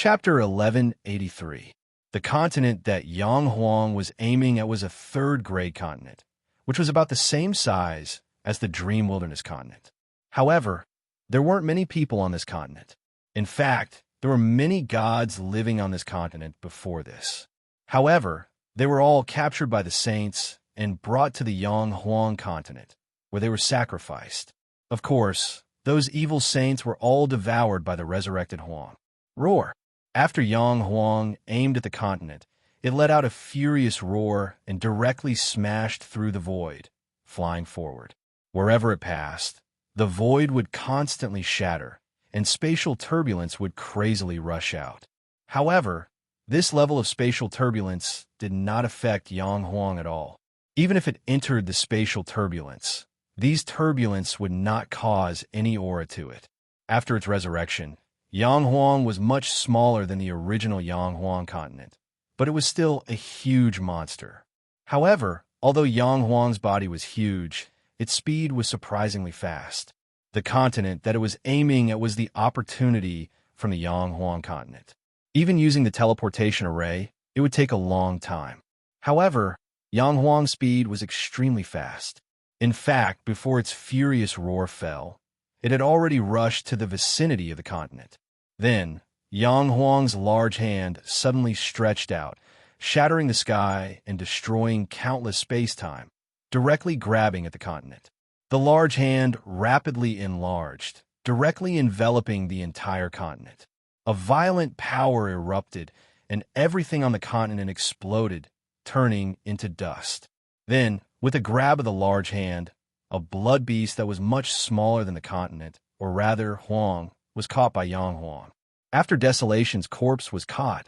Chapter 1183. The continent that Yang Huang was aiming at was a third-grade continent, which was about the same size as the Dream Wilderness continent. However, there weren't many people on this continent. In fact, there were many gods living on this continent before this. However, they were all captured by the saints and brought to the Yang Huang continent, where they were sacrificed. Of course, those evil saints were all devoured by the resurrected Huang. Roar. After Yang Huang aimed at the continent, it let out a furious roar and directly smashed through the void, flying forward. Wherever it passed, the void would constantly shatter, and spatial turbulence would crazily rush out. However, this level of spatial turbulence did not affect Yang Huang at all. Even if it entered the spatial turbulence, these turbulence would not cause any aura to it. After its resurrection, Yang Huang was much smaller than the original Yang Huang continent, but it was still a huge monster. However, although Yang Huang's body was huge, its speed was surprisingly fast. The continent that it was aiming at was the opportunity from the Yang Huang continent. Even using the teleportation array, it would take a long time. However, Yang Huang's speed was extremely fast. In fact, before its furious roar fell, it had already rushed to the vicinity of the continent. Then, Yang Huang's large hand suddenly stretched out, shattering the sky and destroying countless space-time, directly grabbing at the continent. The large hand rapidly enlarged, directly enveloping the entire continent. A violent power erupted, and everything on the continent exploded, turning into dust. Then, with a grab of the large hand, a blood beast that was much smaller than the continent, or rather Huang, was caught by Yang Huang. After Desolation's corpse was caught,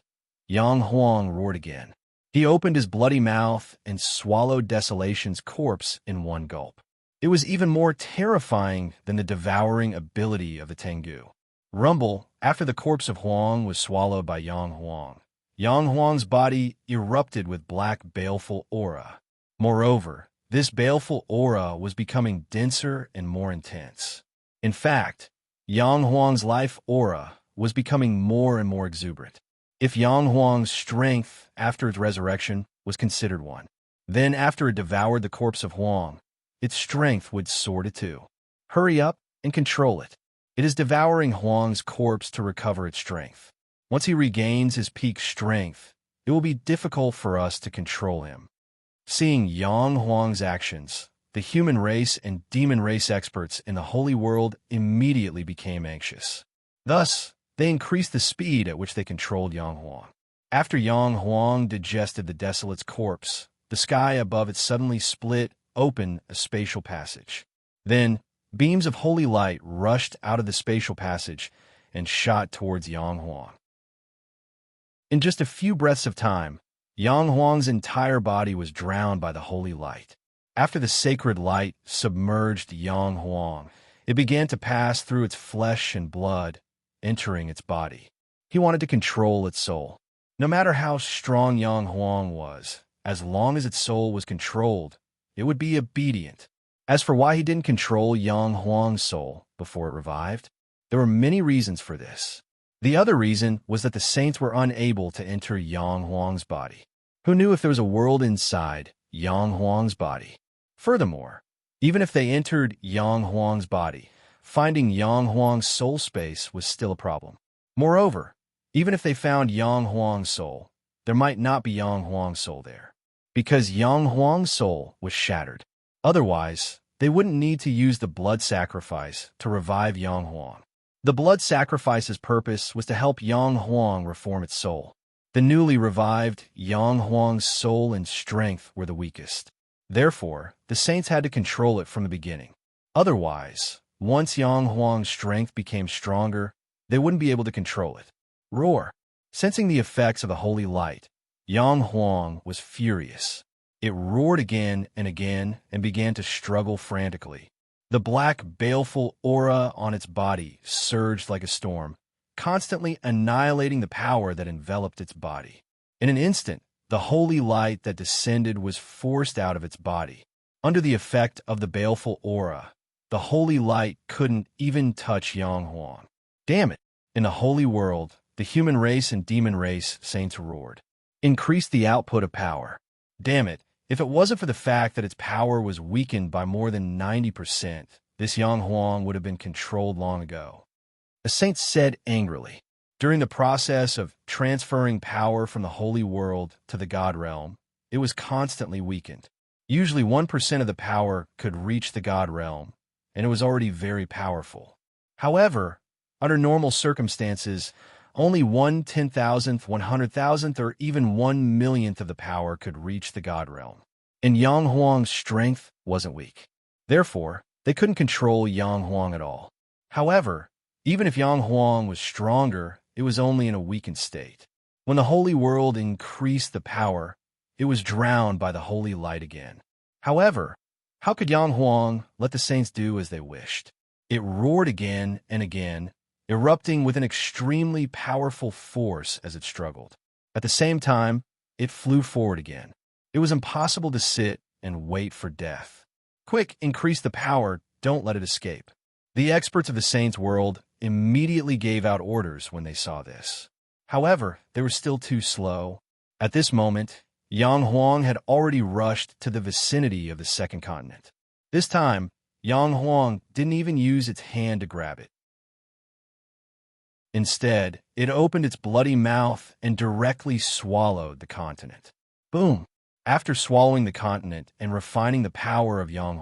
Yang Huang roared again. He opened his bloody mouth and swallowed Desolation's corpse in one gulp. It was even more terrifying than the devouring ability of the Tengu. Rumble, after the corpse of Huang was swallowed by Yang Huang. Yang Huang's body erupted with black baleful aura. Moreover, this baleful aura was becoming denser and more intense. In fact, Yang Huang's life aura was becoming more and more exuberant. If Yang Huang's strength after its resurrection was considered one, then after it devoured the corpse of Huang, its strength would soar to 2. Hurry up and control it. It is devouring Huang's corpse to recover its strength. Once he regains his peak strength, it will be difficult for us to control him. Seeing Yang Huang's actions, the human race and demon race experts in the holy world immediately became anxious. Thus, they increased the speed at which they controlled Yang Huang. After Yang Huang digested the desolate's corpse, the sky above it suddenly split open a spatial passage. Then, beams of holy light rushed out of the spatial passage and shot towards Yang Huang. In just a few breaths of time, Yang Huang's entire body was drowned by the holy light. After the sacred light submerged Yang Huang, it began to pass through its flesh and blood, entering its body. He wanted to control its soul. No matter how strong Yang Huang was, as long as its soul was controlled, it would be obedient. As for why he didn't control Yang Huang's soul before it revived, there were many reasons for this. The other reason was that the saints were unable to enter Yang Huang's body. Who knew if there was a world inside Yang Huang's body? Furthermore, even if they entered Yang Huang's body, finding Yang Huang's soul space was still a problem. Moreover, even if they found Yang Huang's soul, there might not be Yang Huang's soul there, because Yang Huang's soul was shattered. Otherwise, they wouldn't need to use the blood sacrifice to revive Yang Huang. The blood sacrifice's purpose was to help Yang Huang reform its soul. The newly revived Yang Huang's soul and strength were the weakest. Therefore, the saints had to control it from the beginning. Otherwise, once Yang Huang's strength became stronger, they wouldn't be able to control it. Roar. Sensing the effects of the holy light, Yang Huang was furious. It roared again and began to struggle frantically. The black, baleful aura on its body surged like a storm, constantly annihilating the power that enveloped its body. In an instant, the holy light that descended was forced out of its body. Under the effect of the baleful aura, the holy light couldn't even touch Yang Huang. Damn it! In the holy world, the human race and demon race saints roared. Increase the output of power. Damn it, if it wasn't for the fact that its power was weakened by more than 90%, this Yang Huang would have been controlled long ago. The saints said angrily. During the process of transferring power from the holy world to the God realm, it was constantly weakened. Usually 1% of the power could reach the God realm, and it was already very powerful. However, under normal circumstances, only 1/10,000th, 100,000th, or even 1/1,000,000th of the power could reach the God realm. And Yang Huang's strength wasn't weak. Therefore, they couldn't control Yang Huang at all. However, even if Yang Huang was stronger, it was only in a weakened state. When the holy world increased the power, it was drowned by the holy light again. However, how could Yang Huang let the saints do as they wished? It roared again and again, erupting with an extremely powerful force as it struggled. At the same time, it flew forward again. It was impossible to sit and wait for death. Quick, increase the power, don't let it escape. The experts of the saints' world immediately gave out orders when they saw this. However, they were still too slow. At this moment, Yang Huang had already rushed to the vicinity of the second continent. This time, Yang Huang didn't even use its hand to grab it. Instead, it opened its bloody mouth and directly swallowed the continent. Boom! After swallowing the continent and refining the power of Yang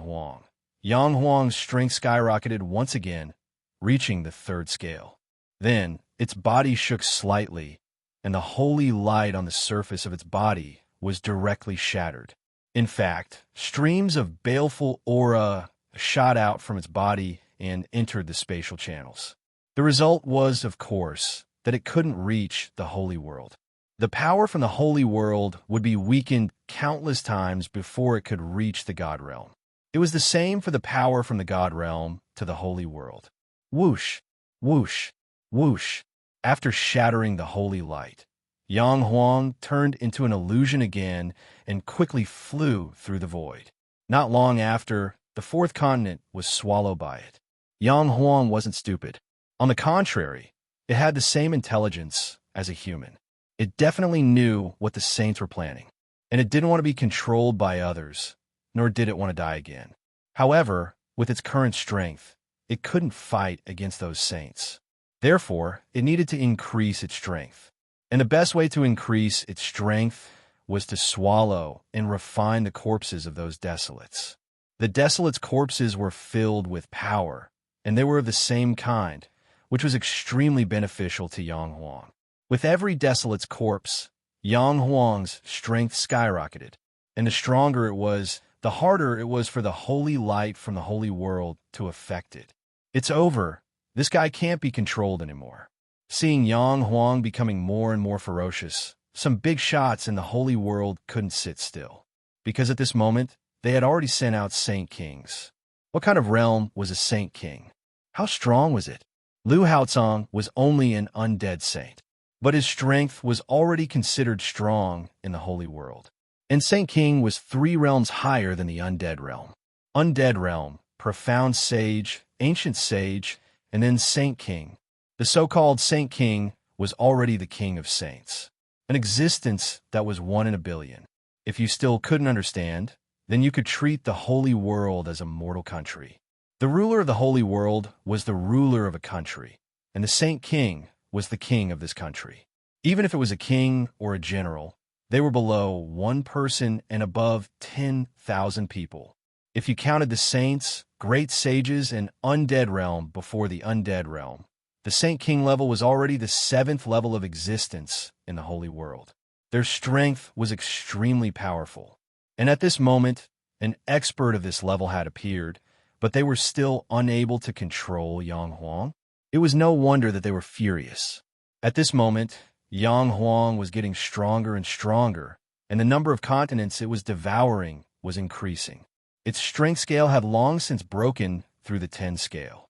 Huang's strength skyrocketed once again, reaching the third scale. Then, its body shook slightly, and the holy light on the surface of its body was directly shattered. In fact, streams of baleful aura shot out from its body and entered the spatial channels. The result was, of course, that it couldn't reach the holy world. The power from the holy world would be weakened countless times before it could reach the God realm. It was the same for the power from the God realm to the holy world. Whoosh, whoosh, whoosh. After shattering the holy light, Yang Huang turned into an illusion again and quickly flew through the void. Not long after, the fourth continent was swallowed by it. Yang Huang wasn't stupid. On the contrary, it had the same intelligence as a human. It definitely knew what the saints were planning, and it didn't want to be controlled by others, nor did it want to die again. However, with its current strength, it couldn't fight against those saints. Therefore, it needed to increase its strength. And the best way to increase its strength was to swallow and refine the corpses of those desolates. The desolates' corpses were filled with power, and they were of the same kind, which was extremely beneficial to Yang Huang. With every desolate's corpse, Yang Huang's strength skyrocketed, and the stronger it was, the harder it was for the holy light from the holy world to affect it. It's over. This guy can't be controlled anymore. Seeing Yang Huang becoming more and more ferocious, some big shots in the holy world couldn't sit still. Because at this moment, they had already sent out Saint Kings. What kind of realm was a Saint King? How strong was it? Liu Haozong was only an undead saint, but his strength was already considered strong in the holy world. And Saint King was 3 realms higher than the undead realm. Undead realm, profound sage, ancient sage, and then Saint King. The so-called Saint King was already the king of saints, an existence that was 1 in a billion. If you still couldn't understand, then you could treat the holy world as a mortal country. The ruler of the holy world was the ruler of a country, and the Saint King was the king of this country. Even if it was a king or a general, they were below 1 person and above 10,000 people. If you counted the saints, great sages, and undead realm before the undead realm, the Saint King level was already the 7th level of existence in the holy world. Their strength was extremely powerful. And at this moment, an expert of this level had appeared, but they were still unable to control Yang Huang. It was no wonder that they were furious. At this moment, Yang Huang was getting stronger and stronger, and the number of continents it was devouring was increasing. Its strength scale had long since broken through the 10 scale.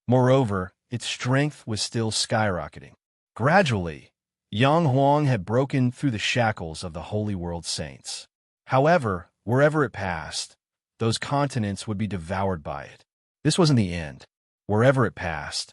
Moreover, its strength was still skyrocketing. Gradually, Yang Huang had broken through the shackles of the Holy World Saints. However, wherever it passed, those continents would be devoured by it. This wasn't the end. Wherever it passed,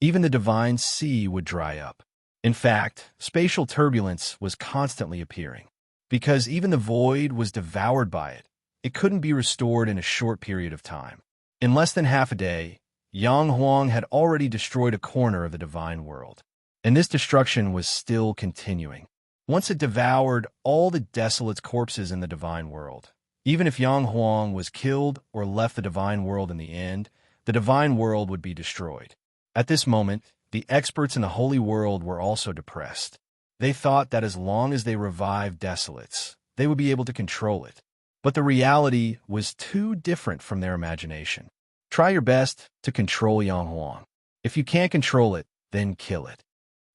Even the divine sea would dry up. In fact, spatial turbulence was constantly appearing. Because even the void was devoured by it, it couldn't be restored in a short period of time. In less than half a day, Yang Huang had already destroyed a corner of the divine world. And this destruction was still continuing. Once it devoured all the desolate's corpses in the divine world. Even if Yang Huang was killed or left the divine world in the end, the divine world would be destroyed. At this moment, the experts in the holy world were also depressed. They thought that as long as they revived desolates, they would be able to control it. But the reality was too different from their imagination. Try your best to control Yang Huang. If you can't control it, then kill it.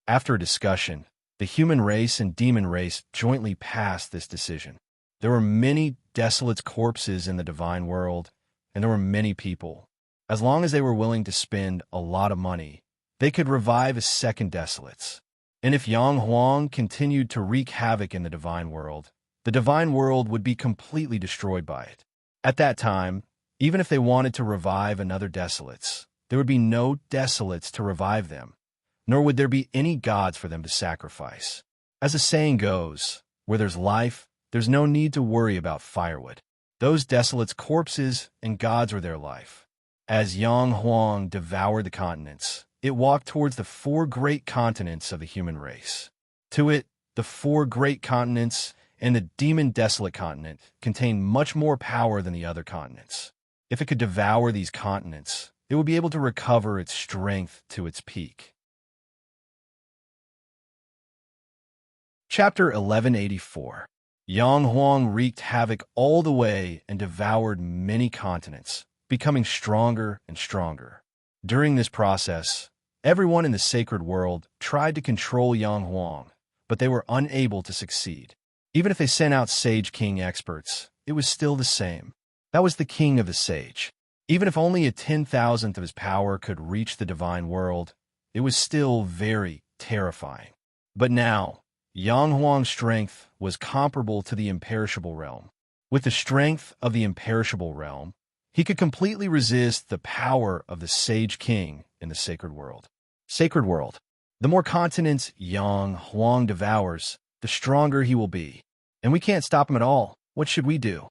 After a discussion, the human race and demon race jointly passed this decision. There were many desolate's corpses in the divine world, and there were many people. As long as they were willing to spend a lot of money, they could revive a second desolates. And if Yang Huang continued to wreak havoc in the divine world would be completely destroyed by it. At that time, even if they wanted to revive another desolates, there would be no desolates to revive them, nor would there be any gods for them to sacrifice. As the saying goes, where there's life, there's no need to worry about firewood. Those desolates' corpses and gods were their life. As Yang Huang devoured the continents, it walked towards the 4 great continents of the human race. To it, the 4 great continents and the demon desolate continent contained much more power than the other continents. If it could devour these continents, it would be able to recover its strength to its peak. Chapter 1184. Yang Huang wreaked havoc all the way and devoured many continents, becoming stronger and stronger. During this process, everyone in the sacred world tried to control Yang Huang, but they were unable to succeed. Even if they sent out Sage King experts, it was still the same. That was the king of the sage. Even if only a 10,000th of his power could reach the divine world, it was still very terrifying. But now, Yang Huang's strength was comparable to the imperishable realm. With the strength of the imperishable realm, he could completely resist the power of the Sage King in the sacred world. Sacred world. The more continents Yang Huang devours, the stronger he will be. And we can't stop him at all. What should we do?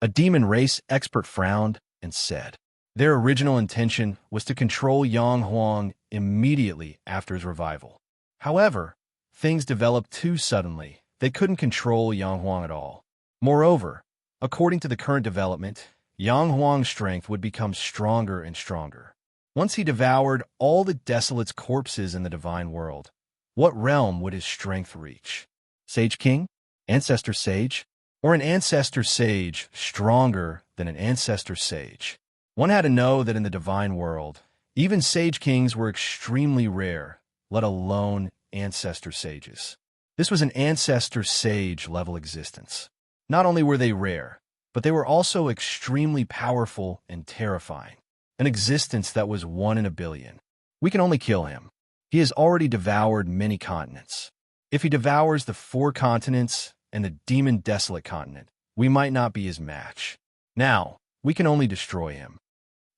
A demon race expert frowned and said, their original intention was to control Yang Huang immediately after his revival. However, things developed too suddenly. They couldn't control Yang Huang at all. Moreover, according to the current development, Yang Huang's strength would become stronger and stronger. Once he devoured all the desolate's corpses in the divine world, what realm would his strength reach? Sage King? Ancestor Sage? Or an ancestor sage stronger than an ancestor sage? One had to know that in the divine world, even Sage Kings were extremely rare, let alone ancestor sages. This was an ancestor sage level existence. Not only were they rare, but they were also extremely powerful and terrifying. An existence that was 1 in a billion. We can only kill him. He has already devoured many continents. If he devours the 4 continents and the demon desolate continent, we might not be his match. Now, we can only destroy him.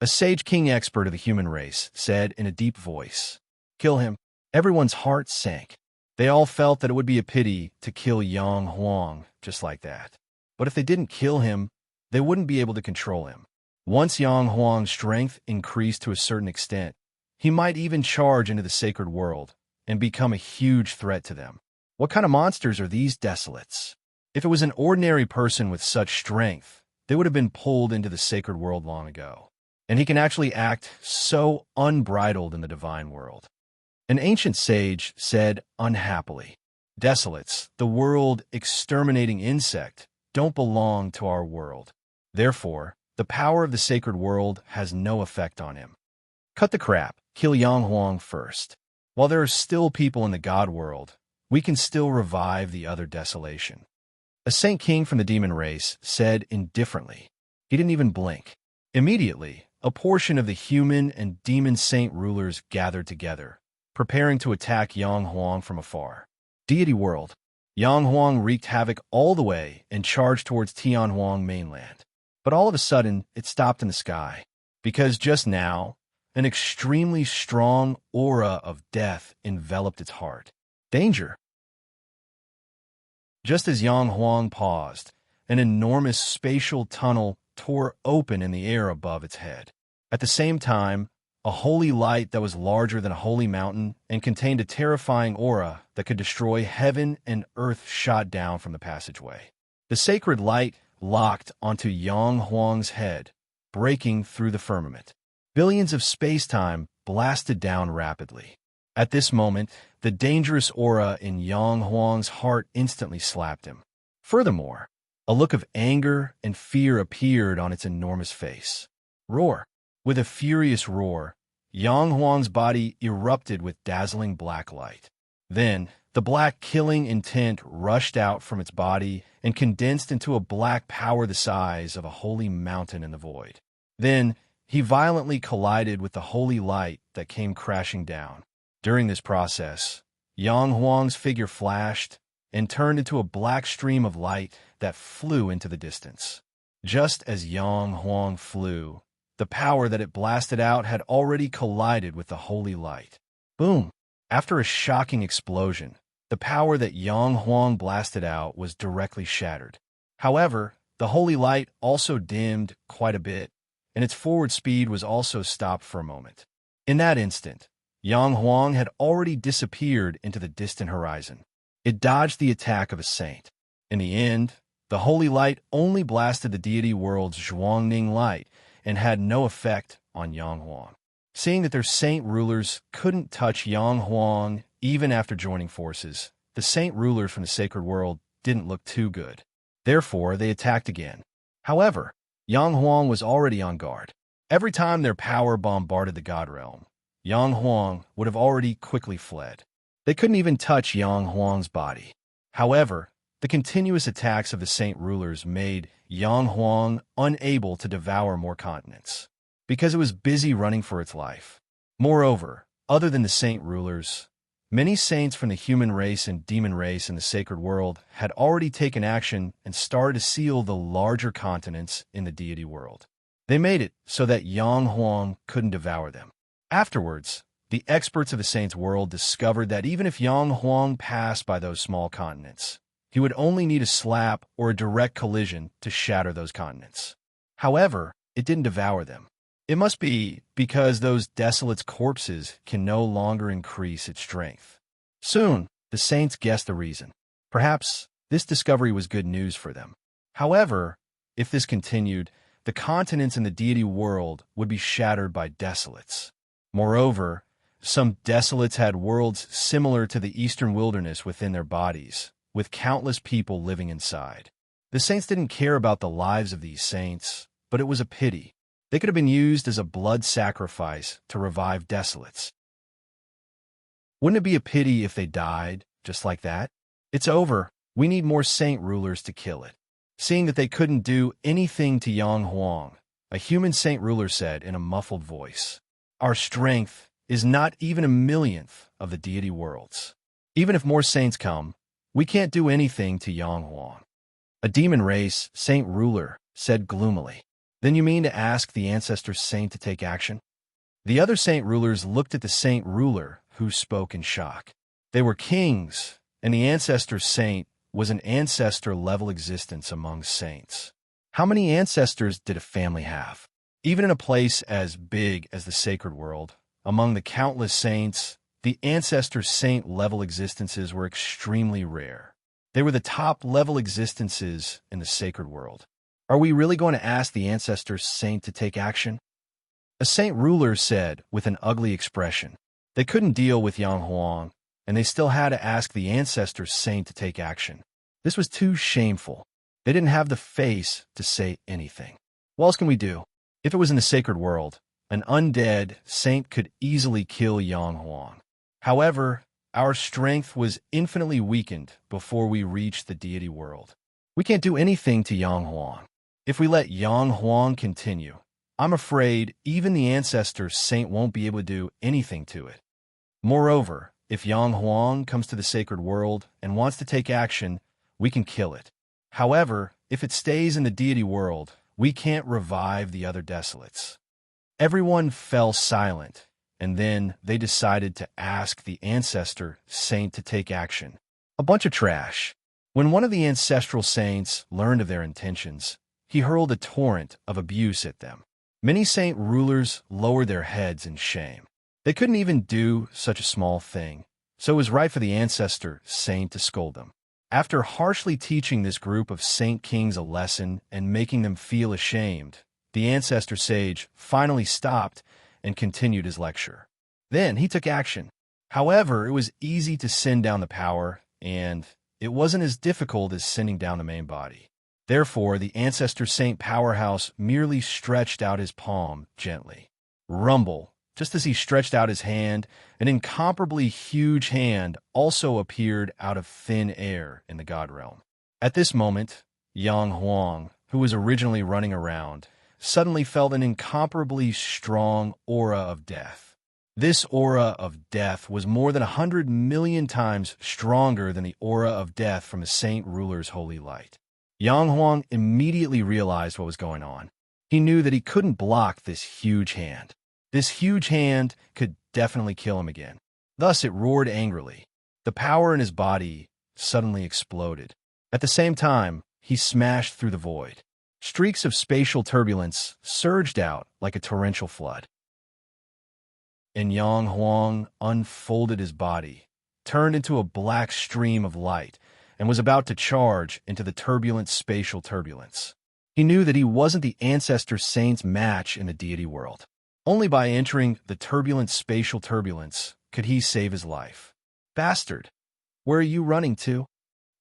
A Sage King expert of the human race said in a deep voice, kill him. Everyone's heart sank. They all felt that it would be a pity to kill Yang Huang just like that. But if they didn't kill him, they wouldn't be able to control him. Once Yang Huang's strength increased to a certain extent, he might even charge into the sacred world and become a huge threat to them. What kind of monsters are these desolates? If it was an ordinary person with such strength, they would have been pulled into the sacred world long ago. And he can actually act so unbridled in the divine world. An ancient sage said unhappily, desolates, the world exterminating insect, don't belong to our world. Therefore, the power of the sacred world has no effect on him. Cut the crap, kill Yang Huang first. While there are still people in the god world, we can still revive the other desolation. A saint king from the demon race said indifferently. He didn't even blink. Immediately, a portion of the human and demon saint rulers gathered together, preparing to attack Yang Huang from afar. Deity world. Yang Huang wreaked havoc all the way and charged towards Tianhuang mainland. But all of a sudden, it stopped in the sky, because just now, an extremely strong aura of death enveloped its heart. Danger! Just as Yang Huang paused, an enormous spatial tunnel tore open in the air above its head. At the same time, a holy light that was larger than a holy mountain and contained a terrifying aura that could destroy heaven and earth shot down from the passageway. The sacred light locked onto Yang Huang's head, breaking through the firmament. Billions of space-time blasted down rapidly. At this moment, the dangerous aura in Yang Huang's heart instantly slapped him. Furthermore, a look of anger and fear appeared on its enormous face. Roar! With a furious roar, Yang Huang's body erupted with dazzling black light. Then, the black killing intent rushed out from its body and condensed into a black power the size of a holy mountain in the void. Then, he violently collided with the holy light that came crashing down. During this process, Yang Huang's figure flashed and turned into a black stream of light that flew into the distance. Just as Yang Huang flew, the power that it blasted out had already collided with the holy light. Boom! After a shocking explosion, the power that Yang Huang blasted out was directly shattered. However, the holy light also dimmed quite a bit, and its forward speed was also stopped for a moment. In that instant, Yang Huang had already disappeared into the distant horizon. It dodged the attack of a saint. In the end, the holy light only blasted the deity world's Zhuangning light and had no effect on Yang Huang. Seeing that their saint rulers couldn't touch Yang Huang even after joining forces, the saint rulers from the sacred world didn't look too good. Therefore, they attacked again. However, Yang Huang was already on guard. Every time their power bombarded the God realm, Yang Huang would have already quickly fled. They couldn't even touch Yang Huang's body. However, the continuous attacks of the saint rulers made Yang Huang unable to devour more continents, because it was busy running for its life. Moreover, other than the saint rulers, many saints from the human race and demon race in the sacred world had already taken action and started to seal the larger continents in the deity world. They made it so that Yang Huang couldn't devour them. Afterwards, the experts of the saints' world discovered that even if Yang Huang passed by those small continents, he would only need a slap or a direct collision to shatter those continents. However, it didn't devour them. It must be because those desolate's corpses can no longer increase its strength. Soon, the saints guessed the reason. Perhaps this discovery was good news for them. However, if this continued, the continents in the deity world would be shattered by desolates. Moreover, some desolates had worlds similar to the eastern wilderness within their bodies, with countless people living inside. The saints didn't care about the lives of these saints, but it was a pity. They could have been used as a blood sacrifice to revive desolates. Wouldn't it be a pity if they died, just like that? It's over. We need more saint rulers to kill it. Seeing that they couldn't do anything to Yang Huang, a human saint ruler said in a muffled voice, "Our strength is not even a millionth of the deity world's. Even if more saints come, we can't do anything to Yang Huang." A demon race saint ruler said gloomily, "Then you mean to ask the ancestor saint to take action?" The other saint rulers looked at the saint ruler, who spoke in shock. They were kings, and the ancestor saint was an ancestor-level existence among saints. How many ancestors did a family have? Even in a place as big as the sacred world, among the countless saints, the ancestor saint-level existences were extremely rare. They were the top-level existences in the sacred world. Are we really going to ask the ancestor saint to take action? A saint ruler said with an ugly expression. They couldn't deal with Yang Huang, and they still had to ask the ancestor saint to take action. This was too shameful. They didn't have the face to say anything. What else can we do? If it was in the sacred world, an undead saint could easily kill Yang Huang. However, our strength was infinitely weakened before we reached the deity world. We can't do anything to Yang Huang. If we let Yang Huang continue, I'm afraid even the ancestor saint won't be able to do anything to it. Moreover, if Yang Huang comes to the sacred world and wants to take action, we can kill it. However, if it stays in the deity world, we can't revive the other desolates. Everyone fell silent, and then they decided to ask the ancestor saint to take action. A bunch of trash. When one of the ancestral saints learned of their intentions, he hurled a torrent of abuse at them. Many saint rulers lowered their heads in shame. They couldn't even do such a small thing, so it was right for the ancestor saint to scold them. After harshly teaching this group of saint kings a lesson and making them feel ashamed, the ancestor sage finally stopped and continued his lecture. Then he took action. However, it was easy to send down the power, and it wasn't as difficult as sending down the main body. Therefore, the ancestor saint powerhouse merely stretched out his palm gently. Rumble. Just as he stretched out his hand, an incomparably huge hand also appeared out of thin air in the god realm. At this moment, Yang Huang, who was originally running around, suddenly felt an incomparably strong aura of death. This aura of death was more than 100 million times stronger than the aura of death from a saint ruler's holy light. Yang Huang immediately realized what was going on. He knew that he couldn't block this huge hand. This huge hand could definitely kill him again. Thus it roared angrily. The power in his body suddenly exploded. At the same time, he smashed through the void. Streaks of spatial turbulence surged out like a torrential flood. And Yang Huang unfolded his body, turned into a black stream of light, and was about to charge into the turbulent spatial turbulence. He knew that he wasn't the ancestor saint's match in the deity world. Only by entering the turbulent spatial turbulence could he save his life. Bastard, where are you running to?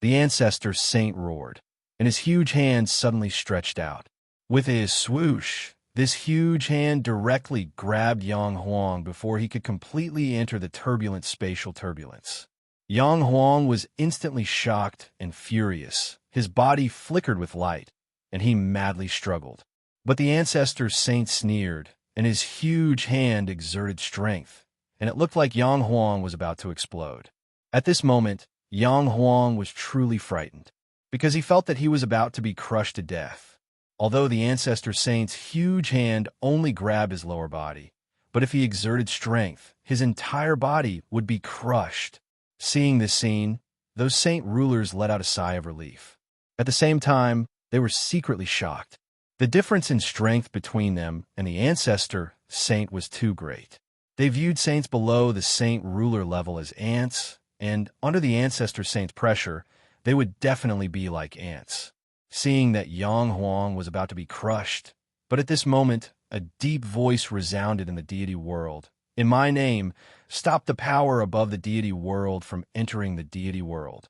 The ancestor saint roared, and his huge hand suddenly stretched out. With his swoosh, this huge hand directly grabbed Yang Huang before he could completely enter the turbulent spatial turbulence. Yang Huang was instantly shocked and furious. His body flickered with light, and he madly struggled. But the ancestor saint sneered, and his huge hand exerted strength, and it looked like Yang Huang was about to explode. At this moment, Yang Huang was truly frightened, because he felt that he was about to be crushed to death. Although the ancestor saint's huge hand only grabbed his lower body, but if he exerted strength, his entire body would be crushed. Seeing this scene, those saint rulers let out a sigh of relief. At the same time, they were secretly shocked. The difference in strength between them and the ancestor saint was too great. They viewed saints below the saint ruler level as ants, and under the ancestor saint's pressure, they would definitely be like ants. Seeing that Yang Huang was about to be crushed, but at this moment, a deep voice resounded in the deity world. In my name, stop the power above the deity world from entering the deity world.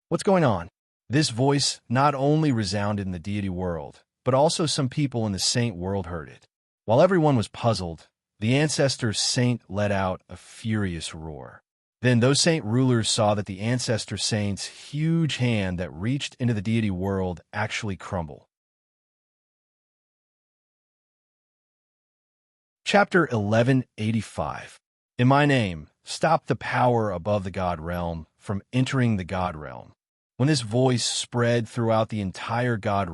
What's going on? This voice not only resounded in the deity world, but also some people in the saint world heard it. While everyone was puzzled, the ancestor saint let out a furious roar. Then those saint rulers saw that the ancestor saint's huge hand that reached into the deity world actually crumble. Chapter 1185. In my name, stop the power above the god realm from entering the god realm. When this voice spread throughout the entire god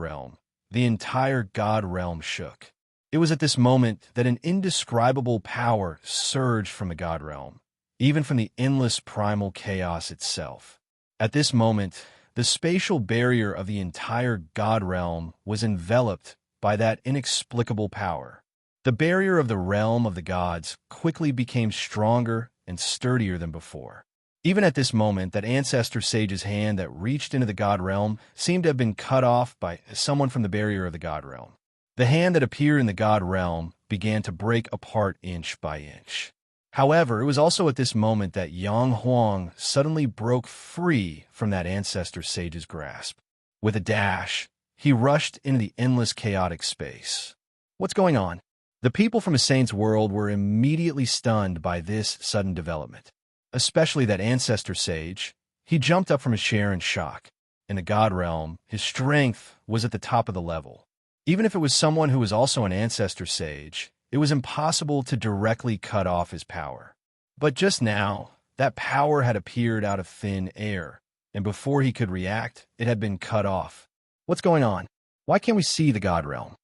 realm shook. It was at this moment that an indescribable power surged from the god realm, even from the endless primal chaos itself. At this moment, the spatial barrier of the entire god realm was enveloped by that inexplicable power. The barrier of the realm of the gods quickly became stronger and sturdier than before. Even at this moment, that ancestor sage's hand that reached into the god realm seemed to have been cut off by someone from the barrier of the god realm. The hand that appeared in the god realm began to break apart inch by inch. However, it was also at this moment that Yang Huang suddenly broke free from that ancestor sage's grasp. With a dash, he rushed into the endless chaotic space. What's going on? The people from a saint's world were immediately stunned by this sudden development. Especially that ancestor sage. He jumped up from his chair in shock. In the god realm, his strength was at the top of the level. Even if it was someone who was also an ancestor sage, it was impossible to directly cut off his power. But just now, that power had appeared out of thin air, and before he could react, it had been cut off. What's going on? Why can't we see the god realm?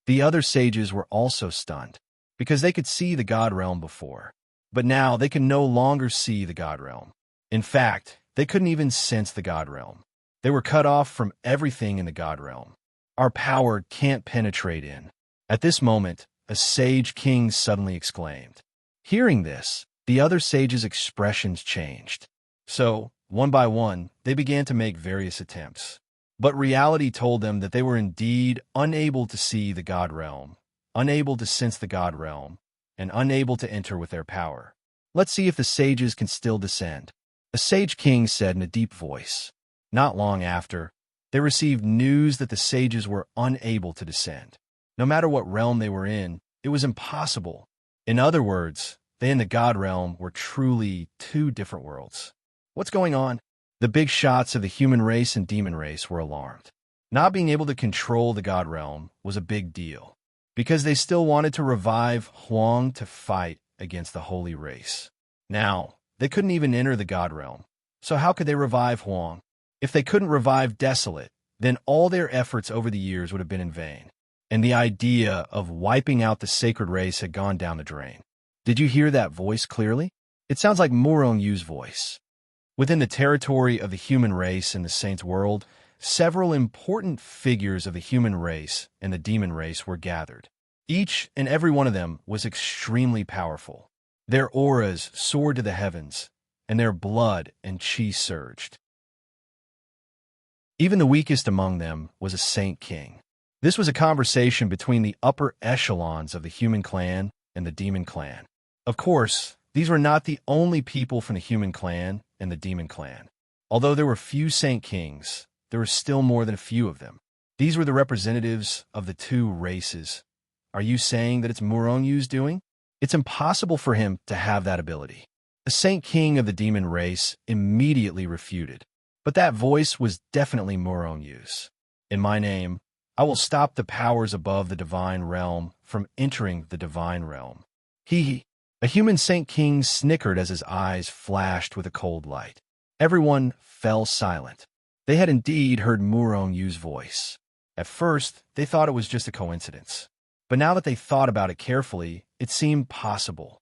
The other sages were also stunned. because they could see the God realm before. But now they can no longer see the God realm. In fact, they couldn't even sense the God realm. They were cut off from everything in the God realm. Our power can't penetrate in. At this moment, a sage king suddenly exclaimed. Hearing this, the other sages' expressions changed. So, one by one, they began to make various attempts. But reality told them that they were indeed unable to see the God realm, unable to sense the God realm, and unable to enter with their power. Let's see if the sages can still descend. A sage king said in a deep voice. Not long after, they received news that the sages were unable to descend. No matter what realm they were in, it was impossible. In other words, they and the God realm were truly two different worlds. What's going on? The big shots of the human race and demon race were alarmed. Not being able to control the God realm was a big deal, because they still wanted to revive Huang to fight against the holy race. Now, they couldn't even enter the God realm, so how could they revive Huang? If they couldn't revive Desolate, then all their efforts over the years would have been in vain, and the idea of wiping out the sacred race had gone down the drain. Did you hear that voice clearly? It sounds like Murong Yu's voice. Within the territory of the human race and the saints' world, several important figures of the human race and the demon race were gathered. Each and every one of them was extremely powerful. Their auras soared to the heavens, and their blood and chi surged. Even the weakest among them was a saint king. This was a conversation between the upper echelons of the human clan and the demon clan. Of course, these were not the only people from the human clan and the demon clan. Although there were few saint kings, there were still more than a few of them. These were the representatives of the two races. Are you saying that it's Murong Yu's doing? It's impossible for him to have that ability. The saint king of the demon race immediately refuted. But that voice was definitely Murong Yu's. In my name, I will stop the powers above the divine realm from entering the divine realm. A human saint king snickered as his eyes flashed with a cold light. Everyone fell silent. They had indeed heard Murong Yu's voice. At first, they thought it was just a coincidence. But now that they thought about it carefully, it seemed possible.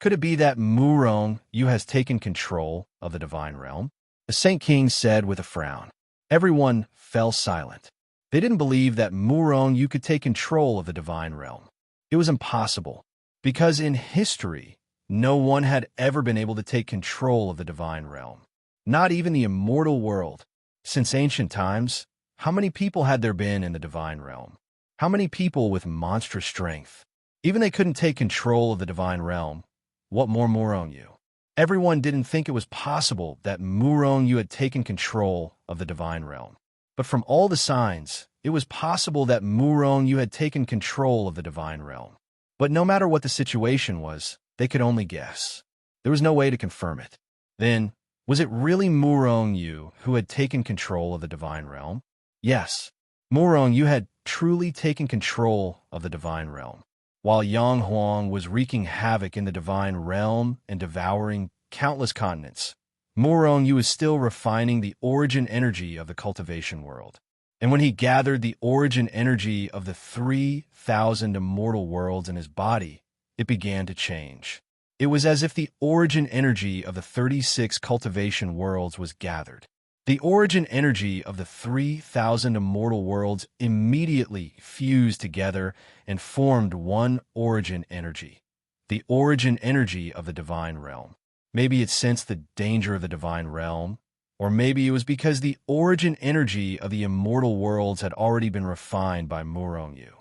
Could it be that Murong Yu has taken control of the divine realm? The saint king said with a frown. Everyone fell silent. They didn't believe that Murong Yu could take control of the divine realm. It was impossible. Because in history, no one had ever been able to take control of the divine realm. Not even the immortal world. Since ancient times, how many people had there been in the divine realm? How many people with monstrous strength? Even they couldn't take control of the divine realm. What more Murong Yu? Everyone didn't think it was possible that Murong Yu had taken control of the divine realm. But from all the signs, it was possible that Murong Yu had taken control of the divine realm. But no matter what the situation was, they could only guess. There was no way to confirm it. Then, was it really Murong Yu who had taken control of the divine realm? Yes, Murong Yu had truly taken control of the divine realm. While Yang Huang was wreaking havoc in the divine realm and devouring countless continents, Murong Yu was still refining the origin energy of the cultivation world. And when he gathered the origin energy of the 3,000 immortal worlds in his body, it began to change. It was as if the origin energy of the 36 cultivation worlds was gathered. The origin energy of the 3,000 immortal worlds immediately fused together and formed one origin energy, the origin energy of the divine realm. Maybe it sensed the danger of the divine realm, or maybe it was because the origin energy of the immortal worlds had already been refined by Murong Yu.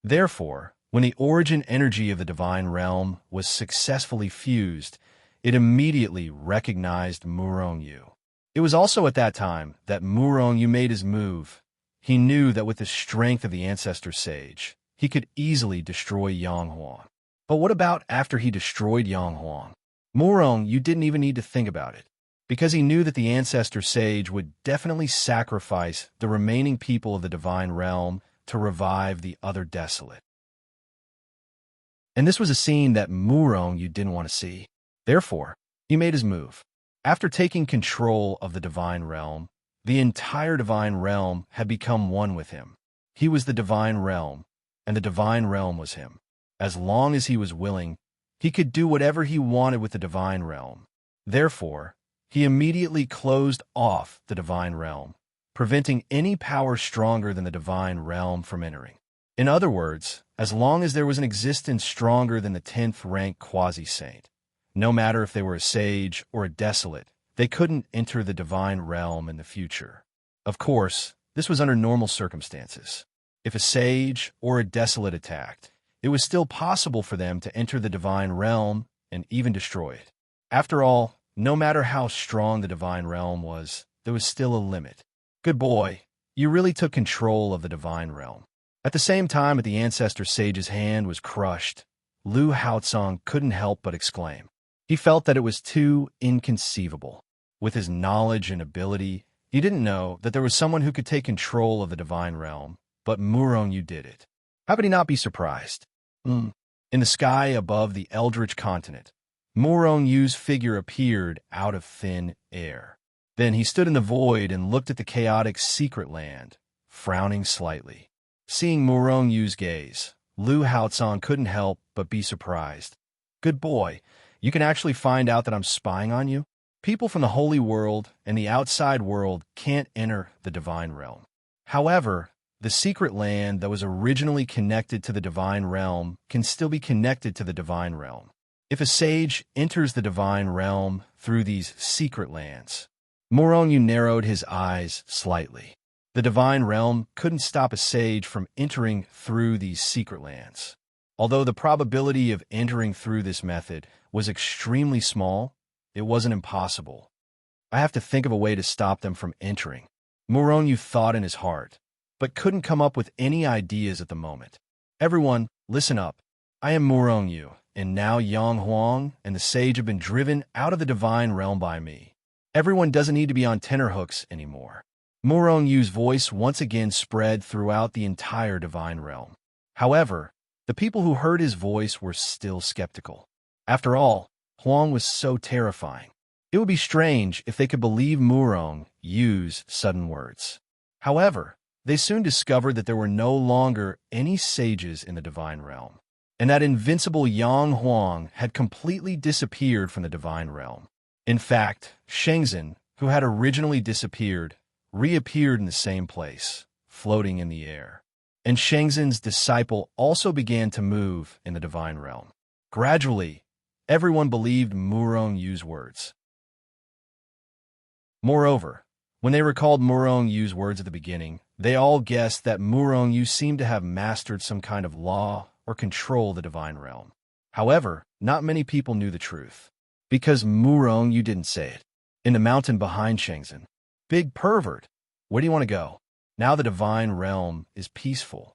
Therefore, when the origin energy of the divine realm was successfully fused, it immediately recognized Murong Yu. It was also at that time that Murong Yu made his move. He knew that with the strength of the ancestor sage, he could easily destroy Yang Huang. But what about after he destroyed Yang Huang? Murong Yu didn't even need to think about it, because he knew that the ancestor sage would definitely sacrifice the remaining people of the divine realm to revive the other desolate. And this was a scene that Murong Yu didn't want to see. Therefore, he made his move. After taking control of the divine realm, the entire divine realm had become one with him. He was the divine realm, and the divine realm was him. As long as he was willing, he could do whatever he wanted with the divine realm. Therefore, he immediately closed off the divine realm, preventing any power stronger than the divine realm from entering. In other words, as long as there was an existence stronger than the 10th rank quasi-saint, no matter if they were a sage or a desolate, they couldn't enter the divine realm in the future. Of course, this was under normal circumstances. If a sage or a desolate attacked, it was still possible for them to enter the divine realm and even destroy it. After all, no matter how strong the divine realm was, there was still a limit. Good boy, you really took control of the divine realm. At the same time that the ancestor sage's hand was crushed, Lu Haozong couldn't help but exclaim. He felt that it was too inconceivable. With his knowledge and ability, he didn't know that there was someone who could take control of the divine realm, but Murong-yu did it. How could he not be surprised? In the sky above the Eldritch continent, Murong-yu's figure appeared out of thin air. Then he stood in the void and looked at the chaotic secret land, frowning slightly. Seeing Murong-yu's gaze, Lu Haozong couldn't help but be surprised. Good boy, you can actually find out that I'm spying on you? People from the holy world and the outside world can't enter the divine realm. However, the secret land that was originally connected to the divine realm can still be connected to the divine realm. If a sage enters the divine realm through these secret lands, Murong-yu narrowed his eyes slightly. The divine realm couldn't stop a sage from entering through these secret lands. Although the probability of entering through this method was extremely small, it wasn't impossible. I have to think of a way to stop them from entering, Murong-yu thought in his heart, but couldn't come up with any ideas at the moment. Everyone, listen up. I am Murong-yu, and now Yang Huang and the sage have been driven out of the divine realm by me. Everyone doesn't need to be on tenterhooks anymore. Murong-yu's voice once again spread throughout the entire divine realm. However, the people who heard his voice were still skeptical. After all, Huang was so terrifying. It would be strange if they could believe Murong-yu's sudden words. However, they soon discovered that there were no longer any sages in the divine realm, and that invincible Yang Huang had completely disappeared from the divine realm. In fact, Shengzhen, who had originally disappeared, reappeared in the same place, floating in the air. And Shengzhen's disciple also began to move in the divine realm. Gradually, everyone believed Murong-yu's words. Moreover, when they recalled Murong-yu's words at the beginning, they all guessed that Murong-yu seemed to have mastered some kind of law or control the divine realm. However, not many people knew the truth, because Murong-yu didn't say it. In the mountain behind Shengzhen, big pervert, where do you want to go? Now the divine realm is peaceful.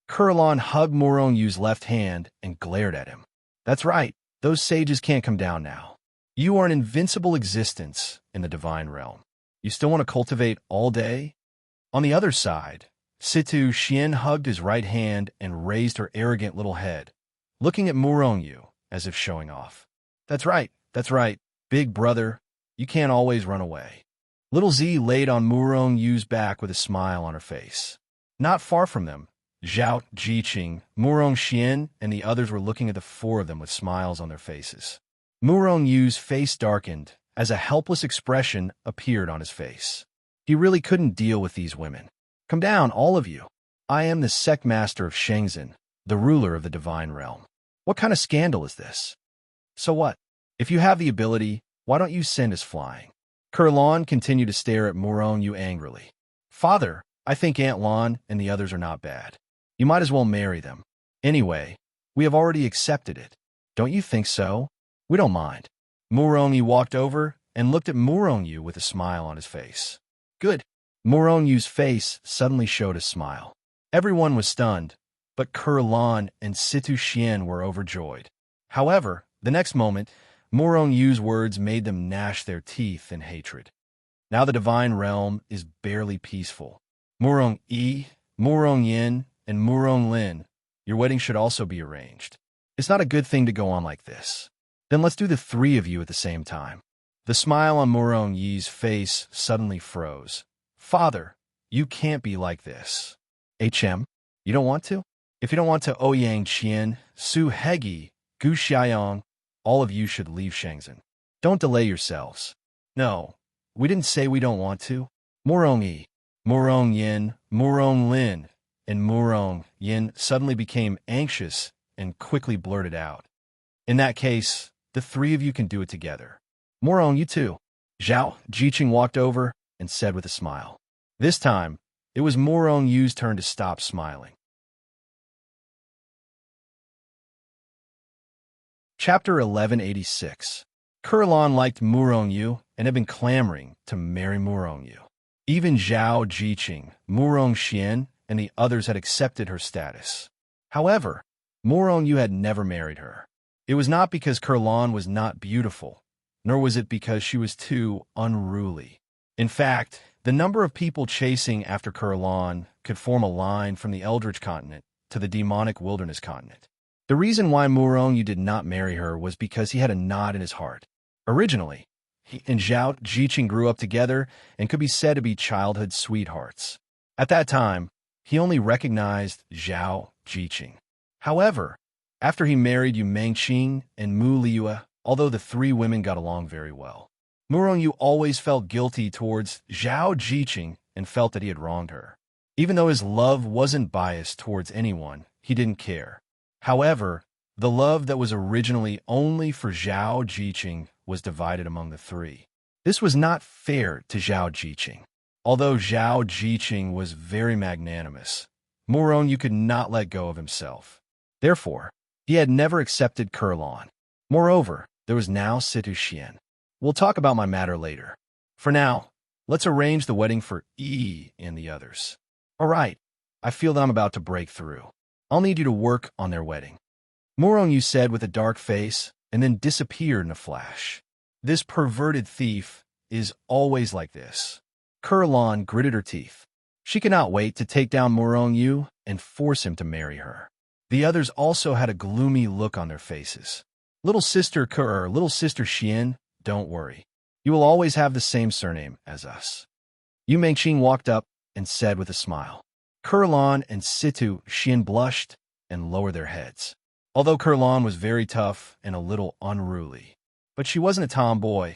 Kurlan hugged Murong-yu's left hand and glared at him. That's right, those sages can't come down now. You are an invincible existence in the divine realm. You still want to cultivate all day? On the other side, Situ Xian hugged his right hand and raised her arrogant little head, looking at Murong-yu as if showing off. That's right, big brother, you can't always run away. Little Z laid on Murong-yu's back with a smile on her face. Not far from them, Zhao Jiqing, Murong Xian, and the others were looking at the four of them with smiles on their faces. Murong-yu's face darkened as a helpless expression appeared on his face. He really couldn't deal with these women. Come down, all of you. I am the sect master of Shengzhen, the ruler of the divine realm. What kind of scandal is this? So what? If you have the ability, why don't you send us flying? Kurlan continued to stare at Murong-yu angrily. Father, I think Aunt Lan and the others are not bad. You might as well marry them. Anyway, we have already accepted it. Don't you think so? We don't mind. Murong-yu walked over and looked at Murong-yu with a smile on his face. Good. Murong-yu's face suddenly showed a smile. Everyone was stunned, but Kurlan and Situ Xian were overjoyed. However, the next moment, Murong-yu's words made them gnash their teeth in hatred. Now the divine realm is barely peaceful. Murong-yi, Murong-yin, and Murong-lin, your wedding should also be arranged. It's not a good thing to go on like this. Then let's do the three of you at the same time. The smile on Murong-yi's face suddenly froze. Father, you can't be like this. HM, you don't want to? If you don't want to Ouyang Qian, Su Hegi, Gu Xiaoyang, all of you should leave Shenzhen. Don't delay yourselves. No, we didn't say we don't want to. Murong Yi, Murong Yin, Murong Lin, and Murong Yin suddenly became anxious and quickly blurted out. In that case, the three of you can do it together. Murong, you too. Zhao Jiqing walked over and said with a smile. This time, it was Murong Yu's turn to stop smiling. Chapter 1186. Kurlan liked Murong Yu and had been clamoring to marry Murong Yu. Even Zhao Jiqing, Murong Xian, and the others had accepted her status. However, Murong Yu had never married her. It was not because Kurlan was not beautiful, nor was it because she was too unruly. In fact, the number of people chasing after Kurlan could form a line from the Eldritch continent to the demonic wilderness continent. The reason why Murong Yu did not marry her was because he had a knot in his heart. Originally, he and Zhao Jiqing grew up together and could be said to be childhood sweethearts. At that time, he only recognized Zhao Jiqing. However, after he married Yu Mengqing and Mu Liua, although the three women got along very well, Murong Yu always felt guilty towards Zhao Jiqing and felt that he had wronged her. Even though his love wasn't biased towards anyone, he didn't care. However, the love that was originally only for Zhao Jiqing was divided among the three. This was not fair to Zhao Jiqing. Although Zhao Jiqing was very magnanimous, Murong Yu could not let go of himself. Therefore, he had never accepted Kurlan. Moreover, there was now Situ Xian. We'll talk about my matter later. For now, let's arrange the wedding for Yi and the others. All right, I feel that I'm about to break through. I'll need you to work on their wedding. Murong Yu said with a dark face, and then disappeared in a flash. This perverted thief is always like this. Kurlan gritted her teeth. She could not wait to take down Murong Yu and force him to marry her. The others also had a gloomy look on their faces. Little sister Little sister Xian, don't worry. You will always have the same surname as us. Yu Mengqing walked up and said with a smile. Kurlan and Situ Xian blushed and lowered their heads. Although Kurlan was very tough and a little unruly, but she wasn't a tomboy.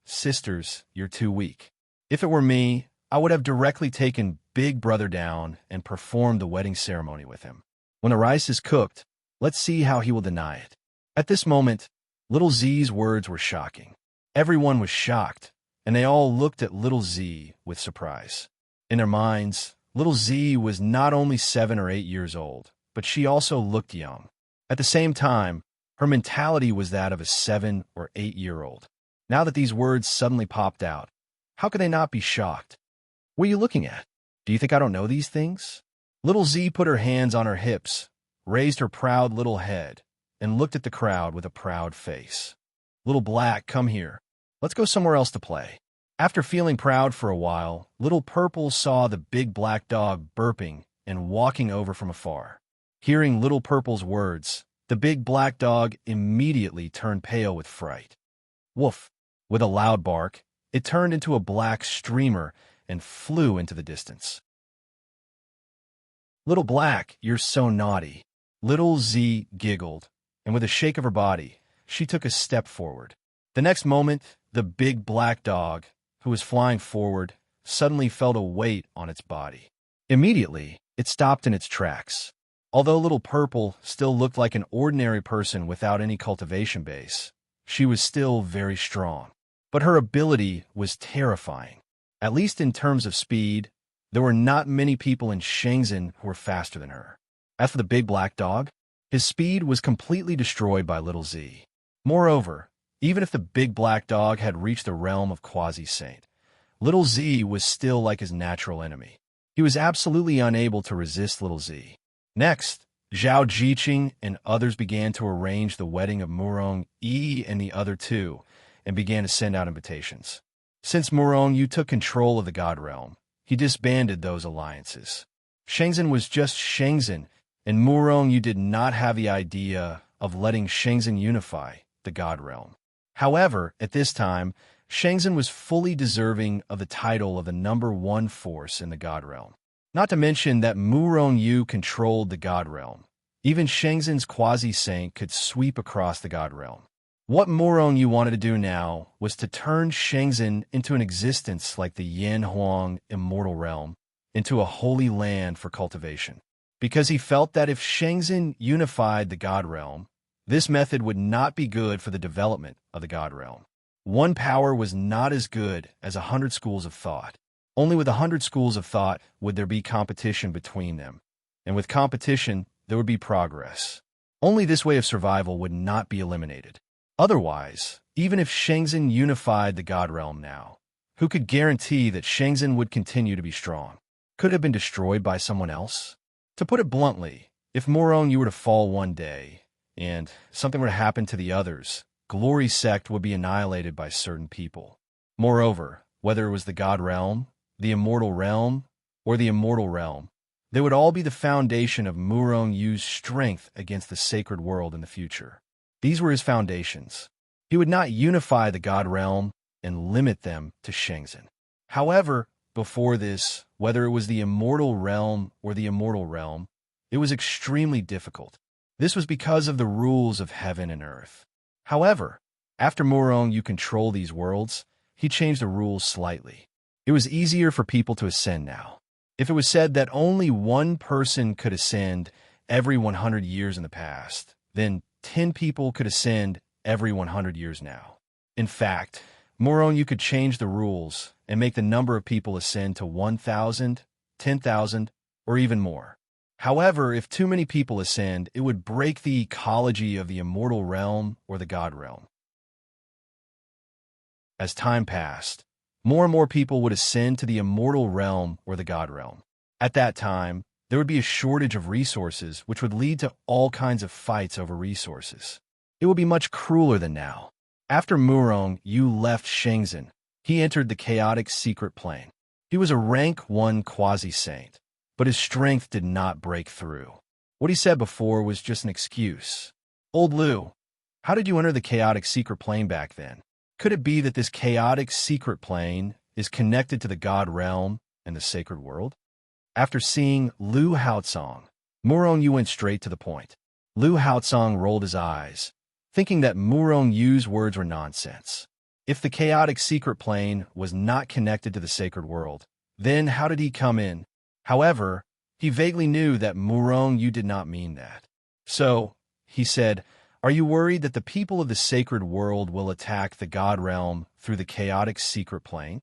Sisters, you're too weak. If it were me, I would have directly taken Big Brother down and performed the wedding ceremony with him. When the rice is cooked, let's see how he will deny it. At this moment, Little Z's words were shocking. Everyone was shocked, and they all looked at Little Z with surprise. In their minds, Little Z was not only 7 or 8 years old, but she also looked young. At the same time, her mentality was that of a 7 or 8-year-old. Now that these words suddenly popped out, how could they not be shocked? What are you looking at? Do you think I don't know these things? Little Z put her hands on her hips, raised her proud little head, and looked at the crowd with a proud face. Little Black, come here. Let's go somewhere else to play. After feeling proud for a while, Little Purple saw the big black dog burping and walking over from afar. Hearing Little Purple's words, the big black dog immediately turned pale with fright. Woof! With a loud bark, it turned into a black streamer and flew into the distance. Little Black, you're so naughty. Little Z giggled, and with a shake of her body, she took a step forward. The next moment, the big black dog, who was flying forward, suddenly felt a weight on its body. Immediately, it stopped in its tracks. Although Little Purple still looked like an ordinary person without any cultivation base, she was still very strong. But her ability was terrifying. At least in terms of speed, there were not many people in Shenzhen who were faster than her. As for the big black dog, his speed was completely destroyed by Little Z. Moreover, even if the big black dog had reached the realm of Quasi-Saint, Little Z was still like his natural enemy. He was absolutely unable to resist Little Z. Next, Zhao Jiqing and others began to arrange the wedding of Murong Yi and the other two, and began to send out invitations. Since Murong Yu took control of the God Realm, he disbanded those alliances. Shenzhen was just Shenzhen, and Murong Yu did not have the idea of letting Shenzhen unify the God Realm. However, at this time, Shenzhen was fully deserving of the title of the #1 force in the God Realm. Not to mention that Murong Yu controlled the God Realm. Even Shenzhen's quasi-saint could sweep across the God Realm. What Murong Yu wanted to do now was to turn Shenzhen into an existence like the Yan Huang immortal realm, into a holy land for cultivation. Because he felt that if Shenzhen unified the God Realm, this method would not be good for the development of the God Realm. One power was not as good as 100 schools of thought. Only with 100 schools of thought would there be competition between them. And with competition, there would be progress. Only this way of survival would not be eliminated. Otherwise, even if Shenzhen unified the God Realm now, who could guarantee that Shenzhen would continue to be strong? Could it have been destroyed by someone else? To put it bluntly, if Murong Yu were to fall one day, and something were to happen to the others, Glory Sect would be annihilated by certain people. Moreover, whether it was the God Realm, the Immortal Realm, or the Immortal Realm, they would all be the foundation of Murong Yu's strength against the sacred world in the future. These were his foundations. He would not unify the God Realm and limit them to Shenzhen. However, before this, whether it was the Immortal Realm or the Immortal Realm, it was extremely difficult. This was because of the rules of heaven and earth. However, after Murong Yu controlled these worlds, he changed the rules slightly. It was easier for people to ascend now. If it was said that only one person could ascend every 100 years in the past, then 10 people could ascend every 100 years now. In fact, Murong Yu could change the rules and make the number of people ascend to 1,000, 10,000, or even more. However, if too many people ascend, it would break the ecology of the Immortal Realm or the God Realm. As time passed, more and more people would ascend to the Immortal Realm or the God Realm. At that time, there would be a shortage of resources, which would lead to all kinds of fights over resources. It would be much crueler than now. After Murong Yu left Shenzhen, he entered the chaotic secret plane. He was a rank 1 quasi-saint, but his strength did not break through. What he said before was just an excuse. Old Liu, how did you enter the chaotic secret plane back then? Could it be that this chaotic secret plane is connected to the God Realm and the sacred world? After seeing Liu Haotsong, Murong Yu went straight to the point. Liu Haotsong rolled his eyes, thinking that Murong Yu's words were nonsense. If the chaotic secret plane was not connected to the sacred world, then how did he come in? However, he vaguely knew that Murong Yu did not mean that. So, he said, "Are you worried that the people of the sacred world will attack the God Realm through the chaotic secret plane?"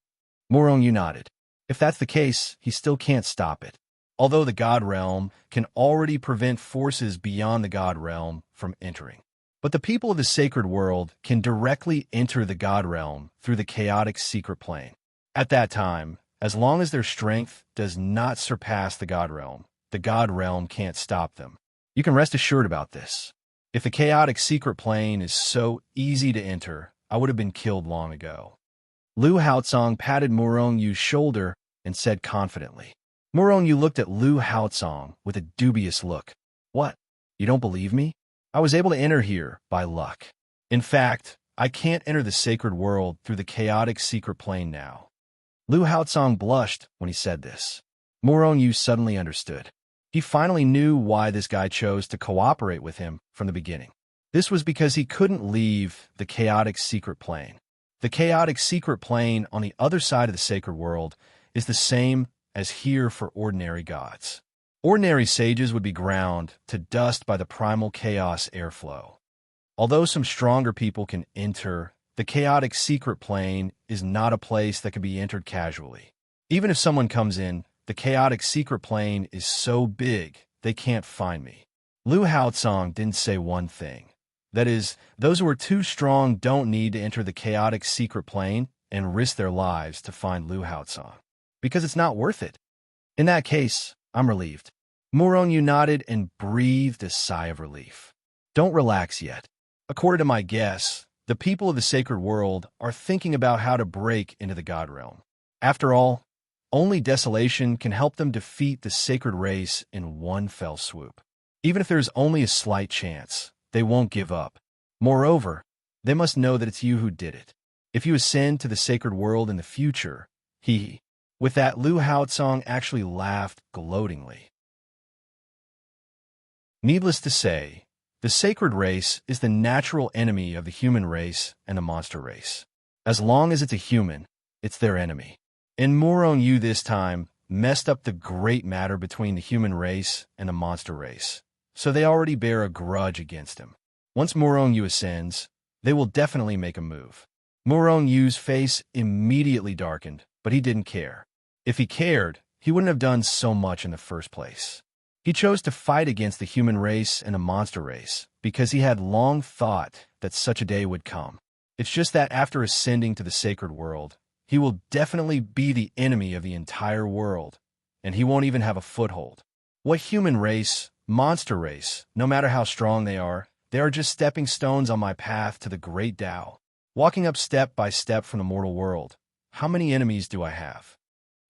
Murong Yu nodded. If that's the case, he still can't stop it. Although the God Realm can already prevent forces beyond the God Realm from entering. But the people of the sacred world can directly enter the God Realm through the chaotic secret plane. At that time, as long as their strength does not surpass the God Realm can't stop them. You can rest assured about this. If the chaotic secret plane is so easy to enter, I would have been killed long ago. Liu Haotsong patted Murong Yu's shoulder and said confidently. Murong Yu looked at Liu Haotsong with a dubious look. What? You don't believe me? I was able to enter here by luck. In fact, I can't enter the sacred world through the chaotic secret plane now. Liu Haotsong blushed when he said this. Murong Yu suddenly understood. He finally knew why this guy chose to cooperate with him from the beginning. This was because he couldn't leave the chaotic secret plane. The chaotic secret plane on the other side of the sacred world is the same as here for ordinary gods. Ordinary sages would be ground to dust by the primal chaos airflow. Although some stronger people can enter, the chaotic secret plane is not a place that can be entered casually. Even if someone comes in, the chaotic secret plane is so big, they can't find me. Liu Haotsong didn't say one thing. That is, those who are too strong don't need to enter the chaotic secret plane and risk their lives to find Liu Haotsong, because it's not worth it. In that case, I'm relieved. Murong Yu nodded and breathed a sigh of relief. Don't relax yet. According to my guess, the people of the sacred world are thinking about how to break into the God Realm. After all, only desolation can help them defeat the sacred race in one fell swoop. Even if there's only a slight chance, they won't give up. Moreover, they must know that it's you who did it. If you ascend to the sacred world in the future, With that, Lu Haotsong actually laughed gloatingly. Needless to say, the sacred race is the natural enemy of the human race and the monster race. As long as it's a human, it's their enemy. And Murong Yu this time messed up the great matter between the human race and the monster race, so they already bear a grudge against him. Once Murong Yu ascends, they will definitely make a move. Murong Yu's face immediately darkened, but he didn't care. If he cared, he wouldn't have done so much in the first place. He chose to fight against the human race and the monster race because he had long thought that such a day would come. It's just that after ascending to the sacred world, he will definitely be the enemy of the entire world, and he won't even have a foothold. What human race, monster race, no matter how strong they are just stepping stones on my path to the great Tao. Walking up step by step from the mortal world. How many enemies do I have?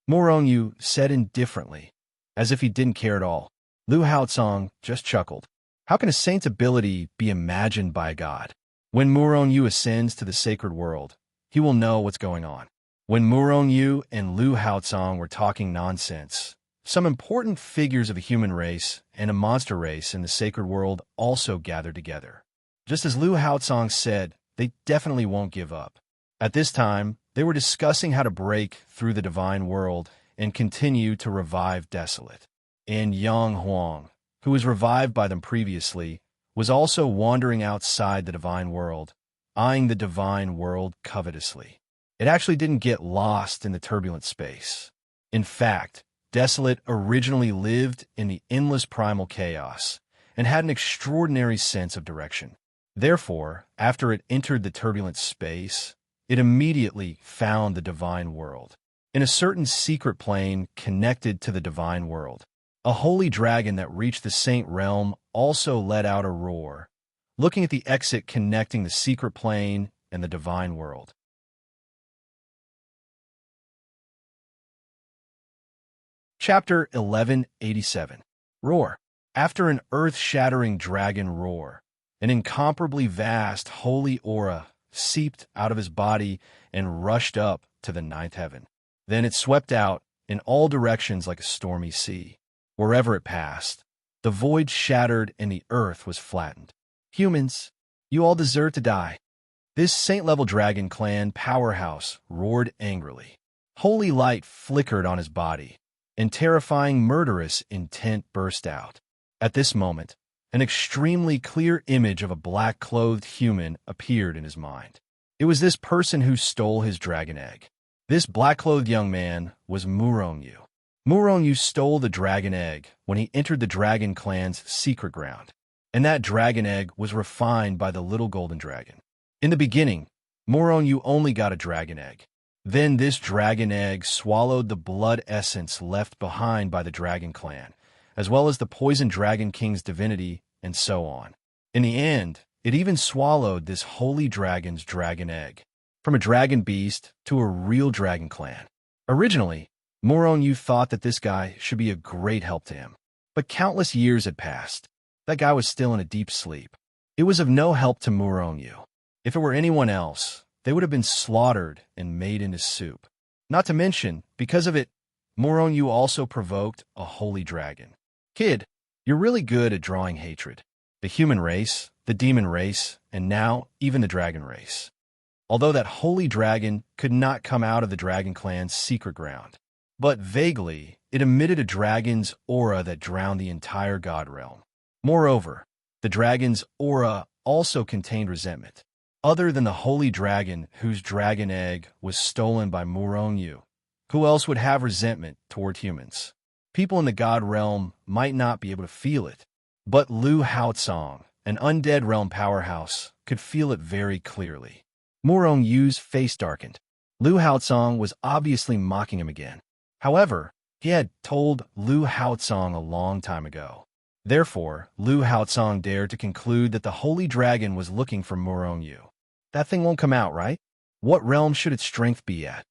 Murong Yu said indifferently, as if he didn't care at all. Lu Haotsong just chuckled. How can a saint's ability be imagined by a god? When Murong Yu ascends to the sacred world, he will know what's going on. When Murong Yu and Lu Haotsong were talking nonsense, some important figures of the human race and a monster race in the sacred world also gathered together. Just as Lu Haotsong said, they definitely won't give up. At this time, they were discussing how to break through the divine world and continue to revive Desolate. And Yang Huang, who was revived by them previously, was also wandering outside the divine world, eyeing the divine world covetously. It actually didn't get lost in the turbulent space. In fact, Desolate originally lived in the endless primal chaos and had an extraordinary sense of direction. Therefore, after it entered the turbulent space, it immediately found the divine world. In a certain secret plane connected to the divine world, a holy dragon that reached the saint realm also let out a roar, looking at the exit connecting the secret plane and the divine world. Chapter 1187. Roar. After an earth-shattering dragon roar, an incomparably vast holy aura seeped out of his body and rushed up to the ninth heaven. Then it swept out in all directions like a stormy sea. Wherever it passed, the void shattered and the earth was flattened. Humans, you all deserve to die. This saint-level dragon clan powerhouse roared angrily. Holy light flickered on his body, and terrifying murderous intent burst out. At this moment, an extremely clear image of a black-clothed human appeared in his mind. It was this person who stole his dragon egg. This black-clothed young man was Murong Yu. Murong Yu stole the dragon egg when he entered the dragon clan's secret ground, and that dragon egg was refined by the little golden dragon. In the beginning, Murong Yu only got a dragon egg. Then this dragon egg swallowed the blood essence left behind by the dragon clan, as well as the poison dragon king's divinity, and so on. In the end, it even swallowed this holy dragon's dragon egg, from a dragon beast to a real dragon clan. Originally, Murong Yu thought that this guy should be a great help to him. But countless years had passed. That guy was still in a deep sleep. It was of no help to Murong Yu. If it were anyone else, they would have been slaughtered and made into soup. Not to mention, because of it, Murong Yu also provoked a holy dragon. Kid, you're really good at drawing hatred. The human race, the demon race, and now even the dragon race. Although that holy dragon could not come out of the dragon clan's secret ground. But vaguely, it emitted a dragon's aura that drowned the entire god realm. Moreover, the dragon's aura also contained resentment. Other than the holy dragon whose dragon egg was stolen by Murong Yu, who else would have resentment toward humans? People in the god realm might not be able to feel it, but Lu Haotsong, an undead realm powerhouse, could feel it very clearly. Murong Yu's face darkened. Lu Haotsong was obviously mocking him again. However, he had told Lu Haotsong a long time ago. Therefore, Lu Haotsong dared to conclude that the holy dragon was looking for Murong Yu. That thing won't come out, right? What realm should its strength be at?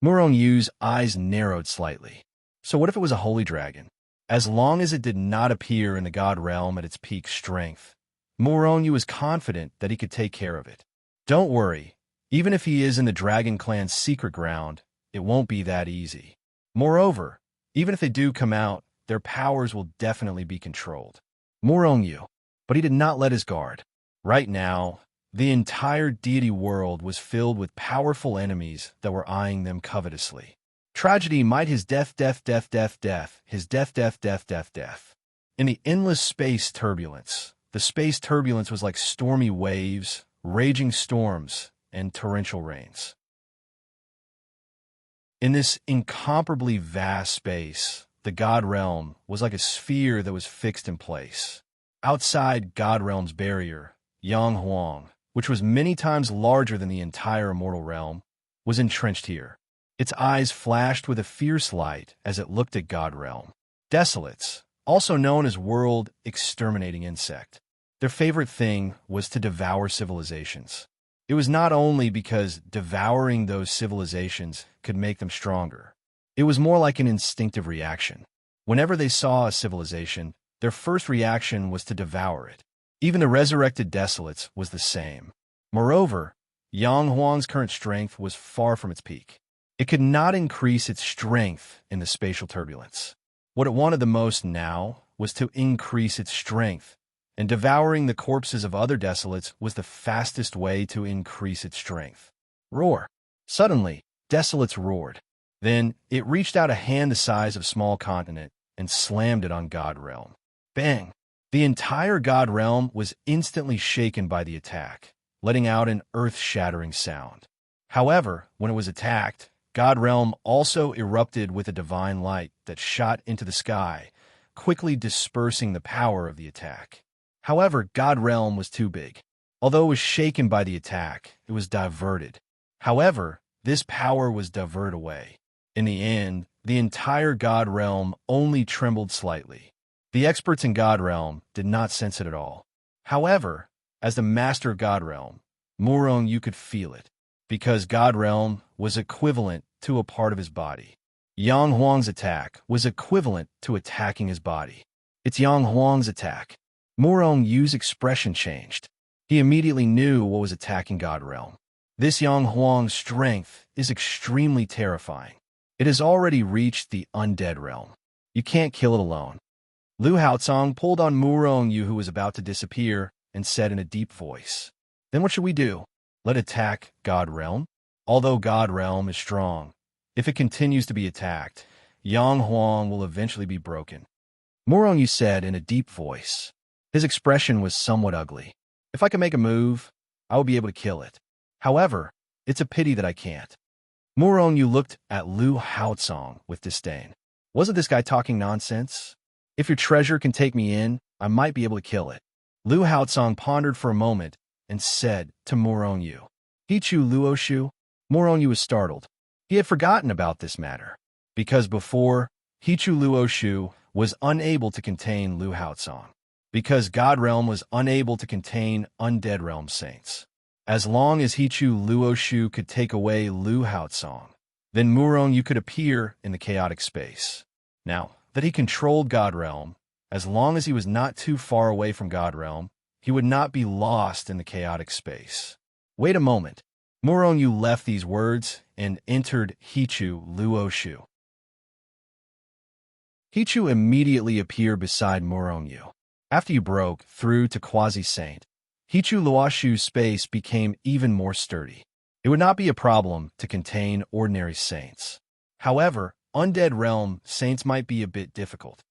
Murong Yu's eyes narrowed slightly. So what if it was a holy dragon? As long as it did not appear in the god realm at its peak strength, Murong Yu was confident that he could take care of it. Don't worry, even if he is in the dragon clan's secret ground, it won't be that easy. Moreover, even if they do come out, their powers will definitely be controlled. Murongyu. But he did not let his guard. Right now, the entire deity world was filled with powerful enemies that were eyeing them covetously. Tragedy might his death, death, death, death, death, his death, death, death, death, death. In the endless space turbulence, the space turbulence was like stormy waves, raging storms, and torrential rains. In this incomparably vast space, the God Realm was like a sphere that was fixed in place. Outside God Realm's barrier, Yang Huang, which was many times larger than the entire immortal realm, was entrenched here. Its eyes flashed with a fierce light as it looked at God Realm. Desolates, also known as world-exterminating insect. Their favorite thing was to devour civilizations. It was not only because devouring those civilizations could make them stronger. It was more like an instinctive reaction. Whenever they saw a civilization, their first reaction was to devour it. Even the resurrected desolates was the same. Moreover, Yang Huang's current strength was far from its peak. It could not increase its strength in the spatial turbulence. What it wanted the most now was to increase its strength, and devouring the corpses of other desolates was the fastest way to increase its strength. Roar. Suddenly, desolates roared. Then, it reached out a hand the size of a small continent and slammed it on God Realm. Bang! The entire God Realm was instantly shaken by the attack, letting out an earth-shattering sound. However, when it was attacked, God Realm also erupted with a divine light that shot into the sky, quickly dispersing the power of the attack. However, God Realm was too big. Although it was shaken by the attack, it was diverted. However, this power was diverted away. In the end, the entire God Realm only trembled slightly. The experts in God Realm did not sense it at all. However, as the master of God Realm, Murongyu could feel it, because God Realm was equivalent to a part of his body. Yang Huang's attack was equivalent to attacking his body. It's Yang Huang's attack. Murongyu's expression changed. He immediately knew what was attacking God Realm. This Yang Huang's strength is extremely terrifying. It has already reached the undead realm. You can't kill it alone. Lu Haozong pulled on Murongyu, who was about to disappear, and said in a deep voice, "Then what should we do? Let attack God Realm? Although God Realm is strong, if it continues to be attacked, Yang Huang will eventually be broken." Murongyu said in a deep voice. His expression was somewhat ugly. "If I could make a move, I would be able to kill it. However, it's a pity that I can't." Murongyu looked at Lu Haozong with disdain. Wasn't this guy talking nonsense? If your treasure can take me in, I might be able to kill it. Lu Haozong pondered for a moment and said to Murongyu, "Hichu Luoshu?" Murongyu was startled. He had forgotten about this matter, because before, Hichu Luoshu was unable to contain Lu Haozong, because God Realm was unable to contain Undead Realm Saints. As long as Hichu Luoshu could take away Lu Haozong, then Murongyu could appear in the chaotic space. Now that he controlled God Realm, as long as he was not too far away from God Realm, he would not be lost in the chaotic space. Wait a moment. Murongyu left these words and entered Hichu Luoshu. Hichu immediately appeared beside Murongyu. After you broke through to Quasi-Saint, Hichu Luoshu's space became even more sturdy. It would not be a problem to contain ordinary saints. However, Undead Realm Saints might be a bit difficult.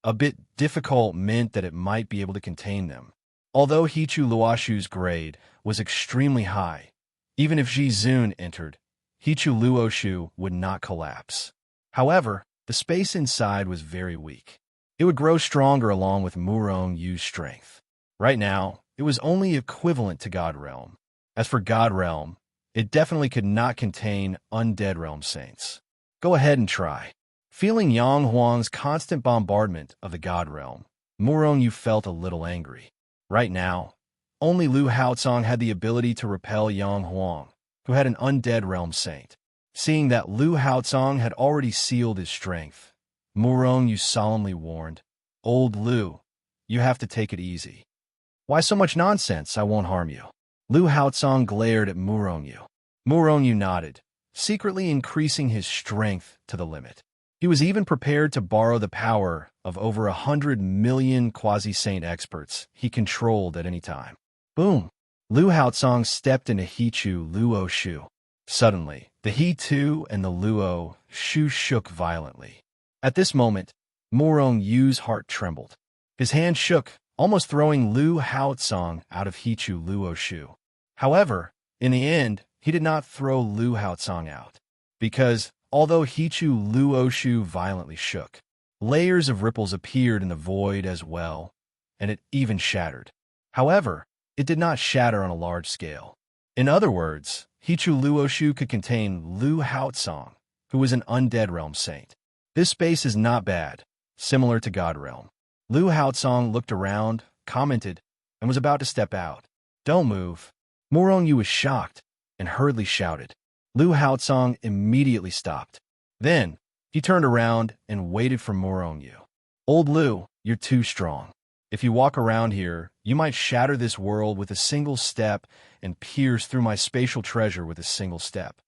A bit difficult meant that it might be able to contain them. Although Hichu Luoshu's grade was extremely high, even if Ji Zun entered, Hichu Luoshu would not collapse. However, the space inside was very weak. It would grow stronger along with Murongyu's strength. Right now, it was only equivalent to God Realm. As for God Realm, it definitely could not contain Undead Realm Saints. Go ahead and try. Feeling Yang Huang's constant bombardment of the God Realm, Murongyu felt a little angry. Right now, only Lu Haozong had the ability to repel Yang Huang, who had an Undead Realm Saint. Seeing that Lu Haozong had already sealed his strength, Murongyu solemnly warned, "Old Lu, you have to take it easy." "Why so much nonsense? I won't harm you." Lu Haozong glared at Murongyu. Murongyu nodded, secretly increasing his strength to the limit. He was even prepared to borrow the power of over 100 million quasi-saint experts he controlled at any time. Boom! Lu Haotsong stepped into Hichu Luo Shu. Suddenly, the He-Tu and the Luo Shu shook violently. At this moment, Morong Yu's heart trembled. His hand shook, almost throwing Lu Haotsong out of Hichu Luo Shu. However, in the end, he did not throw Lu Haotsong out. Because, although Hichu Luo Shu violently shook, layers of ripples appeared in the void as well, and it even shattered. However, it did not shatter on a large scale. In other words, Hichu Luo Shu could contain Lu Haotsong, who was an undead realm saint. This space is not bad, similar to God Realm. Lu Haotsong looked around, commented, and was about to step out. Don't move. Morong Yu was shocked and hurriedly shouted. Lu Haotsong immediately stopped. Then, he turned around and waited for Morong Yu. Old Lu, you're too strong. If you walk around here, you might shatter this world with a single step and pierce through my spatial treasure with a single step.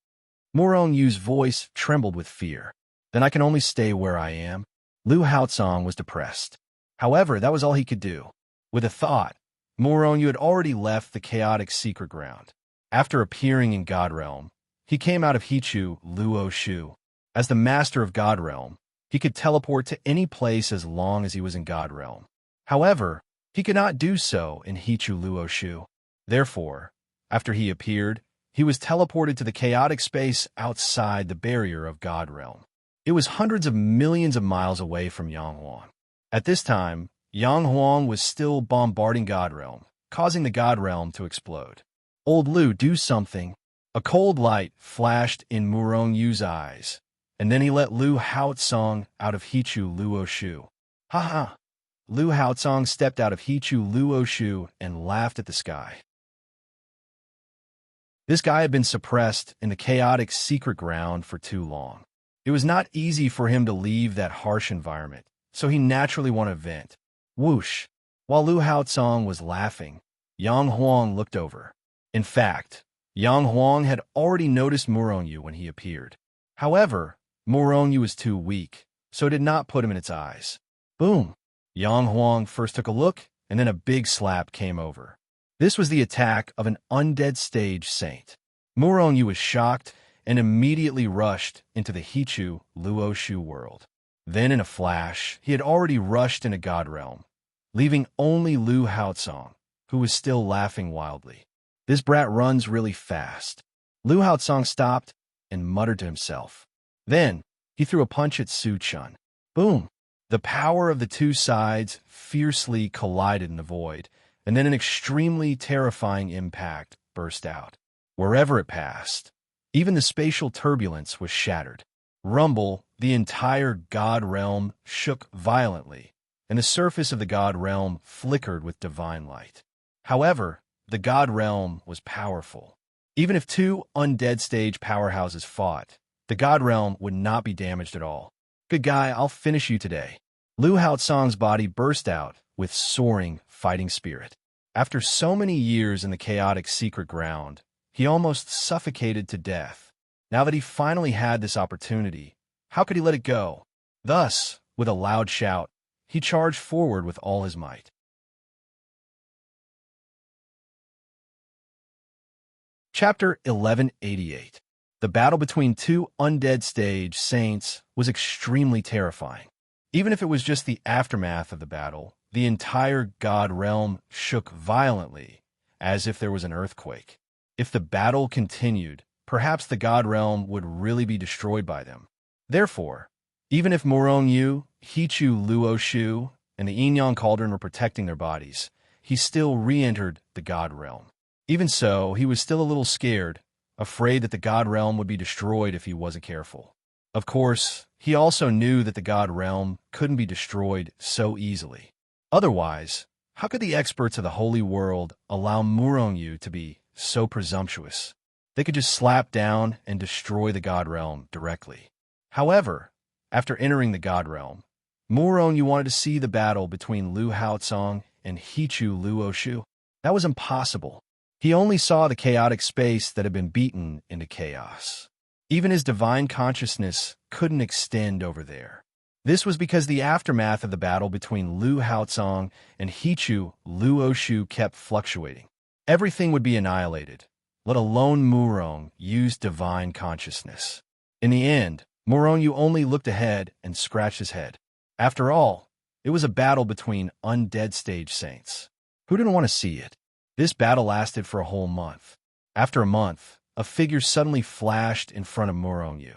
Morong Yu's voice trembled with fear. Then I can only stay where I am. Lu Haotsong was depressed. However, that was all he could do. With a thought, Morong Yu had already left the chaotic secret ground. After appearing in God Realm, he came out of Hichu Luo Shu. As the master of God Realm, he could teleport to any place as long as he was in God Realm. However, he could not do so in Hichu Luo Shu. Therefore, after he appeared, he was teleported to the chaotic space outside the barrier of God Realm. It was hundreds of millions of miles away from Yanghuang. At this time, Yanghuang was still bombarding God Realm, causing the God Realm to explode. Old Lu, do something. A cold light flashed in Morong Yu's eyes, and then he let Lu Haotsong out of Hichu Luo Shu. Ha ha! Lu Haotsong stepped out of Hichu Luo Shu and laughed at the sky. This guy had been suppressed in the chaotic secret ground for too long. It was not easy for him to leave that harsh environment, so he naturally wanted to vent. Whoosh! While Lu Haotsong was laughing, Yang Huang looked over. In fact, Yang Huang had already noticed Morong Yu when he appeared. However, Morong Yu was too weak, so it did not put him in its eyes. Boom! Yang Huang first took a look, and then a big slap came over. This was the attack of an undead stage saint. Morong Yu was shocked and immediately rushed into the Hichu Luo Shu world. Then in a flash, he had already rushed into God Realm, leaving only Lu Haotsong, who was still laughing wildly. This brat runs really fast. Lu Haotsong stopped and muttered to himself. Then, he threw a punch at Su Chun. Boom! The power of the two sides fiercely collided in the void, and then an extremely terrifying impact burst out. Wherever it passed, even the spatial turbulence was shattered. Rumble, the entire God Realm shook violently, and the surface of the God Realm flickered with divine light. However, the God Realm was powerful. Even if two undead stage powerhouses fought, the God Realm would not be damaged at all. Good guy, I'll finish you today. Lu Haotsong's body burst out with soaring fighting spirit. After so many years in the chaotic secret ground, he almost suffocated to death. Now that he finally had this opportunity, how could he let it go? Thus, with a loud shout, he charged forward with all his might. Chapter 1188. The battle between two undead stage saints was extremely terrifying. Even if it was just the aftermath of the battle, the entire God Realm shook violently, as if there was an earthquake. If the battle continued, perhaps the God Realm would really be destroyed by them. Therefore, even if Morong Yu, Hichu Luo Shu, and the Yin Yang Cauldron were protecting their bodies, he still re-entered the God Realm. Even so, he was still a little scared, afraid that the God Realm would be destroyed if he wasn't careful. Of course, he also knew that the God Realm couldn't be destroyed so easily. Otherwise, how could the experts of the Holy World allow Morong Yu to be so presumptuous? They could just slap down and destroy the God Realm directly. However, after entering the God Realm, Morong Yu wanted to see the battle between Lu Haotsong and Hichu Luo Shu. That was impossible. He only saw the chaotic space that had been beaten into chaos. Even his divine consciousness couldn't extend over there. This was because the aftermath of the battle between Lu Haozong and Hichu Lu Oshu kept fluctuating. Everything would be annihilated, let alone Murong use divine consciousness. In the end, Murong only looked ahead and scratched his head. After all, it was a battle between undead stage saints. Who didn't want to see it? This battle lasted for a whole month. After a month, a figure suddenly flashed in front of Murong Yu.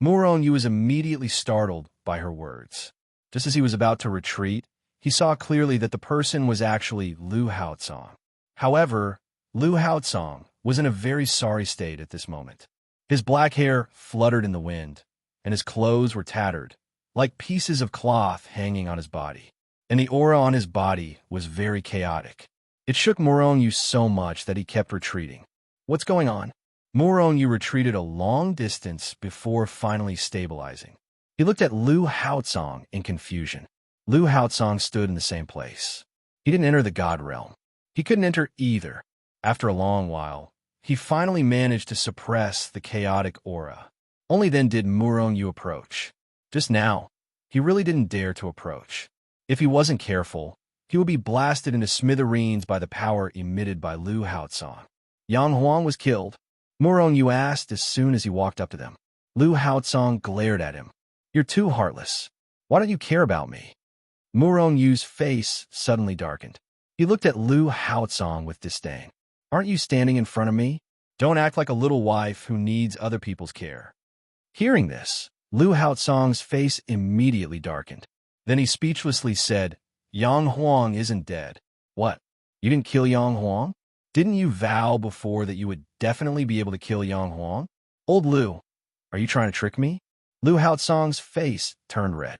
Murong Yu was immediately startled by her words. Just as he was about to retreat, he saw clearly that the person was actually Lu Haozong. However, Lu Haozong was in a very sorry state at this moment. His black hair fluttered in the wind, and his clothes were tattered, like pieces of cloth hanging on his body. And the aura on his body was very chaotic. It shook Murong Yu so much that he kept retreating. What's going on? Murong Yu retreated a long distance before finally stabilizing. He looked at Lu Haozong in confusion. Lu Haozong stood in the same place. He didn't enter the God realm. He couldn't enter either. After a long while, he finally managed to suppress the chaotic aura. Only then did Murong Yu approach. Just now, he really didn't dare to approach. If he wasn't careful, he would be blasted into smithereens by the power emitted by Lu Haozong. Yang Huang was killed. Murong Yu asked as soon as he walked up to them. Lu Haozong glared at him. You're too heartless. Why don't you care about me? Murong Yu's face suddenly darkened. He looked at Lu Haozong with disdain. Aren't you standing in front of me? Don't act like a little wife who needs other people's care. Hearing this, Lu Haozong's face immediately darkened. Then he speechlessly said, Yang Huang isn't dead. What? You didn't kill Yang Huang? Didn't you vow before that you would definitely be able to kill Yang Huang? Old Lu, are you trying to trick me? Lu Haozong's face turned red.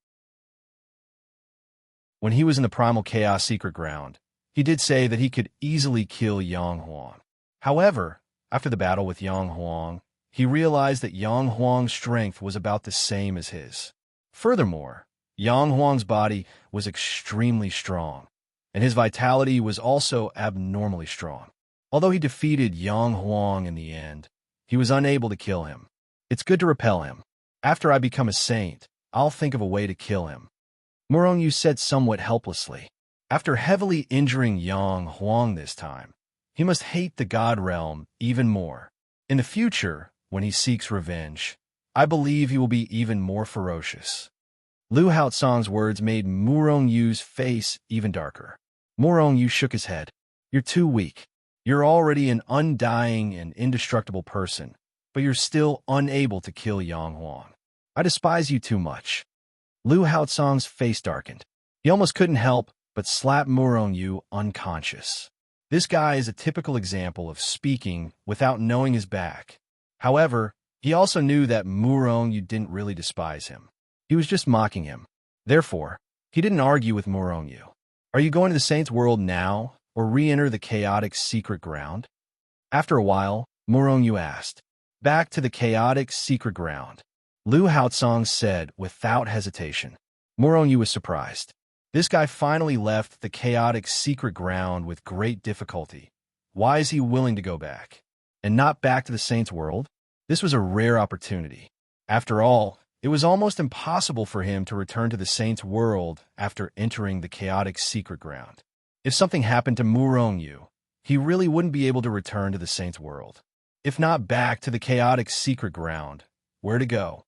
When he was in the Primal Chaos Secret Ground, he did say that he could easily kill Yang Huang. However, after the battle with Yang Huang, he realized that Yang Huang's strength was about the same as his. Furthermore, Yang Huang's body was extremely strong, and his vitality was also abnormally strong. Although he defeated Yang Huang in the end, he was unable to kill him. It's good to repel him. After I become a saint, I'll think of a way to kill him. Murong Yu said somewhat helplessly. After heavily injuring Yang Huang this time, he must hate the God realm even more. In the future, when he seeks revenge, I believe he will be even more ferocious. Lu Haozong's words made Murong Yu's face even darker. Murong Yu shook his head. You're too weak. You're already an undying and indestructible person, but you're still unable to kill Yang Huang. I despise you too much. Lu Haozong's face darkened. He almost couldn't help but slap Murong Yu unconscious. This guy is a typical example of speaking without knowing his back. However, he also knew that Murong Yu didn't really despise him. He was just mocking him. Therefore, he didn't argue with Murong Yu. Are you going to the Saints' world now, or re-enter the chaotic secret ground? After a while, Murong Yu asked. Back to the chaotic secret ground. Lu Haozong said without hesitation. Murong Yu was surprised. This guy finally left the chaotic secret ground with great difficulty. Why is he willing to go back? And not back to the Saints' world? This was a rare opportunity. After all, it was almost impossible for him to return to the Saints' world after entering the chaotic secret ground. If something happened to Murong Yu, he really wouldn't be able to return to the Saints' world. If not back to the chaotic secret ground, where to go?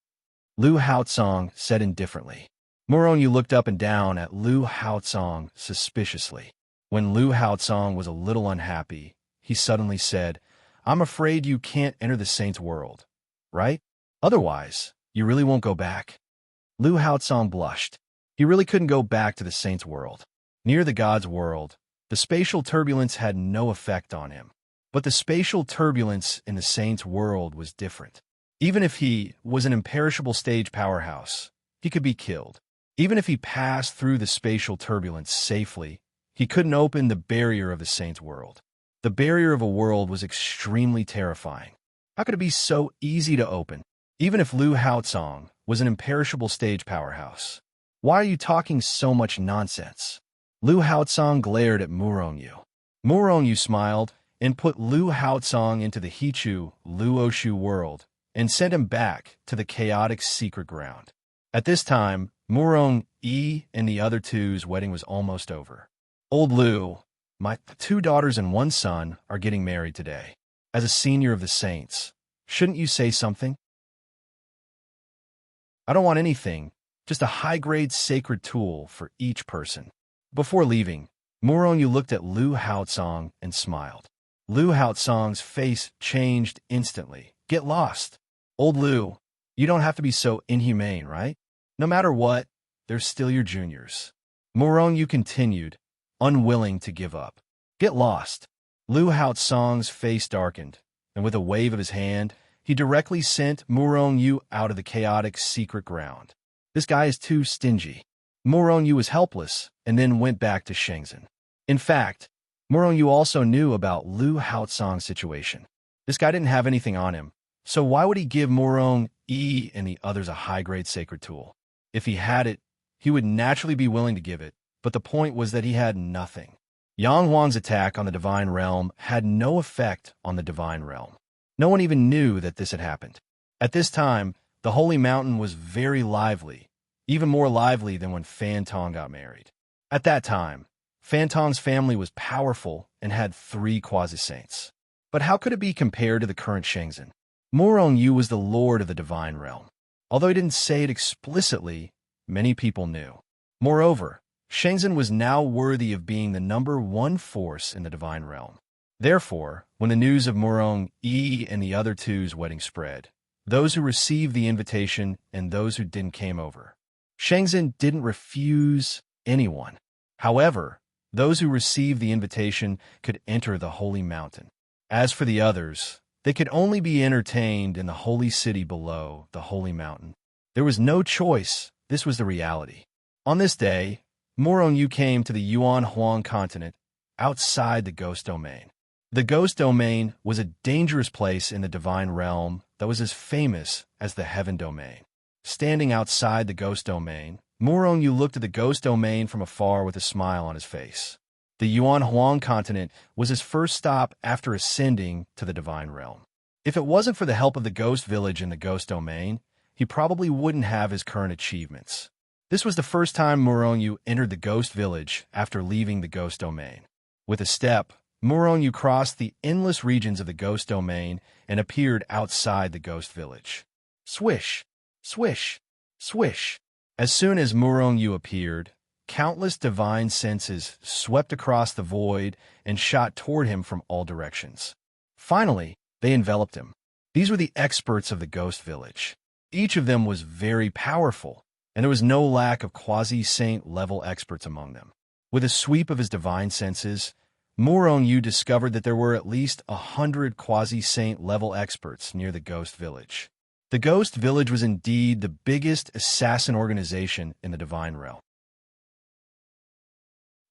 Lu Haozong said indifferently. Murong Yu looked up and down at Lu Haozong suspiciously. When Lu Haozong was a little unhappy, he suddenly said, I'm afraid you can't enter the Saints' world, right? Otherwise, you really won't go back. Lu Haozong blushed. He really couldn't go back to the Saints' world. Near the God's world, the spatial turbulence had no effect on him. But the spatial turbulence in the Saints' world was different. Even if he was an imperishable stage powerhouse, he could be killed. Even if he passed through the spatial turbulence safely, he couldn't open the barrier of the Saints' world. The barrier of a world was extremely terrifying. How could it be so easy to open? Even if Lu Haozong was an imperishable stage powerhouse. Why are you talking so much nonsense? Lu Haozong glared at Murong Yu. Murong Yu smiled and put Lu Haozong into the Hichu Lu Oshu world and sent him back to the chaotic secret ground. At this time, Murong E and the other two's wedding was almost over. Old Lu, my 2 daughters and 1 son are getting married today. As a senior of the saints, shouldn't you say something? I don't want anything, just a high-grade sacred tool for each person. Before leaving, Murong Yu looked at Lu Haotsong and smiled. Lu Haotsong's face changed instantly. Get lost. Old Lu, you don't have to be so inhumane, right? No matter what, they're still your juniors. Murong Yu continued, unwilling to give up. Get lost. Lu Haotsong's face darkened, and with a wave of his hand, he directly sent Murong Yu out of the chaotic secret ground. This guy is too stingy. Murong Yu was helpless, and then went back to Shenzhen. In fact, Murong Yu also knew about Lu Haotsong's situation. This guy didn't have anything on him, so why would he give Murong E and the others a high-grade sacred tool? If he had it, he would naturally be willing to give it, but the point was that he had nothing. Yang Huang's attack on the divine realm had no effect on the divine realm. No one even knew that this had happened. At this time, the Holy Mountain was very lively, even more lively than when Fan Tong got married. At that time, Fan Tong's family was powerful and had 3 quasi-saints. But how could it be compared to the current Shenzhen? Murong Yu was the lord of the divine realm. Although he didn't say it explicitly, many people knew. Moreover, Shenzhen was now worthy of being the #1 force in the divine realm. Therefore, when the news of Murong E and the other two's wedding spread, those who received the invitation and those who didn't came over. Shenzhen didn't refuse anyone. However, those who received the invitation could enter the holy mountain. As for the others, they could only be entertained in the holy city below the holy mountain. There was no choice. This was the reality. On this day, Murong Yu came to the Yuan Huang continent outside the ghost domain. The ghost domain was a dangerous place in the divine realm that was as famous as the heaven domain. Standing outside the ghost domain, Murong Yu looked at the ghost domain from afar with a smile on his face. The Yuan Huang continent was his first stop after ascending to the divine realm. If it wasn't for the help of the ghost village in the ghost domain, he probably wouldn't have his current achievements. This was the first time Murong Yu entered the ghost village after leaving the ghost domain. With a step, Murong Yu crossed the endless regions of the ghost domain and appeared outside the ghost village. Swish, swish, swish. As soon as Murong Yu appeared, countless divine senses swept across the void and shot toward him from all directions. Finally, they enveloped him. These were the experts of the ghost village. Each of them was very powerful, and there was no lack of quasi-saint level experts among them. With a sweep of his divine senses, Murong Yu discovered that there were at least 100 quasi-saint level experts near the ghost village. The ghost village was indeed the biggest assassin organization in the divine realm.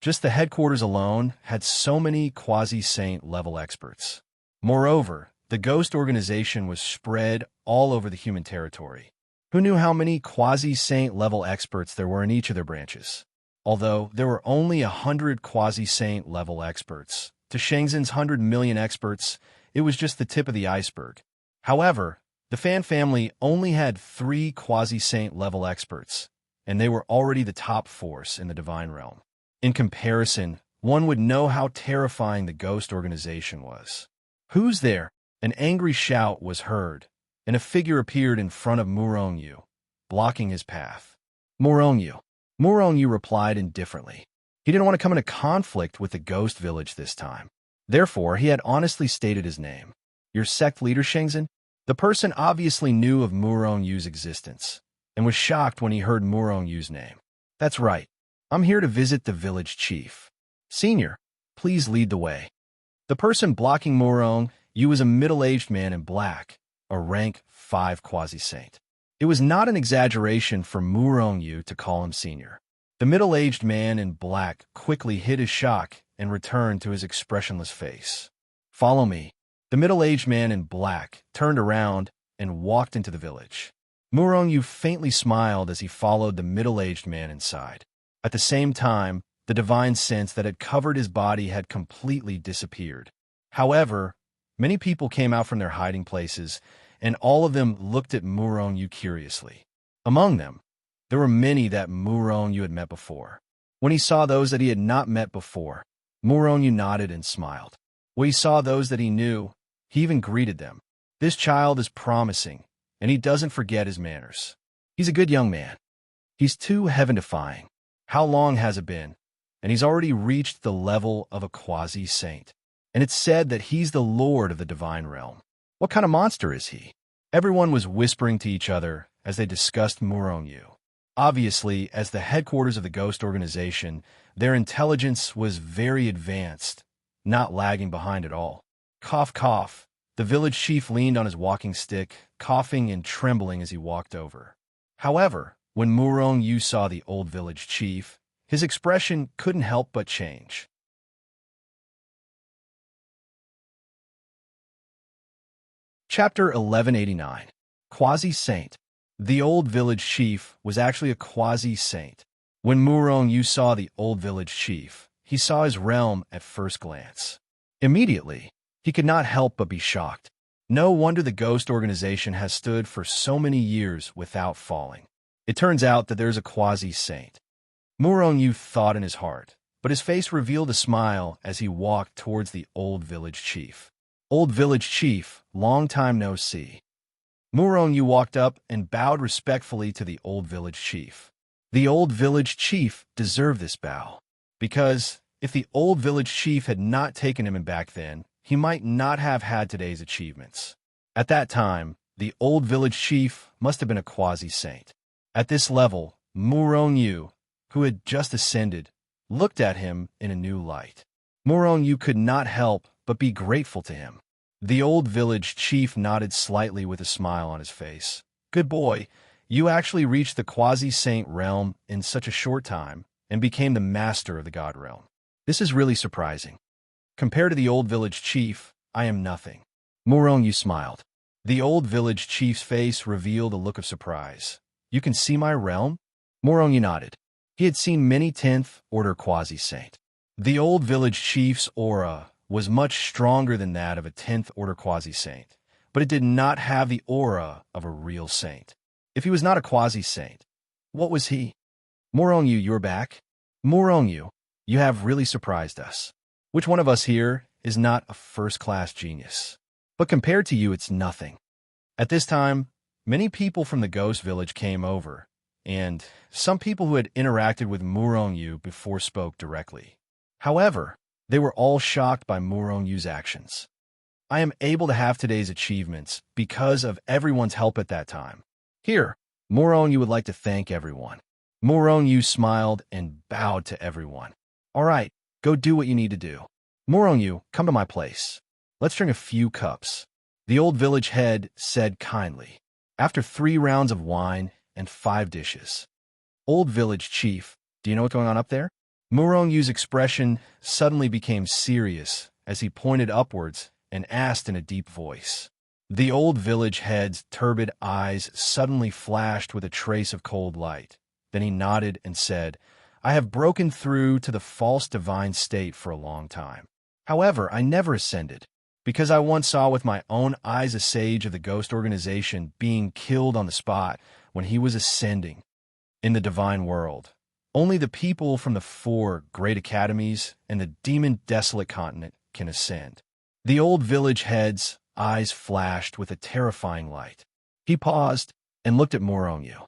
Just the headquarters alone had so many quasi-saint level experts. Moreover, the ghost organization was spread all over the human territory. Who knew how many quasi-saint level experts there were in each of their branches? Although there were only 100 quasi-saint level experts, to Shenzhen's 100 million experts, it was just the tip of the iceberg. However, the Fan family only had 3 quasi-saint level experts, and they were already the top force in the divine realm. In comparison, one would know how terrifying the ghost organization was. Who's there? An angry shout was heard, and a figure appeared in front of Murong Yu, blocking his path. Murong Yu. Murong Yu replied indifferently. He didn't want to come into conflict with the ghost village this time. Therefore, he had honestly stated his name. Your sect leader, Shenzhen? The person obviously knew of Murong Yu's existence, and was shocked when he heard Murong Yu's name. That's right. I'm here to visit the village chief. Senior, please lead the way. The person blocking Murong Yu was a middle-aged man in black, a rank 5 quasi-saint. It was not an exaggeration for Murong Yu to call him senior. The middle-aged man in black quickly hid his shock and returned to his expressionless face. Follow me. The middle-aged man in black turned around and walked into the village. Murong Yu faintly smiled as he followed the middle-aged man inside. At the same time, the divine sense that had covered his body had completely disappeared. However, many people came out from their hiding places and all of them looked at Murong-yu curiously. Among them, there were many that Murong-yu had met before. When he saw those that he had not met before, Murong-yu nodded and smiled. When he saw those that he knew, he even greeted them. This child is promising, and he doesn't forget his manners. He's a good young man. He's too heaven-defying. How long has it been? And he's already reached the level of a quasi-saint. And it's said that he's the lord of the divine realm. What kind of monster is he? Everyone was whispering to each other as they discussed Murong-yu. Obviously, as the headquarters of the ghost organization, their intelligence was very advanced, not lagging behind at all. Cough, cough. The village chief leaned on his walking stick, coughing and trembling as he walked over. However, when Murong-yu saw the old village chief, his expression couldn't help but change. Chapter 1189. Quasi-Saint. The old village chief was actually a quasi-saint. When Murong-yu saw the old village chief, he saw his realm at first glance. Immediately, he could not help but be shocked. No wonder the ghost organization has stood for so many years without falling. It turns out that there's a quasi-saint. Murong-yu thought in his heart, but his face revealed a smile as he walked towards the old village chief. Old village chief, long time no see. Murong-yu walked up and bowed respectfully to the old village chief. The old village chief deserved this bow, because if the old village chief had not taken him in back then, he might not have had today's achievements. At that time, the old village chief must have been a quasi-saint. At this level, Murong-yu, who had just ascended, looked at him in a new light. Murong-yu could not help but be grateful to him. The old village chief nodded slightly with a smile on his face. Good boy, you actually reached the quasi-saint realm in such a short time and became the master of the god realm. This is really surprising. Compared to the old village chief, I am nothing. Murong-yu smiled. The old village chief's face revealed a look of surprise. You can see my realm? Murong-yu nodded. He had seen many 10th order quasi-saint. The old village chief's aura was much stronger than that of a 10th order quasi-saint, but it did not have the aura of a real saint. If he was not a quasi-saint, what was he? Murong-yu, you're back? Murong-yu, you have really surprised us. Which one of us here is not a first-class genius? But compared to you, it's nothing. At this time, many people from the ghost village came over, and some people who had interacted with Murong-yu before spoke directly. However, they were all shocked by Murong-yu's actions. I am able to have today's achievements because of everyone's help at that time. Here, Murong-yu would like to thank everyone. Murong-yu smiled and bowed to everyone. All right, go do what you need to do. Murong-yu, come to my place. Let's drink a few cups. The old village head said kindly, after 3 rounds of wine and 5 dishes. Old village chief, do you know what's going on up there? Murong-yu's expression suddenly became serious as he pointed upwards and asked in a deep voice. The old village head's turbid eyes suddenly flashed with a trace of cold light. Then he nodded and said, I have broken through to the false divine state for a long time. However, I never ascended, because I once saw with my own eyes a sage of the ghost organization being killed on the spot when he was ascending in the divine world. Only the people from the 4 great academies and the demon desolate continent can ascend. The old village head's eyes flashed with a terrifying light. He paused and looked at Murong-yu.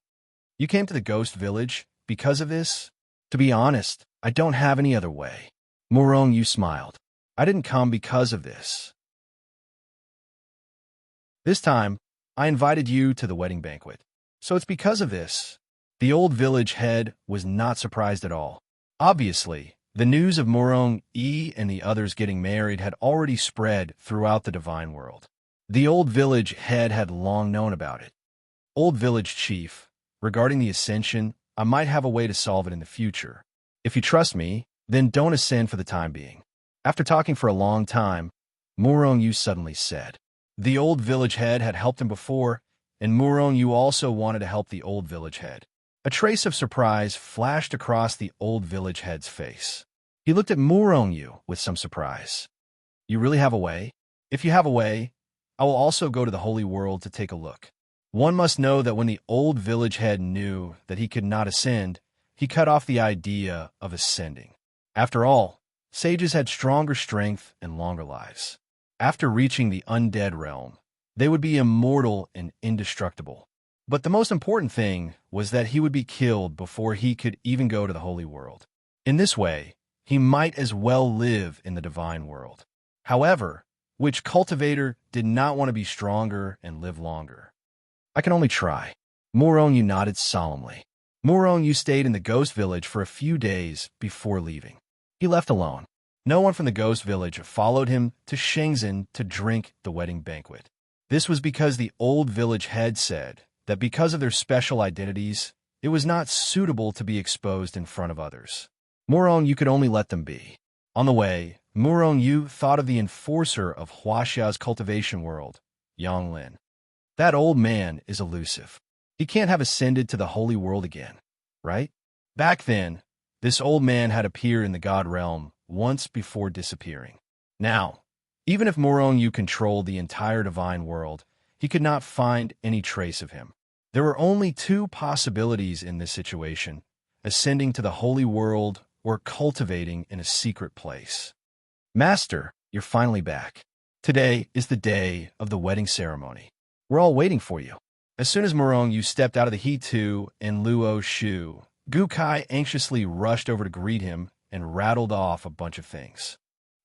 You came to the ghost village because of this? To be honest, I don't have any other way. Murong-yu smiled. I didn't come because of this. This time, I invited you to the wedding banquet. So it's because of this. The old village head was not surprised at all. Obviously, the news of Murong-yu and the others getting married had already spread throughout the divine world. The old village head had long known about it. Old village chief, regarding the ascension, I might have a way to solve it in the future. If you trust me, then don't ascend for the time being. After talking for a long time, Murong-yu suddenly said. The old village head had helped him before, and Murong-yu also wanted to help the old village head. A trace of surprise flashed across the old village head's face. He looked at Murong-yu with some surprise. You really have a way? If you have a way, I will also go to the holy world to take a look. One must know that when the old village head knew that he could not ascend, he cut off the idea of ascending. After all, sages had stronger strength and longer lives. After reaching the undead realm, they would be immortal and indestructible. But the most important thing was that he would be killed before he could even go to the holy world. In this way, he might as well live in the divine world. However, which cultivator did not want to be stronger and live longer? I can only try. Moronyu nodded solemnly. Moronyu stayed in the ghost village for a few days before leaving. He left alone. No one from the ghost village followed him to Shenzhen to drink the wedding banquet. This was because the old village head said that because of their special identities, it was not suitable to be exposed in front of others. Moronyu could only let them be. On the way, Moronyu thought of the enforcer of Huaxia's cultivation world, Yang Lin. That old man is elusive. He can't have ascended to the holy world again, right? Back then, this old man had appeared in the god realm once before disappearing. Now, even if Moronyu controlled the entire divine world, he could not find any trace of him. There were only two possibilities in this situation: ascending to the holy world or cultivating in a secret place. Master, you're finally back. Today is the day of the wedding ceremony. We're all waiting for you. As soon as Moronyu stepped out of the He-Tu and Luo's shoe, Gukai anxiously rushed over to greet him and rattled off a bunch of things.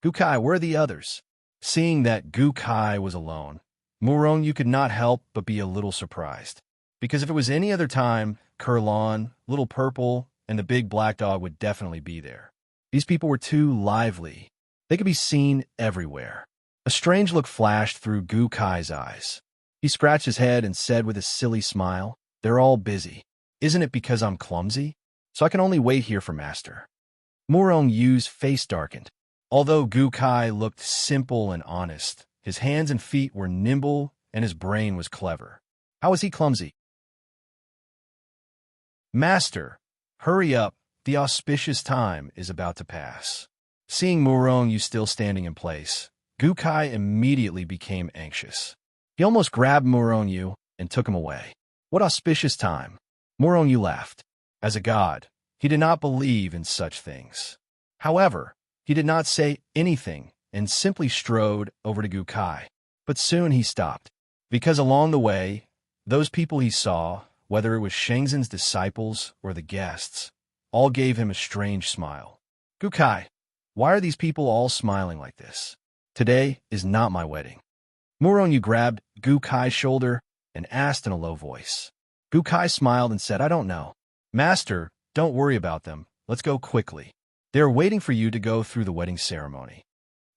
Gukai, where are the others? Seeing that Gukai was alone, Moronyu could not help but be a little surprised. Because if it was any other time, Kurlon, Little Purple, and the big black dog would definitely be there. These people were too lively. They could be seen everywhere. A strange look flashed through Gukai's eyes. He scratched his head and said with a silly smile, "They're all busy. Isn't it because I'm clumsy? So I can only wait here for Master." Morongyu's face darkened. Although Gukai looked simple and honest, his hands and feet were nimble and his brain was clever. How was he clumsy? Master, hurry up. The auspicious time is about to pass. Seeing Moronyu still standing in place, Gukai immediately became anxious. He almost grabbed Moronyu and took him away. What auspicious time? Moronyu laughed. As a god, he did not believe in such things. However, he did not say anything and simply strode over to Gukai. But soon he stopped, because along the way, those people he saw, whether it was Shenzhen's disciples or the guests, all gave him a strange smile. Gukai, why are these people all smiling like this? Today is not my wedding. Moronyu grabbed Gukai's shoulder and asked in a low voice. Gukai smiled and said, "I don't know. Master, don't worry about them. Let's go quickly. They are waiting for you to go through the wedding ceremony."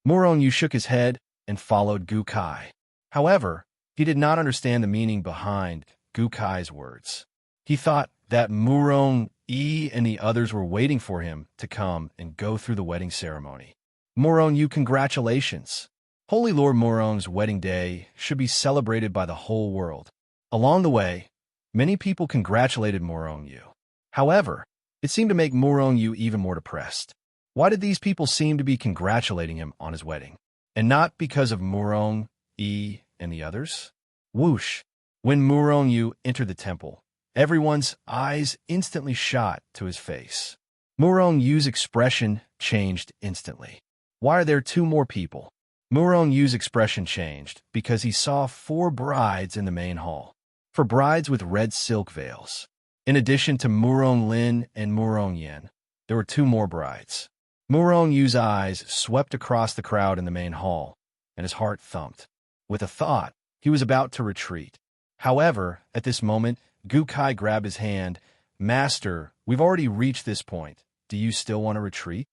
Moronyu shook his head and followed Gukai. However, he did not understand the meaning behind Gukai's words. He thought that Moronyu and the others were waiting for him to come and go through the wedding ceremony. Moronyu, congratulations. Holy Lord Moron's wedding day should be celebrated by the whole world. Along the way, many people congratulated Moronyu. However, it seemed to make Moronyu even more depressed. Why did these people seem to be congratulating him on his wedding? And not because of Moronyu and the others? Whoosh! When Moronyu entered the temple, everyone's eyes instantly shot to his face. Morongyu's expression changed instantly. Why are there two more people? Morongyu's expression changed because he saw 4 brides in the main hall. 4 brides with red silk veils. In addition to Moronglin and Morongyan, there were 2 more brides. Morongyu's eyes swept across the crowd in the main hall, and his heart thumped. With a thought, he was about to retreat. However, at this moment, Gukai grabbed his hand. "Master, we've already reached this point. Do you still want to retreat?"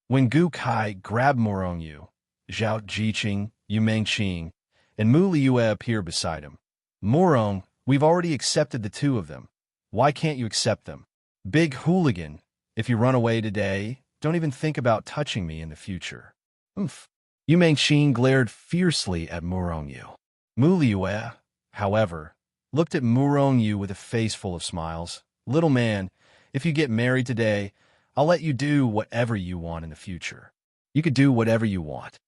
When Gukai grabbed Morongyu, Zhao Jiqing, Yu Mengqing, and Mu Liyue appeared beside him. "Morong, we've already accepted the 2 of them. Why can't you accept them? Big hooligan, if you run away today, don't even think about touching me in the future." Oomph. Yu Mengqing glared fiercely at Morongyu. Mu Liyue, however, looked at Morongyu with a face full of smiles. "Little man, if you get married today, I'll let you do whatever you want in the future. You could do whatever you want."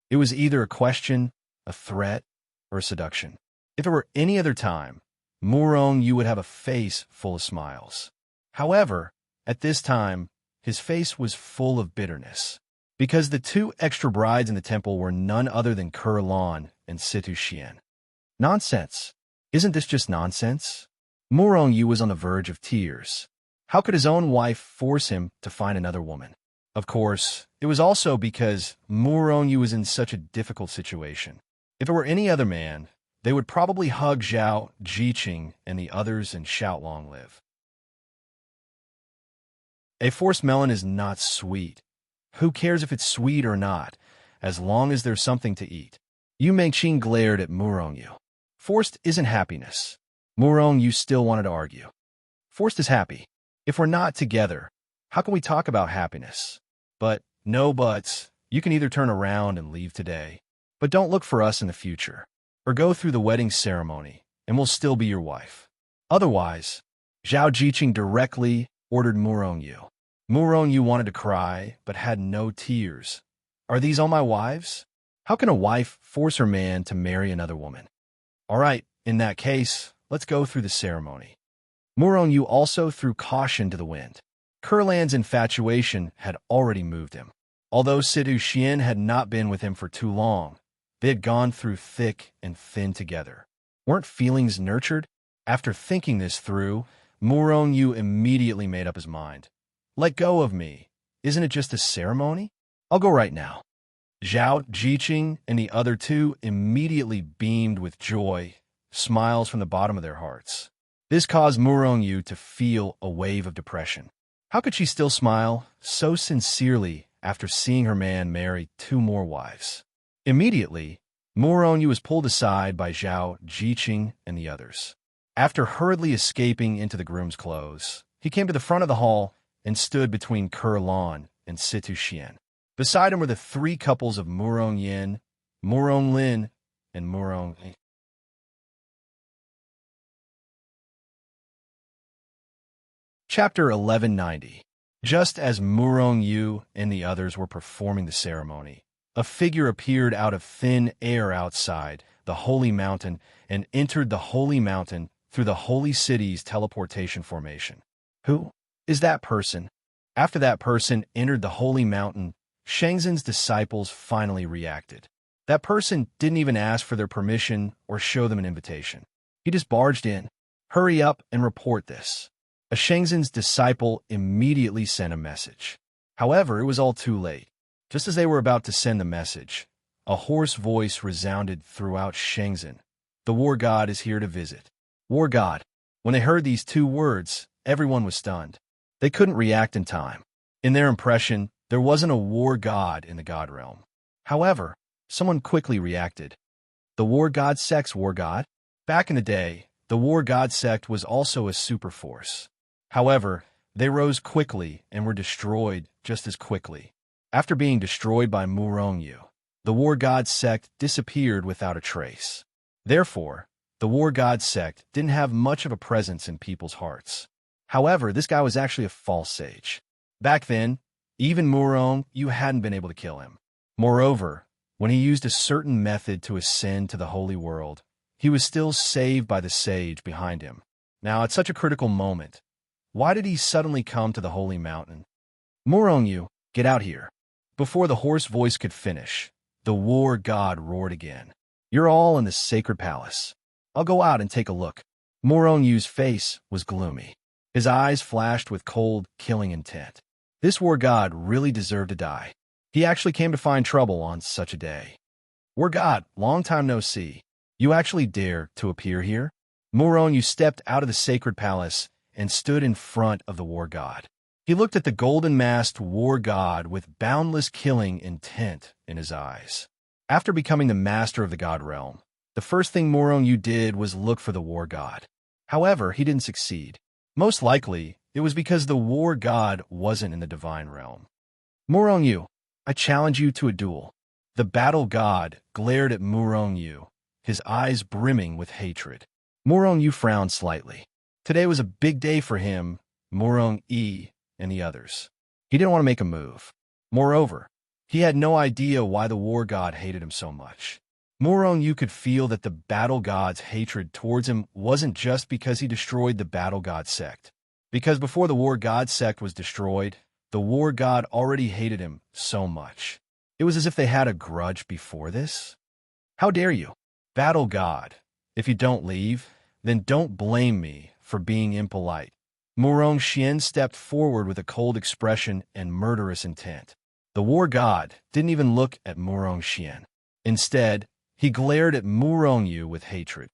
It was either a question, a threat, or seduction. If it were any other time, Murong Yu would have a face full of smiles. However, at this time, his face was full of bitterness, because the two extra brides in the temple were none other than Lan and Situ Xian. Nonsense. Isn't this just nonsense? Murong Yu was on the verge of tears. How could his own wife force him to find another woman? Of course, it was also because Murong Yu was in such a difficult situation. If it were any other man, they would probably hug Zhao Jiqing and the others and shout long live. A forced melon is not sweet. Who cares if it's sweet or not, as long as there's something to eat? Yu Mengqing glared at Murong Yu. Forced isn't happiness. Murong Yu still wanted to argue. Forced is happy. If we're not together, how can we talk about happiness? But, no buts. You can either turn around and leave today, but don't look for us in the future, or go through the wedding ceremony, and we'll still be your wife. Otherwise, Zhao Jiqing directly ordered Murong Yu. Murong Yu wanted to cry, but had no tears. Are these all my wives? How can a wife force her man to marry another woman? All right, in that case, let's go through the ceremony. Murong Yu also threw caution to the wind. Kurlan's infatuation had already moved him. Although Situ Xian had not been with him for too long, they had gone through thick and thin together. Weren't feelings nurtured? After thinking this through, Murong Yu immediately made up his mind. Let go of me. Isn't it just a ceremony? I'll go right now. Zhao Jiqing and the other two immediately beamed with joy, smiles from the bottom of their hearts. This caused Murong Yu to feel a wave of depression. How could she still smile so sincerely after seeing her man marry two more wives? Immediately, Murong Yu was pulled aside by Zhao Jiqing and the others. After hurriedly escaping into the groom's clothes, he came to the front of the hall and stood between Lan and Situ Xian. Beside him were the three couples of Murong Yin, Murong Lin, and Murong Li. Chapter 1190. Just as Murong Yu and the others were performing the ceremony, a figure appeared out of thin air outside the holy mountain and entered the holy mountain through the holy city's teleportation formation. Who is that person? After that person entered the holy mountain, Shenzhen's disciples finally reacted. That person didn't even ask for their permission or show them an invitation. He just barged in. Hurry up and report this. A Shenzhen's disciple immediately sent a message. However, it was all too late. Just as they were about to send the message, a hoarse voice resounded throughout Shenzhen. The war god is here to visit. War god. When they heard these two words, everyone was stunned. They couldn't react in time. In their impression, there wasn't a war god in the god realm. However, someone quickly reacted. The war god sect's war god? Back in the day, the war god sect was also a super force. However, they rose quickly and were destroyed just as quickly. After being destroyed by Murong Yu, the war god sect disappeared without a trace. Therefore, the war god sect didn't have much of a presence in people's hearts. However, this guy was actually a false sage. Back then, even Murong Yu hadn't been able to kill him. Moreover, when he used a certain method to ascend to the holy world, he was still saved by the sage behind him. Now, at such a critical moment, why did he suddenly come to the holy mountain? Murong Yu, get out here. Before the hoarse voice could finish, the war god roared again. You're all in the sacred palace. I'll go out and take a look. Murong Yu's face was gloomy. His eyes flashed with cold, killing intent. This war god really deserved to die. He actually came to find trouble on such a day. War god, long time no see. You actually dare to appear here? Murong Yu stepped out of the sacred palace and stood in front of the war god. He looked at the golden-masked war god with boundless killing intent in his eyes. After becoming the master of the god realm, the first thing Murong Yu did was look for the war god. However, he didn't succeed. Most likely, it was because the war god wasn't in the divine realm. Murong Yu, I challenge you to a duel. The battle god glared at Murong Yu, his eyes brimming with hatred. Murong Yu frowned slightly. Today was a big day for him, Murong Yi, and the others. He didn't want to make a move. Moreover, he had no idea why the war god hated him so much. Murong Yu could feel that the battle god's hatred towards him wasn't just because he destroyed the battle god sect. Because before the war god sect was destroyed, the war god already hated him so much. It was as if they had a grudge before this. How dare you? Battle god. If you don't leave, then don't blame me for being impolite. Murong Xian stepped forward with a cold expression and murderous intent. The war god didn't even look at Murong Xian. Instead, he glared at Murong Yu with hatred.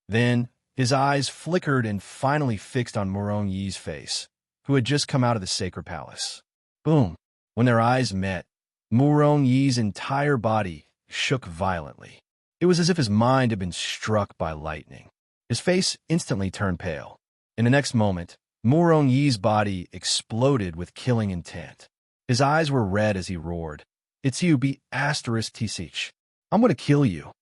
Then, his eyes flickered and finally fixed on Murong Yi's face, who had just come out of the sacred palace. Boom! When their eyes met, Murong Yi's entire body shook violently. It was as if his mind had been struck by lightning. His face instantly turned pale. In the next moment, Murong Yi's body exploded with killing intent. His eyes were red as he roared, "It's you, B***T***. I'm going to kill you."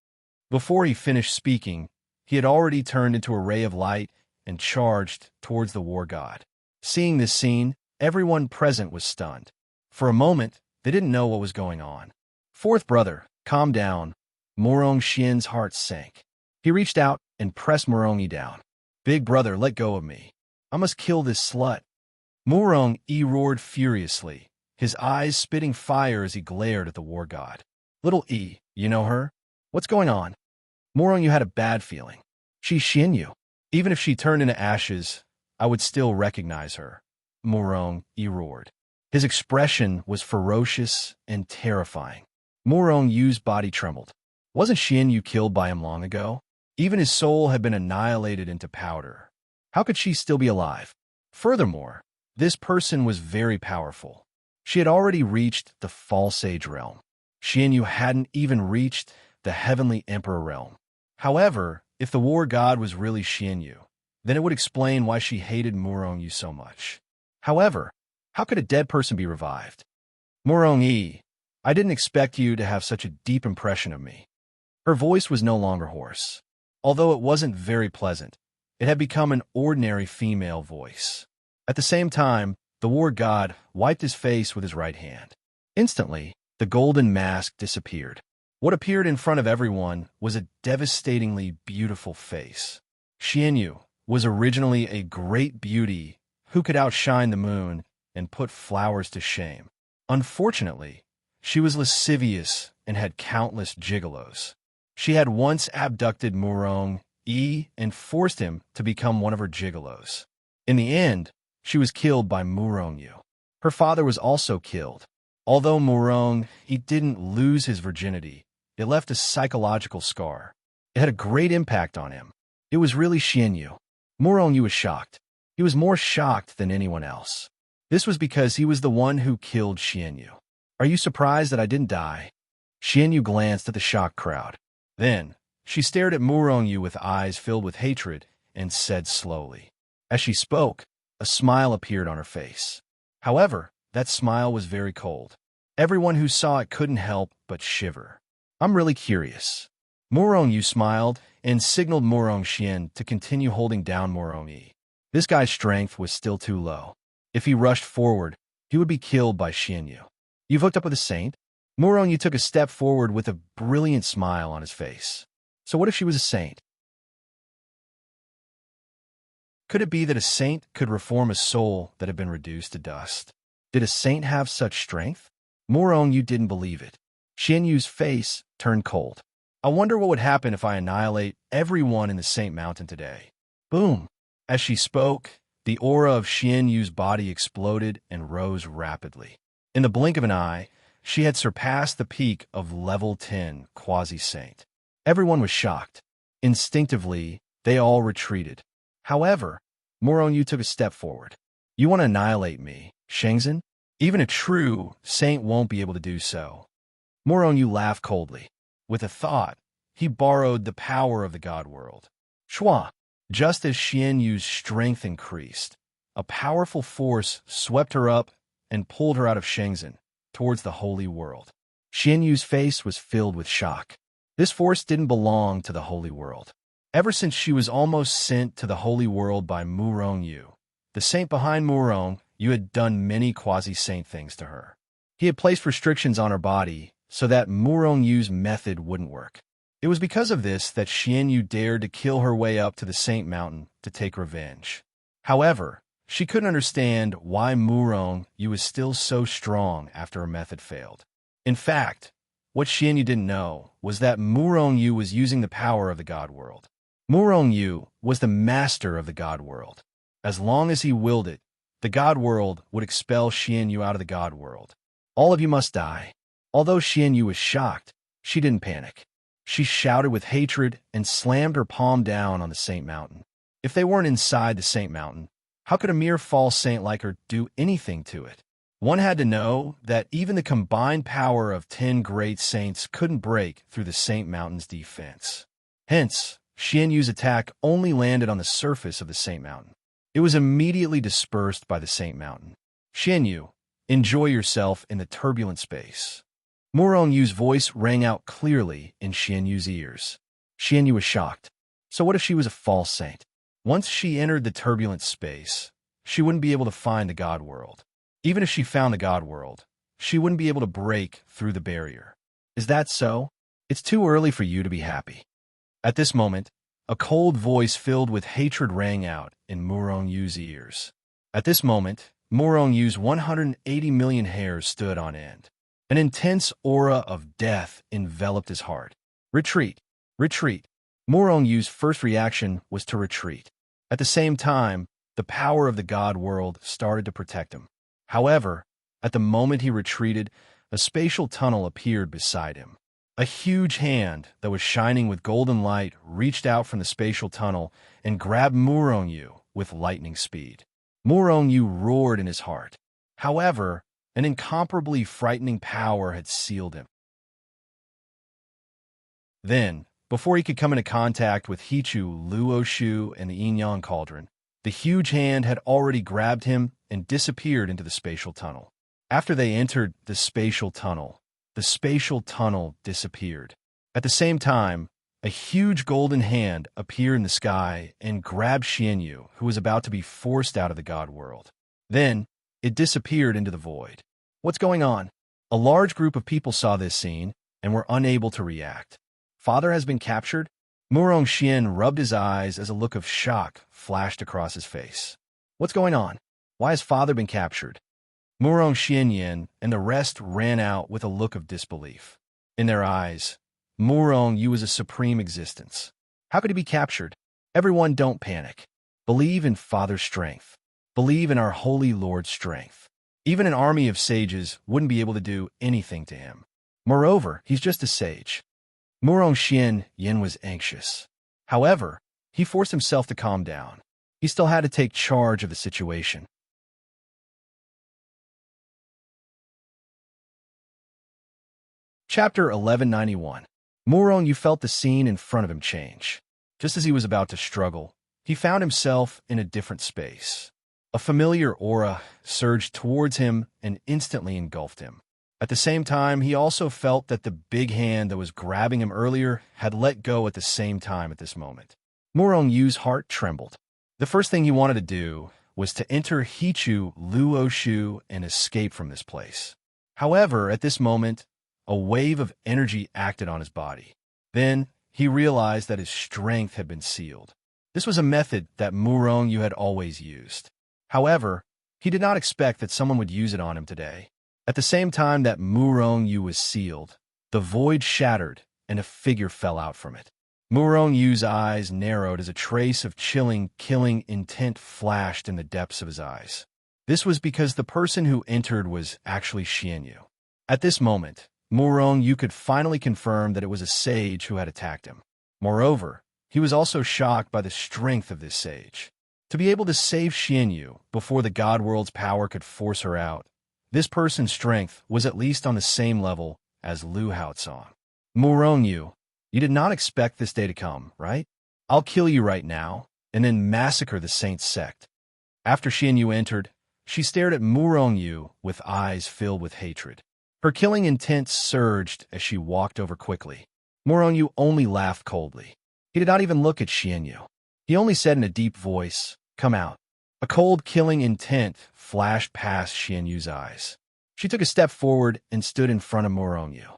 Before he finished speaking, he had already turned into a ray of light and charged towards the war god. Seeing this scene, everyone present was stunned. For a moment, they didn't know what was going on. "Fourth brother, calm down." Murong Xian's heart sank. He reached out and pressed Murong Yi down. "Big brother, let go of me. I must kill this slut." Murong Yi roared furiously, his eyes spitting fire as he glared at the war god. "Little E, you know her? What's going on?" Murong Yu had a bad feeling. "She's Xianyu. Even if she turned into ashes, I would still recognize her." Murong Yi roared. His expression was ferocious and terrifying. Murong Yu's body trembled. Wasn't Xianyu killed by him long ago? Even his soul had been annihilated into powder. How could she still be alive? Furthermore, this person was very powerful. She had already reached the false age realm. Xianyu hadn't even reached the heavenly emperor realm. However, if the war god was really Xianyu, then it would explain why she hated Murong Yu so much. However, how could a dead person be revived? "Murong Yi, I didn't expect you to have such a deep impression of me." Her voice was no longer hoarse. Although it wasn't very pleasant, it had become an ordinary female voice. At the same time, the war god wiped his face with his right hand. Instantly, the golden mask disappeared. What appeared in front of everyone was a devastatingly beautiful face. Xianyu was originally a great beauty who could outshine the moon and put flowers to shame. Unfortunately, she was lascivious and had countless gigolos. She had once abducted Murong Yi and forced him to become one of her gigolos. In the end, she was killed by Murong Yu. Her father was also killed. Although Murong Yi didn't lose his virginity, it left a psychological scar. It had a great impact on him. It was really Xianyu. Murong Yu was shocked. He was more shocked than anyone else. This was because he was the one who killed Xianyu. "Are you surprised that I didn't die?" Xianyu glanced at the shocked crowd. Then, she stared at Murong Yu with eyes filled with hatred and said slowly. As she spoke, a smile appeared on her face. However, that smile was very cold. Everyone who saw it couldn't help but shiver. "I'm really curious." Murong Yu smiled and signaled Murong Xian to continue holding down Murong Yi. This guy's strength was still too low. If he rushed forward, he would be killed by Xianyu. "You've hooked up with a saint?" Murong Yu took a step forward with a brilliant smile on his face. "So what if she was a saint?" Could it be that a saint could reform a soul that had been reduced to dust? Did a saint have such strength? Murong Yu didn't believe it. Xianyu's face turned cold. "I wonder what would happen if I annihilate everyone in the Saint Mountain today." Boom! As she spoke, the aura of Xianyu's body exploded and rose rapidly. In the blink of an eye, she had surpassed the peak of level 10 quasi-saint. Everyone was shocked. Instinctively, they all retreated. However, Murong Yu took a step forward. "You want to annihilate me, Shengzhen? Even a true saint won't be able to do so." Murong Yu laughed coldly. With a thought, he borrowed the power of the god world. Shua! Just as Xianyu's strength increased, a powerful force swept her up and pulled her out of Shengzhen towards the holy world. Xianyu's face was filled with shock. This force didn't belong to the holy world. Ever since she was almost sent to the holy world by Murong Yu, the saint behind Murong Yu had done many quasi-saint things to her. He had placed restrictions on her body, so that Murong Yu's method wouldn't work. It was because of this that Xian Yu dared to kill her way up to the Saint Mountain to take revenge. However, she couldn't understand why Murong Yu was still so strong after her method failed. In fact, what Xian Yu didn't know was that Murong Yu was using the power of the God World. Murong Yu was the master of the God World. As long as he willed it, the God World would expel Xian Yu out of the God World. All of you must die. Although Xian Yu was shocked, she didn't panic. She shouted with hatred and slammed her palm down on the Saint Mountain. If they weren't inside the Saint Mountain, how could a mere false saint like her do anything to it? One had to know that even the combined power of 10 great saints couldn't break through the Saint Mountain's defense. Hence, Xian Yu's attack only landed on the surface of the Saint Mountain. It was immediately dispersed by the Saint Mountain. Xian Yu, enjoy yourself in the turbulent space. Murong Yu's voice rang out clearly in Xian Yu's ears. Xian Yu was shocked. So what if she was a false saint? Once she entered the turbulent space, she wouldn't be able to find the God World. Even if she found the God World, she wouldn't be able to break through the barrier. Is that so? It's too early for you to be happy. At this moment, a cold voice filled with hatred rang out in Murong Yu's ears. At this moment, Murong Yu's 180 million hairs stood on end. An intense aura of death enveloped his heart. Retreat! Retreat! Murong Yu's first reaction was to retreat. At the same time, the power of the God World started to protect him. However, at the moment he retreated, a spatial tunnel appeared beside him. A huge hand that was shining with golden light reached out from the spatial tunnel and grabbed Murong Yu with lightning speed. Murong Yu roared in his heart. However, an incomparably frightening power had sealed him. Then, before he could come into contact with Hichu, Luoshu, and the Yin-Yang Cauldron, the huge hand had already grabbed him and disappeared into the spatial tunnel. After they entered the spatial tunnel disappeared. At the same time, a huge golden hand appeared in the sky and grabbed Xian Yu, who was about to be forced out of the God World. Then, it disappeared into the void. What's going on? A large group of people saw this scene and were unable to react. Father has been captured? Murong Xian rubbed his eyes as a look of shock flashed across his face. What's going on? Why has father been captured? Murong Xianyan and the rest ran out with a look of disbelief. In their eyes, Murong Yu was a supreme existence. How could he be captured? Everyone, don't panic. Believe in father's strength. Believe in our holy Lord's strength. Even an army of sages wouldn't be able to do anything to him. Moreover, he's just a sage. Murong Xianyan was anxious. However, he forced himself to calm down. He still had to take charge of the situation. Chapter 1191. Murong Yu felt the scene in front of him change. Just as he was about to struggle, he found himself in a different space. A familiar aura surged towards him and instantly engulfed him. At the same time, he also felt that the big hand that was grabbing him earlier had let go at the same time at this moment. Murong Yu's heart trembled. The first thing he wanted to do was to enter Hichu Luoshu and escape from this place. However, at this moment, a wave of energy acted on his body. Then, he realized that his strength had been sealed. This was a method that Murong Yu had always used. However, he did not expect that someone would use it on him today. At the same time that Murong Yu was sealed, the void shattered and a figure fell out from it. Murong Yu's eyes narrowed as a trace of chilling, killing intent flashed in the depths of his eyes. This was because the person who entered was actually Xian Yu. At this moment, Murong Yu could finally confirm that it was a sage who had attacked him. Moreover, he was also shocked by the strength of this sage. To be able to save Xian Yu before the God World's power could force her out, this person's strength was at least on the same level as Lu Haotsong. Murong Yu, you did not expect this day to come, right? I'll kill you right now, and then massacre the Saint sect. After Xian Yu entered, she stared at Murong Yu with eyes filled with hatred. Her killing intent surged as she walked over quickly. Murong Yu only laughed coldly. He did not even look at Xian Yu. He only said in a deep voice, "Come out." A cold, killing intent flashed past Xian Yu's eyes. She took a step forward and stood in front of Murong Yu.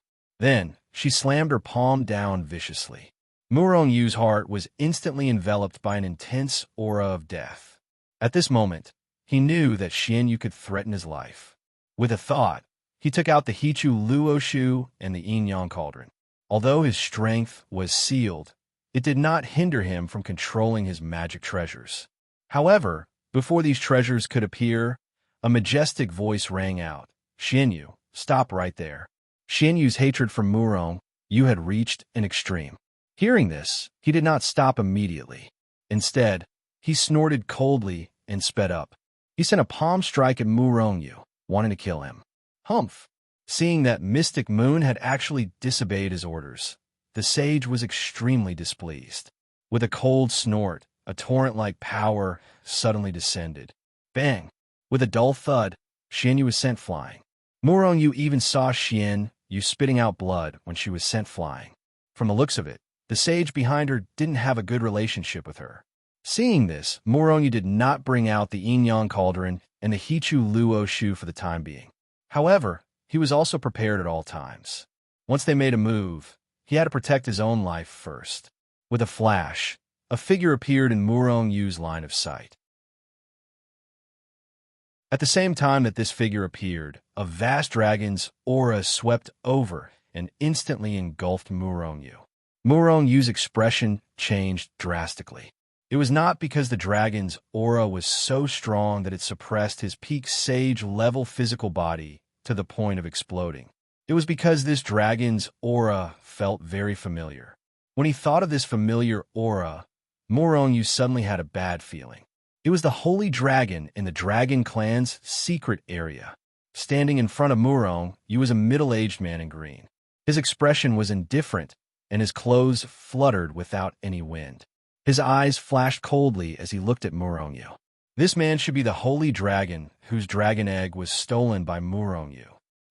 Then, she slammed her palm down viciously. Murong Yu's heart was instantly enveloped by an intense aura of death. At this moment, he knew that Xian Yu could threaten his life. With a thought, he took out the Hichu Luoshu and the Yin Yang Cauldron. Although his strength was sealed, it did not hinder him from controlling his magic treasures. However, before these treasures could appear, a majestic voice rang out. Xian Yu, stop right there. Xian Yu's hatred for Murong Yu had reached an extreme. Hearing this, he did not stop immediately. Instead, he snorted coldly and sped up. He sent a palm strike at Murong Yu, wanting to kill him. Humph! Seeing that Mystic Moon had actually disobeyed his orders, the sage was extremely displeased. With a cold snort, a torrent-like power suddenly descended. Bang! With a dull thud, Xian Yu was sent flying. Murong Yu even saw Xian Yu spitting out blood when she was sent flying. From the looks of it, the sage behind her didn't have a good relationship with her. Seeing this, Murong Yu did not bring out the Yin Yang Cauldron and the Hichu Luo Shu for the time being. However, he was also prepared at all times. Once they made a move, he had to protect his own life first. With a flash, a figure appeared in Murong Yu's line of sight. At the same time that this figure appeared, a vast dragon's aura swept over and instantly engulfed Murong Yu. Murong Yu's expression changed drastically. It was not because the dragon's aura was so strong that it suppressed his peak sage-level physical body to the point of exploding. It was because this dragon's aura felt very familiar. When he thought of this familiar aura, Murong Yu suddenly had a bad feeling. It was the holy dragon in the dragon clan's secret area. Standing in front of Murong Yu was a middle-aged man in green. His expression was indifferent, and his clothes fluttered without any wind. His eyes flashed coldly as he looked at Murong Yu. This man should be the holy dragon whose dragon egg was stolen by Murong Yu.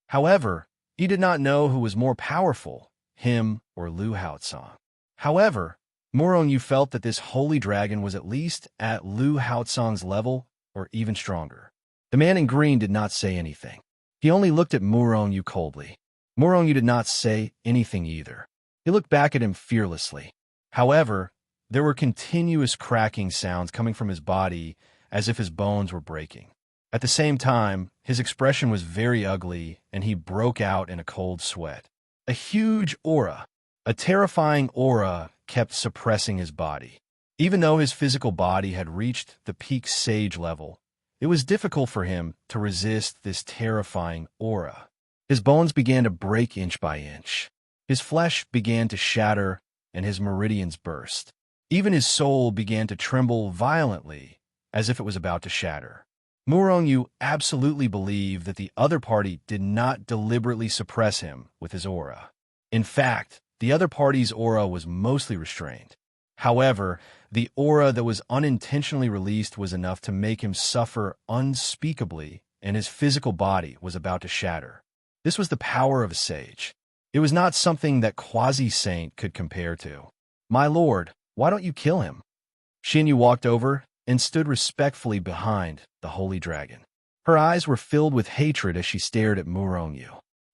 However, he did not know who was more powerful, him or Lu Haotsong. However, Murong Yu felt that this holy dragon was at least at Lu Haotsong's level or even stronger. The man in green did not say anything. He only looked at Murong Yu coldly. Murong Yu did not say anything either. He looked back at him fearlessly. However, there were continuous cracking sounds coming from his body as if his bones were breaking. At the same time, his expression was very ugly and he broke out in a cold sweat. A huge aura, a terrifying aura, kept suppressing his body. Even though his physical body had reached the peak sage level, it was difficult for him to resist this terrifying aura. His bones began to break inch by inch. His flesh began to shatter and his meridians burst. Even his soul began to tremble violently, as if it was about to shatter. Murong Yu absolutely believed that the other party did not deliberately suppress him with his aura. In fact, the other party's aura was mostly restrained. However, the aura that was unintentionally released was enough to make him suffer unspeakably, and his physical body was about to shatter. This was the power of a sage. It was not something that quasi-saint could compare to. "My lord, why don't you kill him?" Xian Yu walked over and stood respectfully behind the holy dragon. Her eyes were filled with hatred as she stared at Murong Yu.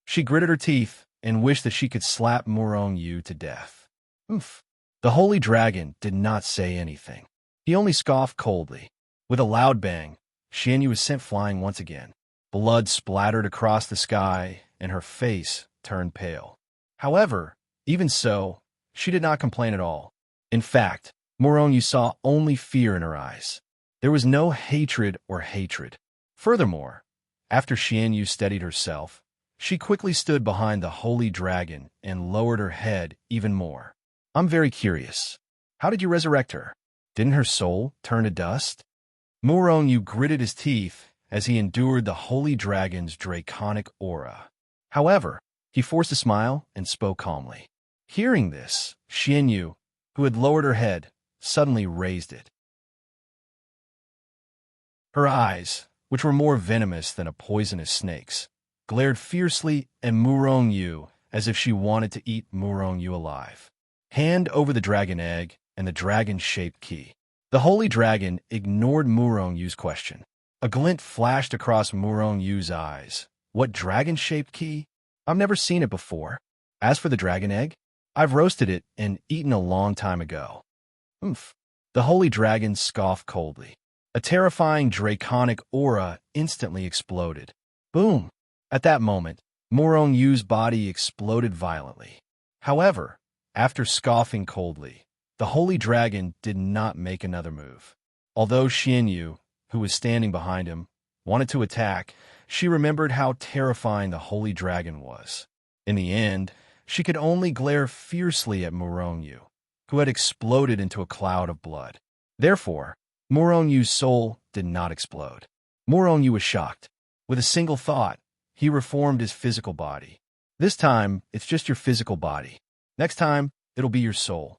She gritted her teeth and wished that she could slap Murong Yu to death. Oof. The holy dragon did not say anything. He only scoffed coldly. With a loud bang, Xian Yu was sent flying once again. Blood splattered across the sky, and her face turned pale. However, even so, she did not complain at all. In fact, Murong Yu saw only fear in her eyes. There was no hatred or hatred. Furthermore, after Xian Yu steadied herself, she quickly stood behind the holy dragon and lowered her head even more. "I'm very curious. How did you resurrect her? Didn't her soul turn to dust?" Murong Yu gritted his teeth as he endured the holy dragon's draconic aura. However, he forced a smile and spoke calmly. Hearing this, Xian Yu, who had lowered her head, suddenly raised it. Her eyes, which were more venomous than a poisonous snake's, glared fiercely at Murong Yu as if she wanted to eat Murong Yu alive. Hand over the dragon egg and the dragon-shaped key. The holy dragon ignored Murong Yu's question. A glint flashed across Murong Yu's eyes. "What dragon-shaped key? I've never seen it before." As for the dragon egg, I've roasted it and eaten a long time ago. Oomph. The holy dragon scoffed coldly. A terrifying draconic aura instantly exploded. Boom! At that moment, Morong Yu's body exploded violently. However, after scoffing coldly, the holy dragon did not make another move. Although Xian Yu, who was standing behind him, wanted to attack, she remembered how terrifying the holy dragon was. In the end, she could only glare fiercely at Morong Yu, who had exploded into a cloud of blood. Therefore, Morong Yu's soul did not explode. Morong Yu was shocked. With a single thought, he reformed his physical body. This time, it's just your physical body. Next time, it'll be your soul.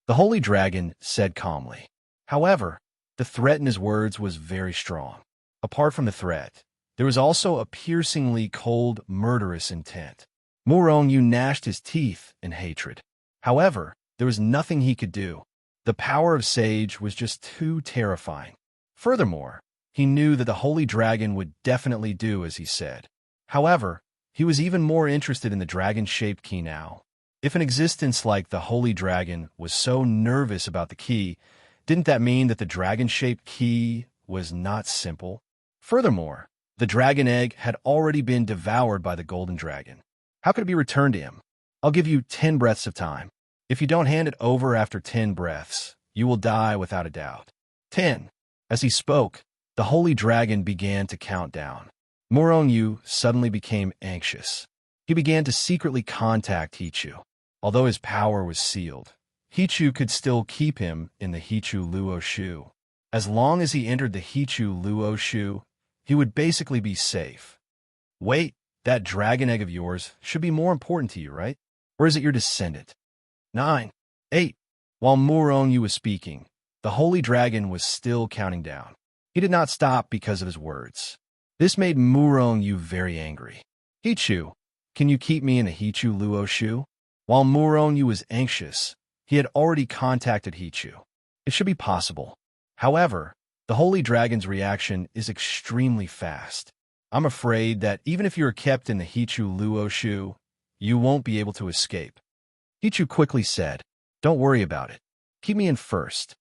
The holy dragon said calmly. However, the threat in his words was very strong. Apart from the threat, there was also a piercingly cold, murderous intent. Morong Yu gnashed his teeth in hatred. However, there was nothing he could do. The power of Sage was just too terrifying. Furthermore, he knew that the holy dragon would definitely do as he said. However, he was even more interested in the dragon-shaped key now. If an existence like the holy dragon was so nervous about the key, didn't that mean that the dragon-shaped key was not simple? Furthermore, the dragon egg had already been devoured by the golden dragon. How could it be returned to him? I'll give you 10 breaths of time. If you don't hand it over after 10 breaths, you will die without a doubt. 10. As he spoke, the holy dragon began to count down. Morong Yu suddenly became anxious. He began to secretly contact Hichu. Although his power was sealed, Hichu could still keep him in the Hichu Luo Shu. As long as he entered the Hichu Luo Shu, he would basically be safe. Wait, that dragon egg of yours should be more important to you, right? Or is it your descendant? 9, 8. While Morong Yu was speaking, the holy dragon was still counting down. He did not stop because of his words. This made Morong Yu very angry. Hichu, can you keep me in the Hichu Luo Shu? While Morong Yu was anxious, he had already contacted Hichu. It should be possible. However, the holy dragon's reaction is extremely fast. I'm afraid that even if you are kept in the Hichu Luo Shu, you won't be able to escape. Hichu quickly said, don't worry about it. Keep me in first.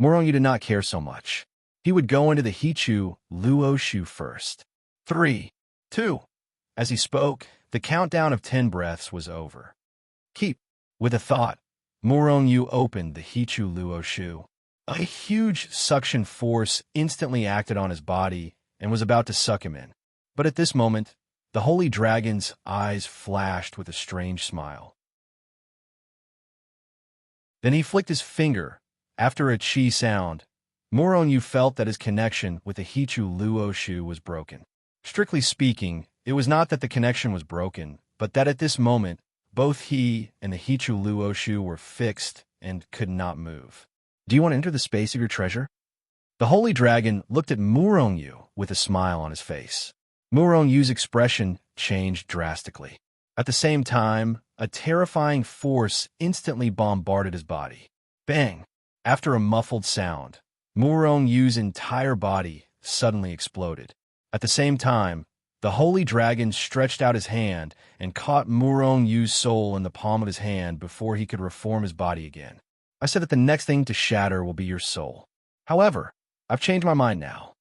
Morong Yu did not care so much. He would go into the Hichu Luo Shu first. 3, 2. As he spoke, the countdown of 10 breaths was over. Keep. With a thought, Morong Yu opened the Hichu Luo Shu. A huge suction force instantly acted on his body and was about to suck him in. But at this moment, the holy dragon's eyes flashed with a strange smile. Then he flicked his finger. After a chi sound, Morong Yu felt that his connection with the Hichu Luo Shu was broken. Strictly speaking, it was not that the connection was broken, but that at this moment, both he and the Hichu Luo Shu were fixed and could not move. Do you want to enter the space of your treasure? The holy dragon looked at Morong Yu with a smile on his face. Morong Yu's expression changed drastically. At the same time, a terrifying force instantly bombarded his body. Bang! After a muffled sound, Morong Yu's entire body suddenly exploded. At the same time, the holy dragon stretched out his hand and caught Morong Yu's soul in the palm of his hand before he could reform his body again. I said that the next thing to shatter will be your soul. However, I've changed my mind now.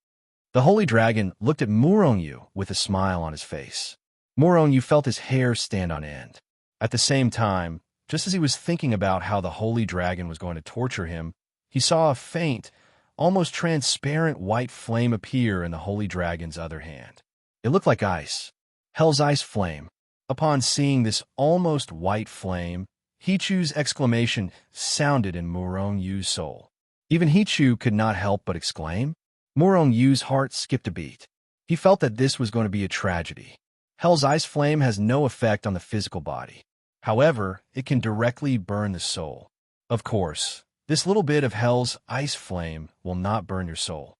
The holy dragon looked at Morong Yu with a smile on his face. Morong Yu felt his hair stand on end. At the same time, just as he was thinking about how the holy dragon was going to torture him, he saw a faint, almost transparent white flame appear in the holy dragon's other hand. It looked like ice. Hell's ice flame. Upon seeing this almost white flame, Hichu's exclamation sounded in Morong Yu's soul. Even Hichu could not help but exclaim. Morong Yu's heart skipped a beat. He felt that this was going to be a tragedy. Hell's ice flame has no effect on the physical body. However, it can directly burn the soul. Of course, this little bit of Hell's ice flame will not burn your soul.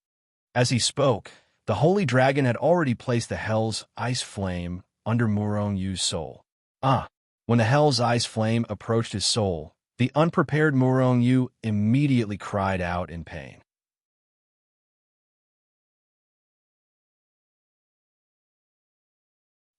As he spoke, the holy dragon had already placed the Hell's ice flame under Morong Yu's soul. When the Hell's ice flame approached his soul, the unprepared Morong Yu immediately cried out in pain.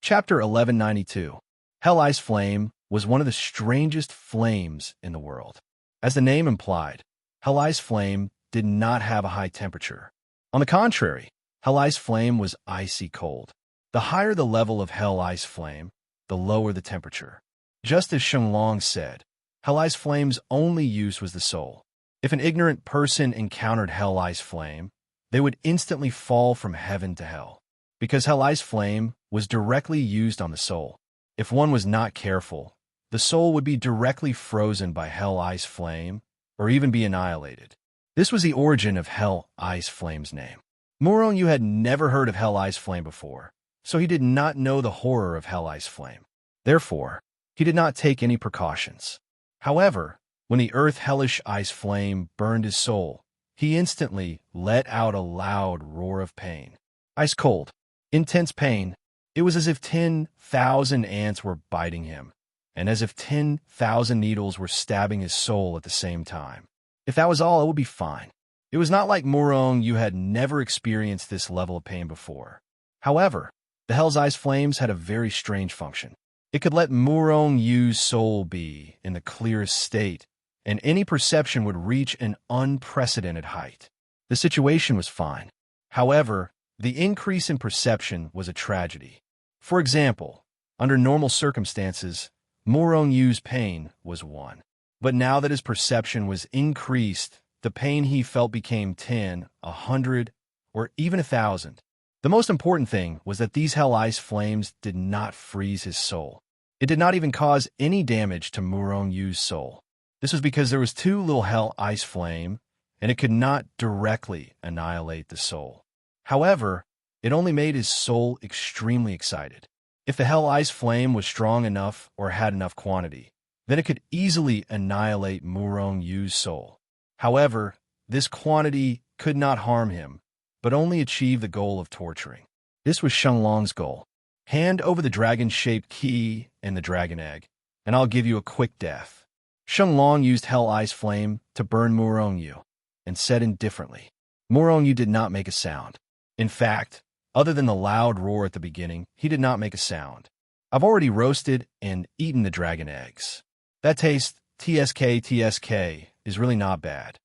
Chapter 1192. Hell Ice Flame, was one of the strangest flames in the world. As the name implied, Hell Ice Flame did not have a high temperature. On the contrary, Hell Ice Flame was icy cold. The higher the level of Hell Ice Flame, the lower the temperature. Just as Shenlong said, Hell Ice Flame's only use was the soul. If an ignorant person encountered Hell Ice Flame, they would instantly fall from heaven to hell, because Hell Ice Flame was directly used on the soul. If one was not careful, the soul would be directly frozen by Hell Ice Flame or even be annihilated. This was the origin of Hell Ice Flame's name. Murong had never heard of Hell Ice Flame before, so he did not know the horror of Hell Ice Flame. Therefore, he did not take any precautions. However, when the earth Hellish Ice Flame burned his soul, he instantly let out a loud roar of pain. Ice cold, intense pain. It was as if 10,000 ants were biting him, and as if 10,000 needles were stabbing his soul at the same time. If that was all, it would be fine. It was not like Murong had never experienced this level of pain before. However, the Hell's Ice Flames had a very strange function. It could let Murong soul be in the clearest state, and any perception would reach an unprecedented height. The situation was fine. However, the increase in perception was a tragedy. For example, under normal circumstances, Murong pain was 1. But now that his perception was increased, the pain he felt became 10, 100, or even 1,000. The most important thing was that these Hell Ice Flames did not freeze his soul. It did not even cause any damage to Murong soul. This was because there was too little Hell Ice Flame, and it could not directly annihilate the soul. However, it only made his soul extremely excited. If the Hell Ice Flame was strong enough or had enough quantity, then it could easily annihilate Murong soul. However, this quantity could not harm him, but only achieve the goal of torturing. This was Shenlong's goal. Hand over the dragon-shaped key and the dragon egg, and I'll give you a quick death. Shenlong used Hell Ice Flame to burn Murong and said indifferently. Murong did not make a sound. In fact, other than the loud roar at the beginning, he did not make a sound. I've already roasted and eaten the dragon eggs. That taste, TSK, is really not bad.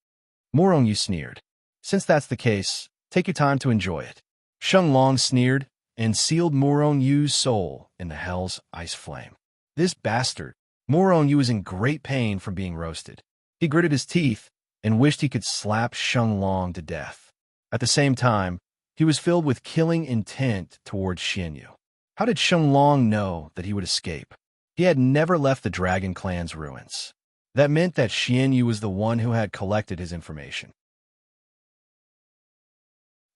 Murong sneered. Since that's the case, take your time to enjoy it. Shenlong sneered and sealed Murong soul in the Hell's Ice Flame. This bastard. Murong was in great pain from being roasted. He gritted his teeth and wished he could slap Shenlong to death. At the same time, he was filled with killing intent towards Xianyu. How did Shenlong know that he would escape? He had never left the Dragon Clan's ruins. That meant that Xianyu was the one who had collected his information.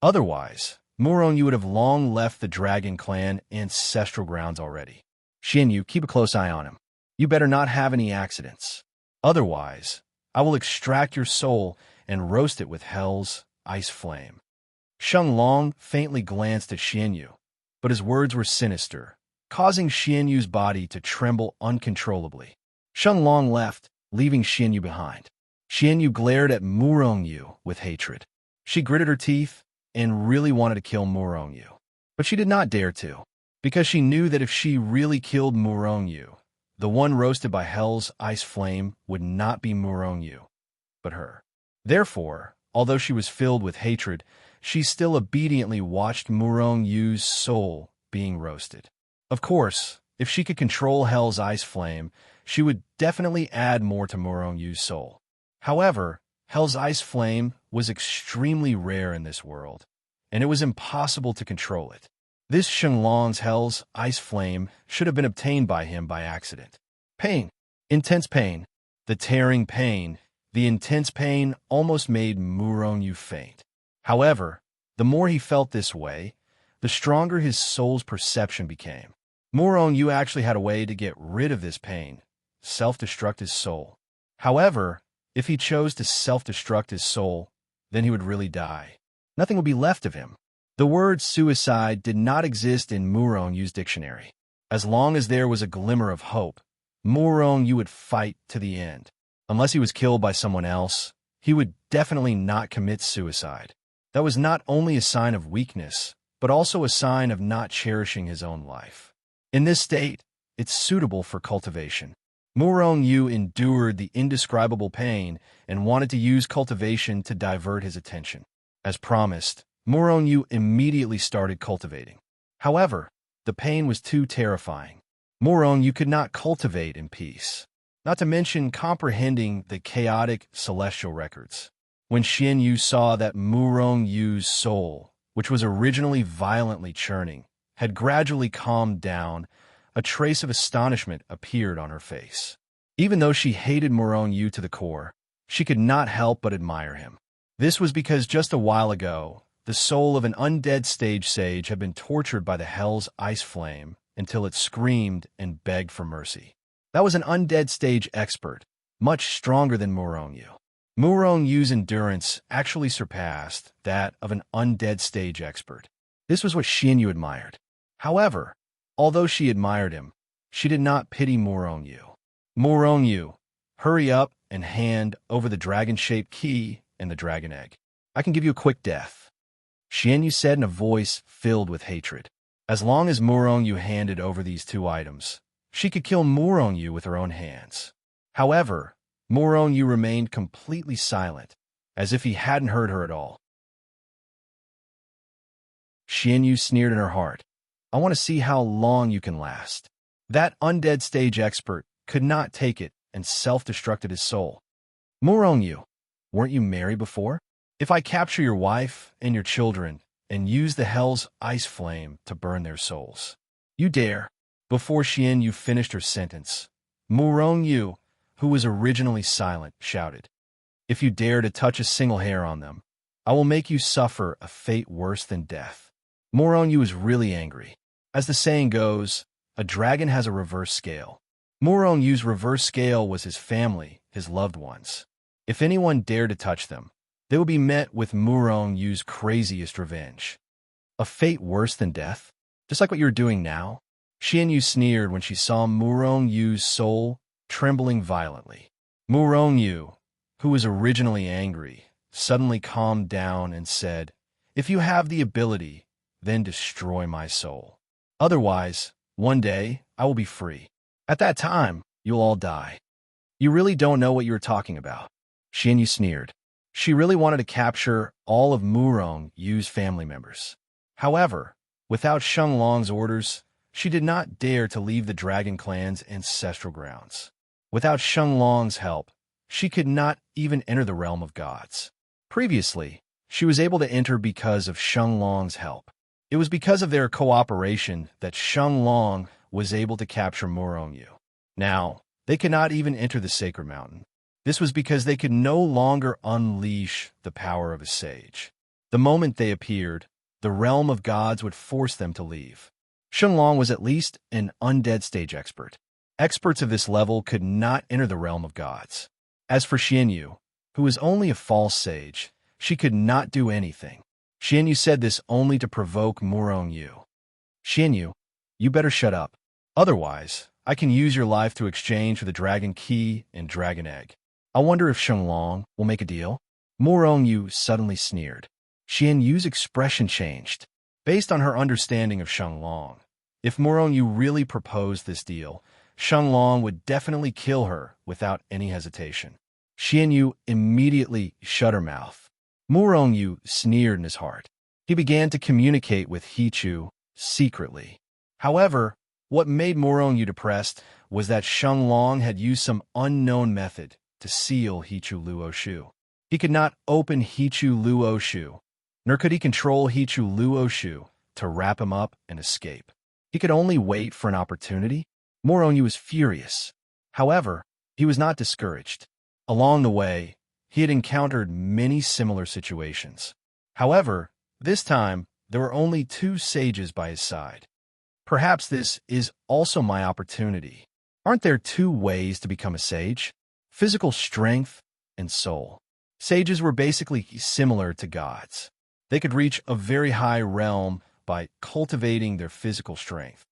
Otherwise, Murong would have long left the Dragon Clan ancestral grounds already. Xianyu, keep a close eye on him. You better not have any accidents. Otherwise, I will extract your soul and roast it with Hell's Ice Flame. Shenlong faintly glanced at Xianyu, but his words were sinister, causing Xianyu's body to tremble uncontrollably. Shenlong left, leaving Xianyu behind. Xianyu glared at Murong with hatred. She gritted her teeth and really wanted to kill Murong, but she did not dare to, because she knew that if she really killed Murong, the one roasted by Hell's Ice Flame would not be Murong, but her. Therefore, although she was filled with hatred, she still obediently watched Murong soul being roasted. Of course, if she could control Hell's Ice Flame, she would definitely add more to Murong soul. However, Hell's Ice Flame was extremely rare in this world, and it was impossible to control it. This Shenlong's Hell's Ice Flame should have been obtained by him by accident. Pain. Intense pain. The tearing pain. The intense pain almost made Murong faint. However, the more he felt this way, the stronger his soul's perception became. Murong actually had a way to get rid of this pain, self-destruct his soul. However, if he chose to self-destruct his soul, then he would really die. Nothing would be left of him. The word suicide did not exist in Murong's dictionary. As long as there was a glimmer of hope, Murong would fight to the end. Unless he was killed by someone else, he would definitely not commit suicide. That was not only a sign of weakness, but also a sign of not cherishing his own life. In this state, it's suitable for cultivation. Murong Yu endured the indescribable pain and wanted to use cultivation to divert his attention. As promised, Murong Yu immediately started cultivating. However, the pain was too terrifying. Murong Yu could not cultivate in peace, not to mention comprehending the chaotic celestial records. When Xian Yu saw that Murong Yu's soul, which was originally violently churning, had gradually calmed down, a trace of astonishment appeared on her face. Even though she hated Murong Yu to the core, she could not help but admire him. This was because just a while ago, the soul of an undead stage sage had been tortured by the hell's ice flame until it screamed and begged for mercy. That was an undead stage expert, much stronger than Murong Yu. Murong Yu's endurance actually surpassed that of an undead stage expert. This was what Xian Yu admired. However, although she admired him, she did not pity Murong Yu. Murong Yu, hurry up and hand over the dragon-shaped key and the dragon egg. I can give you a quick death, Xian Yu said in a voice filled with hatred. As long as Murong Yu handed over these two items, she could kill Murong Yu with her own hands. However, Murong Yu remained completely silent, as if he hadn't heard her at all. Xian Yu sneered in her heart. I want to see how long you can last. That undead stage expert could not take it and self-destructed his soul. Murong Yu, weren't you married before? If I capture your wife and your children and use the hell's ice flame to burn their souls, you dare? Before Xian Yu finished her sentence, Murong Yu, who was originally silent, shouted, If you dare to touch a single hair on them, I will make you suffer a fate worse than death. Murong Yu was really angry. As the saying goes, a dragon has a reverse scale. Murong Yu's reverse scale was his family, his loved ones. If anyone dared to touch them, they would be met with Murong Yu's craziest revenge. A fate worse than death? Just like what you're doing now? Xian Yu sneered when she saw Murong Yu's soul trembling violently. Murong Yu, who was originally angry, suddenly calmed down and said, If you have the ability, then destroy my soul. Otherwise, one day, I will be free. At that time, you'll all die. You really don't know what you are talking about. Xian Yu sneered. She really wanted to capture all of Murong Yu's family members. However, without Sheng Long's orders, she did not dare to leave the Dragon Clan's ancestral grounds. Without Sheng Long's help, she could not even enter the realm of gods. Previously, she was able to enter because of Sheng Long's help. It was because of their cooperation that Sheng Long was able to capture Murong Yu. Now, they could not even enter the Sacred Mountain. This was because they could no longer unleash the power of a sage. The moment they appeared, the realm of gods would force them to leave. Sheng Long was at least an undead stage expert. Experts of this level could not enter the realm of gods. As for Xian Yu, who was only a false sage, she could not do anything. Xian Yu said this only to provoke Murong Yu. Xian Yu, you better shut up. Otherwise, I can use your life to exchange for the dragon key and dragon egg. I wonder if Sheng Long will make a deal? Murong Yu suddenly sneered. Xian Yu's expression changed. Based on her understanding of Sheng Long, if Murong Yu really proposed this deal, Sheng Long would definitely kill her without any hesitation. Xian Yu immediately shut her mouth. Murong Yu sneered in his heart. He began to communicate with Hichu secretly. However, what made Murong Yu depressed was that Sheng Long had used some unknown method to seal Hichu Luoshu. He could not open Hichu Luoshu, nor could he control Hichu Luoshu to wrap him up and escape. He could only wait for an opportunity. Murong Yu was furious. However, he was not discouraged. Along the way, he had encountered many similar situations. However, this time, there were only two sages by his side. Perhaps this is also my opportunity. Aren't there two ways to become a sage? Physical strength and soul. Sages were basically similar to gods. They could reach a very high realm by cultivating their physical strength.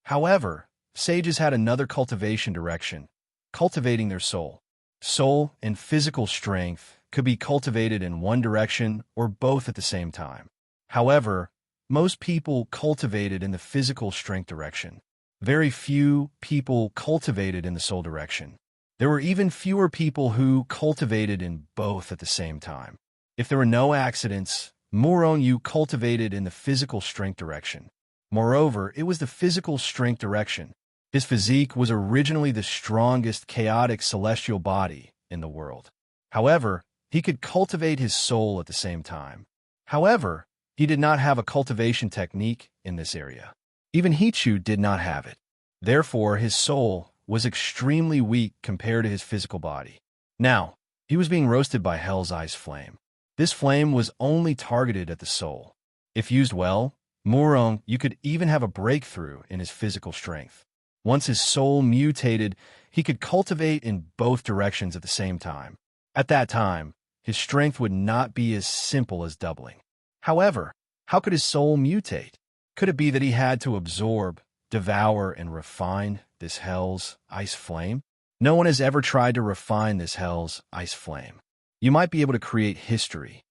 However, sages had another cultivation direction, cultivating their soul. Soul and physical strength could be cultivated in one direction or both at the same time. However, most people cultivated in the physical strength direction. Very few people cultivated in the soul direction. There were even fewer people who cultivated in both at the same time. If there were no accidents, Yu cultivated in the physical strength direction. Moreover, it was the physical strength direction. His physique was originally the strongest chaotic celestial body in the world. However, he could cultivate his soul at the same time. However, he did not have a cultivation technique in this area. Even Hichu did not have it. Therefore, his soul was extremely weak compared to his physical body. Now, he was being roasted by Hell's Ice Flame. This flame was only targeted at the soul. If used well, you could even have a breakthrough in his physical strength. Once his soul mutated, he could cultivate in both directions at the same time. At that time, his strength would not be as simple as doubling. However, how could his soul mutate? Could it be that he had to absorb, devour, and refine this Hell's Ice Flame? No one has ever tried to refine this Hell's Ice Flame. You might be able to create history.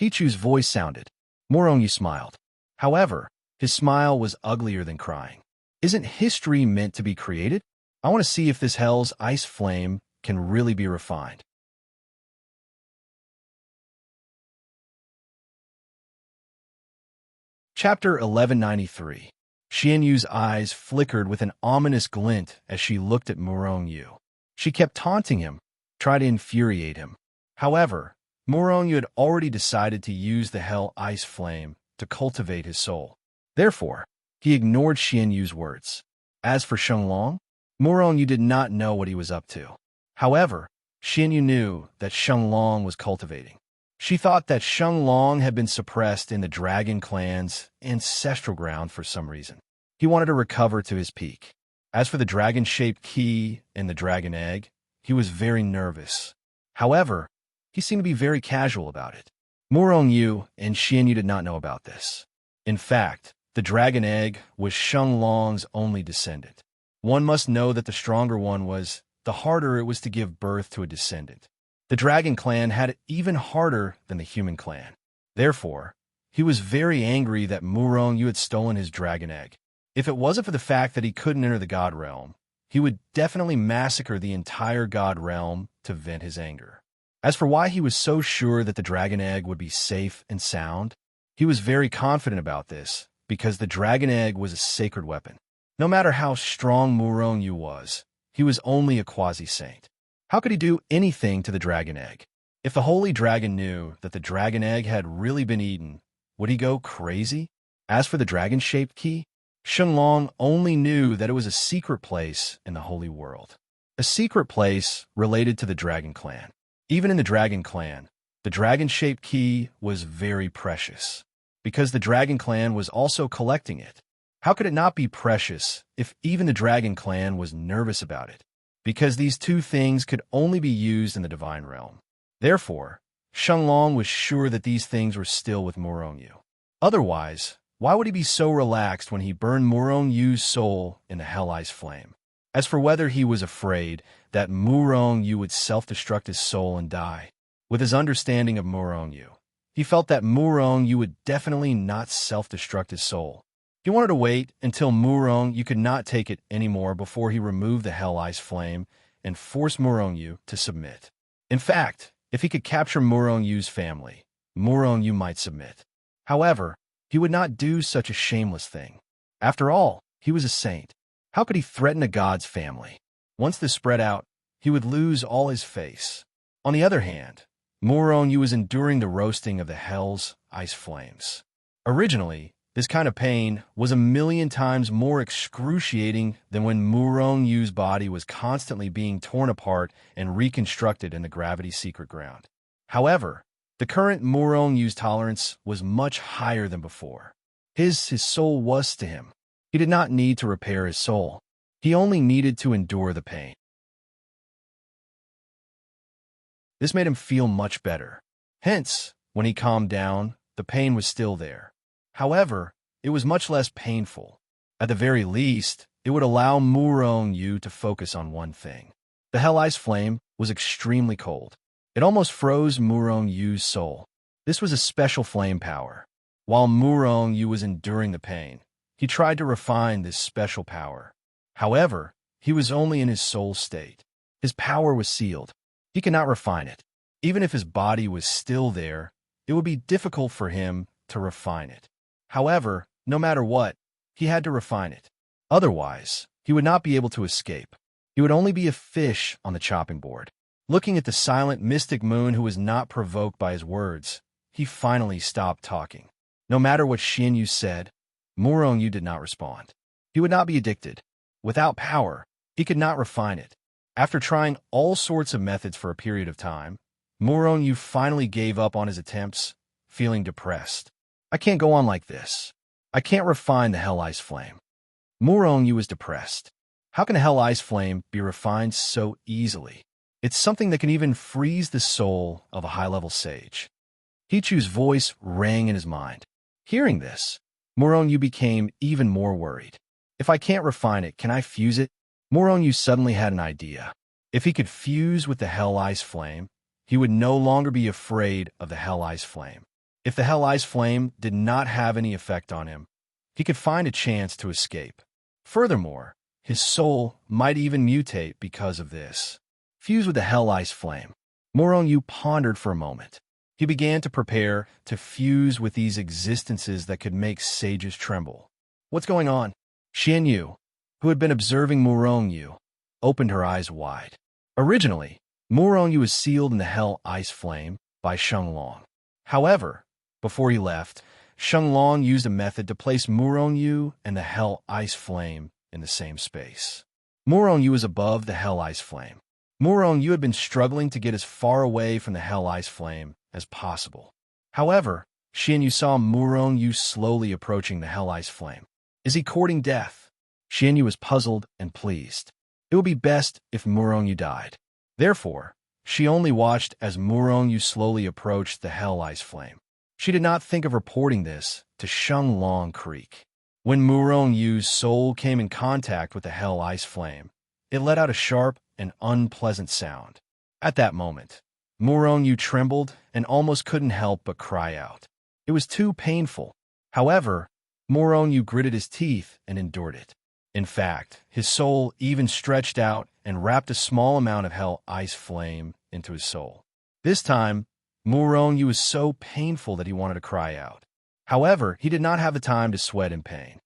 Hichu's voice sounded. Yu smiled. However, his smile was uglier than crying. Isn't history meant to be created? I want to see if this Hell's Ice Flame can really be refined. Chapter 1193. Yu's eyes flickered with an ominous glint as she looked at Yu. She kept taunting him, trying to infuriate him. However, Yu had already decided to use the Hell Ice Flame to cultivate his soul. Therefore, he ignored Yu's words. As for Shenglong, Yu did not know what he was up to. However, Yu knew that Shenglong was cultivating. She thought that Shenglong had been suppressed in the Dragon Clan's ancestral ground for some reason. He wanted to recover to his peak. As for the dragon-shaped key and the dragon egg, he was very nervous. However, he seemed to be very casual about it. Yu and Yu did not know about this. In fact, the dragon egg was Shenglong's only descendant. One must know that the stronger one was, the harder it was to give birth to a descendant. The dragon clan had it even harder than the human clan. Therefore, he was very angry that Yu had stolen his dragon egg. If it wasn't for the fact that he couldn't enter the god realm, he would definitely massacre the entire god realm to vent his anger. As for why he was so sure that the dragon egg would be safe and sound, he was very confident about this because the dragon egg was a sacred weapon. No matter how strong Yu was, he was only a quasi-saint. How could he do anything to the dragon egg? If the holy dragon knew that the dragon egg had really been eaten, would he go crazy? As for the dragon-shaped key, Shenglong only knew that it was a secret place in the holy world. A secret place related to the dragon clan. Even in the dragon clan, the dragon-shaped key was very precious, because the dragon clan was also collecting it. How could it not be precious if even the dragon clan was nervous about it? Because these two things could only be used in the divine realm. Therefore, Shenglong was sure that these things were still with Yu. Otherwise, why would he be so relaxed when he burned Yu's soul in the Hell Ice Flame? As for whether he was afraid that Yu would self-destruct his soul and die, with his understanding of Yu, he felt that Yu would definitely not self-destruct his soul. He wanted to wait until Yu could not take it anymore before he removed the Hell Ice Flame and forced Yu to submit. In fact, if he could capture Yu's family, Yu might submit. However, he would not do such a shameless thing. After all, he was a saint. How could he threaten a god's family? Once this spread out, he would lose all his face. On the other hand, Yu was enduring the roasting of the Hell's Ice Flames. Originally, this kind of pain was 1,000,000 times more excruciating than when Yu's body was constantly being torn apart and reconstructed in the gravity secret ground. However, the current Yu's tolerance was much higher than before. His soul was to him. He did not need to repair his soul. He only needed to endure the pain. This made him feel much better. Hence, when he calmed down, the pain was still there. However, it was much less painful. At the very least, it would allow Yu to focus on one thing. The Hell Ice Flame was extremely cold. It almost froze Yu's soul. This was a special flame power. While Murong Yu was enduring the pain, he tried to refine this special power. However, he was only in his soul state. His power was sealed. He could not refine it. Even if his body was still there, it would be difficult for him to refine it. However, no matter what, he had to refine it. Otherwise, he would not be able to escape. He would only be a fish on the chopping board. Looking at the silent, mystic moon who was not provoked by his words, he finally stopped talking. No matter what Xianyu said, Murong Yu did not respond. He would not be addicted. Without power, he could not refine it. After trying all sorts of methods for a period of time, Murong Yu finally gave up on his attempts, feeling depressed. I can't go on like this. I can't refine the Hell Ice Flame. Murong Yu was depressed. How can a Hell Ice Flame be refined so easily? It's something that can even freeze the soul of a high-level sage. Hichu's voice rang in his mind. Hearing this, Murong Yu became even more worried. If I can't refine it, can I fuse it? Murong Yu suddenly had an idea. If he could fuse with the Hell Ice Flame, he would no longer be afraid of the Hell Ice Flame. If the Hell Ice Flame did not have any effect on him, he could find a chance to escape. Furthermore, his soul might even mutate because of this. Fuse with the Hell Ice Flame. Murong Yu pondered for a moment. He began to prepare to fuse with these existences that could make sages tremble. What's going on? Xianyu, who had been observing Murong Yu, opened her eyes wide. Originally, Murong Yu was sealed in the Hell Ice Flame by Sheng Long. However, before he left, Sheng Long used a method to place Murong Yu and the Hell Ice Flame in the same space. Murong Yu was above the Hell Ice Flame. Murong Yu had been struggling to get as far away from the Hell Ice Flame as possible. However, Xianyu saw Murong Yu slowly approaching the Hell Ice Flame. Is he courting death? Xianyu was puzzled and pleased. It would be best if Murong Yu died. Therefore, she only watched as Murong Yu slowly approached the Hell Ice Flame. She did not think of reporting this to Sheng Long Creek. When Murong Yu's soul came in contact with the Hell Ice Flame, it let out a sharp and unpleasant sound. At that moment, Murong Yu trembled and almost couldn't help but cry out. It was too painful. However, Murong Yu gritted his teeth and endured it. In fact, his soul even stretched out and wrapped a small amount of Hell Ice Flame into his soul. This time, Murong Yu was so painful that he wanted to cry out. However, he did not have the time to sweat in pain.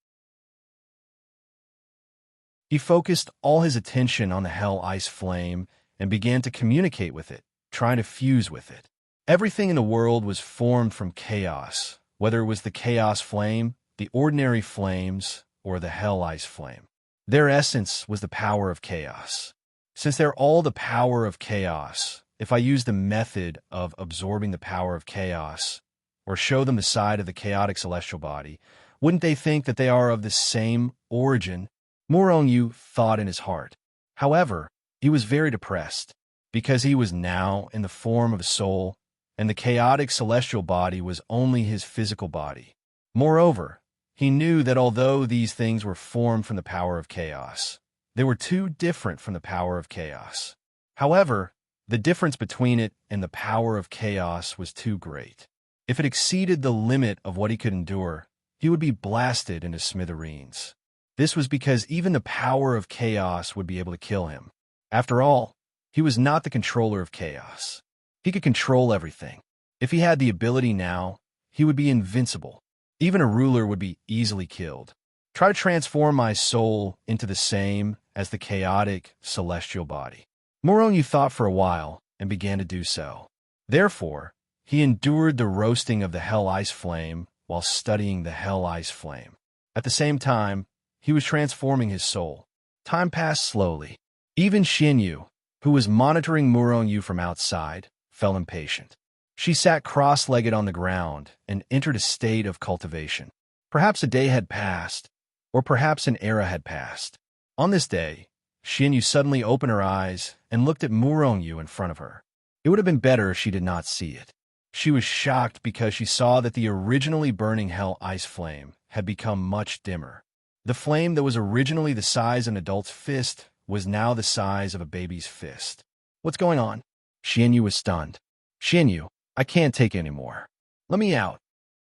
He focused all his attention on the Hell Ice Flame and began to communicate with it, trying to fuse with it. Everything in the world was formed from chaos, whether it was the Chaos Flame, the ordinary flames, or the Hell Ice Flame. Their essence was the power of chaos. Since they're all the power of chaos, if I use the method of absorbing the power of chaos, or show them the side of the chaotic celestial body, wouldn't they think that they are of the same origin? Murong Yu thought in his heart. However, he was very depressed, because he was now in the form of a soul, and the chaotic celestial body was only his physical body. Moreover, he knew that although these things were formed from the power of chaos, they were too different from the power of chaos. However, the difference between it and the power of chaos was too great. If it exceeded the limit of what he could endure, he would be blasted into smithereens. This was because even the power of chaos would be able to kill him. After all, he was not the controller of chaos. He could control everything. If he had the ability now, he would be invincible. Even a ruler would be easily killed. Try to transform my soul into the same as the chaotic celestial body. Murong Yu thought for a while and began to do so. Therefore, he endured the roasting of the Hell Ice Flame while studying the Hell Ice Flame. At the same time, he was transforming his soul. Time passed slowly. Even Xianyu, who was monitoring Murong Yu from outside, felt impatient. She sat cross-legged on the ground and entered a state of cultivation. Perhaps a day had passed, or perhaps an era had passed. On this day, Xianyu suddenly opened her eyes and looked at Murong Yu in front of her. It would have been better if she did not see it. She was shocked because she saw that the originally burning Hell Ice Flame had become much dimmer. The flame that was originally the size of an adult's fist was now the size of a baby's fist. What's going on? Xianyu was stunned. Xianyu, I can't take it anymore. Let me out.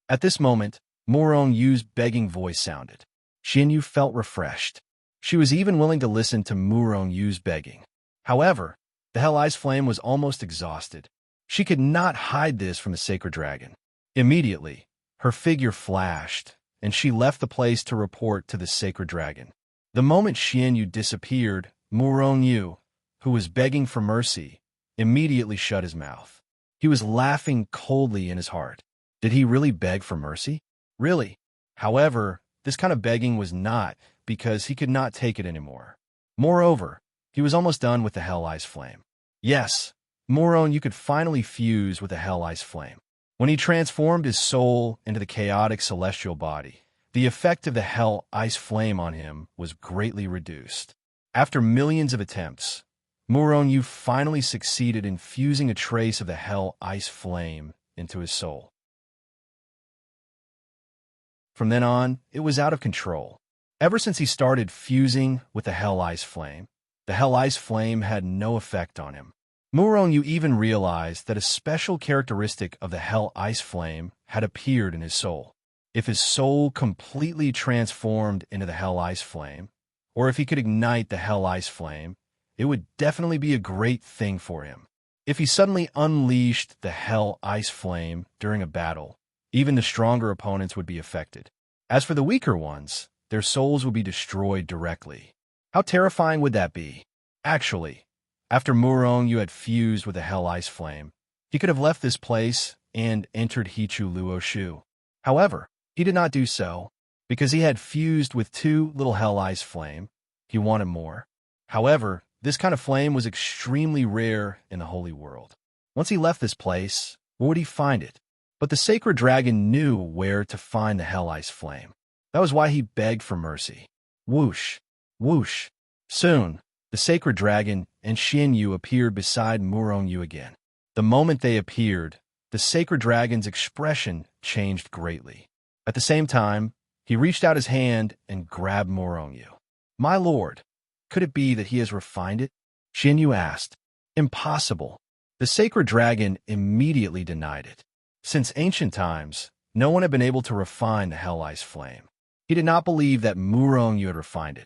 At this moment, Morong Yu's begging voice sounded. Xian Yu felt refreshed. She was even willing to listen to Morong Yu's begging. However, the Hell Ice Flame was almost exhausted. She could not hide this from the sacred dragon. Immediately, her figure flashed, and she left the place to report to the sacred dragon. The moment Xian Yu disappeared, Morong Yu, who was begging for mercy, immediately shut his mouth. He was laughing coldly in his heart. Did he really beg for mercy? Really? However, this kind of begging was not, because he could not take it anymore. Moreover, he was almost done with the Hell Ice Flame. Yes, Morong Yu could finally fuse with the Hell Ice Flame. When he transformed his soul into the chaotic celestial body, the effect of the Hell Ice Flame on him was greatly reduced. After millions of attempts, Morong Yu finally succeeded in fusing a trace of the Hell Ice Flame into his soul. From then on, it was out of control. Ever since he started fusing with the Hell Ice Flame, the Hell Ice Flame had no effect on him. Morong Yu even realized that a special characteristic of the Hell Ice Flame had appeared in his soul. If his soul completely transformed into the Hell Ice Flame, or if he could ignite the Hell Ice Flame, it would definitely be a great thing for him. If he suddenly unleashed the Hell Ice Flame during a battle, even the stronger opponents would be affected. As for the weaker ones, their souls would be destroyed directly. How terrifying would that be? Actually, after Morong Yu had fused with the Hell Ice Flame, he could have left this place and entered Hichu Luo Shu. However, he did not do so, because he had fused with two little Hell Ice Flame. He wanted more. However, this kind of flame was extremely rare in the Holy World. Once he left this place, where would he find it? But the sacred dragon knew where to find the Hell Ice Flame. That was why he begged for mercy. Whoosh, whoosh. Soon, the sacred dragon and Xian Yu appeared beside Morong Yu again. The moment they appeared, the sacred dragon's expression changed greatly. At the same time, he reached out his hand and grabbed Morong Yu. My lord, could it be that he has refined it? Xian Yu asked. Impossible. The sacred dragon immediately denied it. Since ancient times, no one had been able to refine the Hell Ice Flame. He did not believe that Morong Yu had refined it.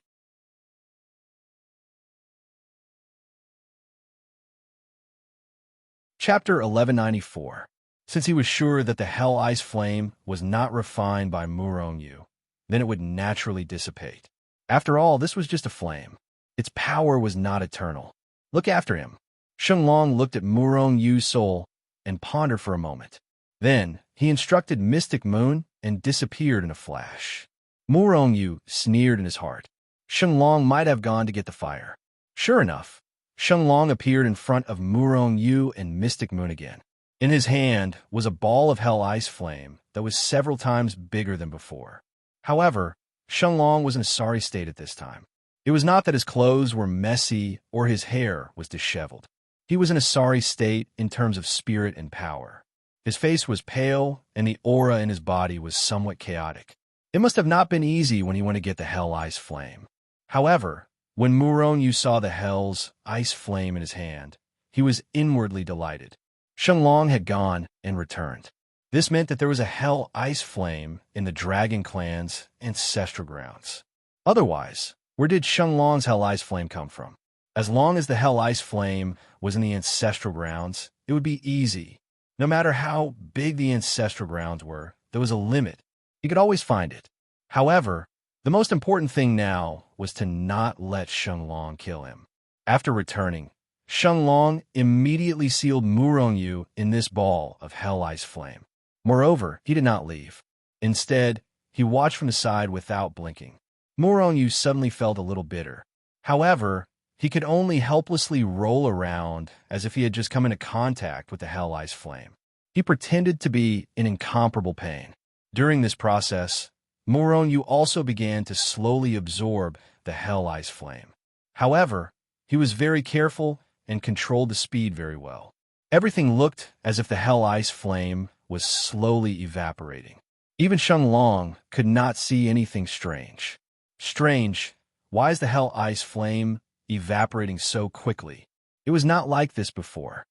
Chapter 1194. Since he was sure that the Hell Ice Flame was not refined by Morong Yu, then it would naturally dissipate. After all, this was just a flame. Its power was not eternal. Look after him. Shenlong looked at Morong Yu's soul and pondered for a moment. Then, he instructed Mystic Moon and disappeared in a flash. Morong Yu sneered in his heart. Shenlong might have gone to get the fire. Sure enough, Shenlong appeared in front of Morong Yu and Mystic Moon again. In his hand was a ball of Hell Ice Flame that was several times bigger than before. However, Shenlong was in a sorry state at this time. It was not that his clothes were messy or his hair was disheveled. He was in a sorry state in terms of spirit and power. His face was pale, and the aura in his body was somewhat chaotic. It must have not been easy when he went to get the Hell Ice Flame. However, when Morong Yu saw the Hell's Ice Flame in his hand, he was inwardly delighted. Shenlong had gone and returned. This meant that there was a Hell Ice Flame in the Dragon Clan's ancestral grounds. Otherwise, where did Shenlong's Hell Ice Flame come from? As long as the Hell Ice Flame was in the ancestral grounds, it would be easy. No matter how big the ancestral grounds were, there was a limit. He could always find it. However, the most important thing now was to not let Shenlong kill him. After returning, Shenlong immediately sealed Morong Yu in this ball of Hell Ice Flame. Moreover, he did not leave. Instead, he watched from the side without blinking. Morong Yu suddenly felt a little bitter. However, he could only helplessly roll around as if he had just come into contact with the Hell Ice Flame. He pretended to be in incomparable pain. During this process, Morong Yu also began to slowly absorb the Hell Ice Flame. However, he was very careful and controlled the speed very well. Everything looked as if the Hell Ice Flame was slowly evaporating. Even Shenlong could not see anything strange. Strange, why is the Hell Ice Flame evaporating so quickly? It was not like this before.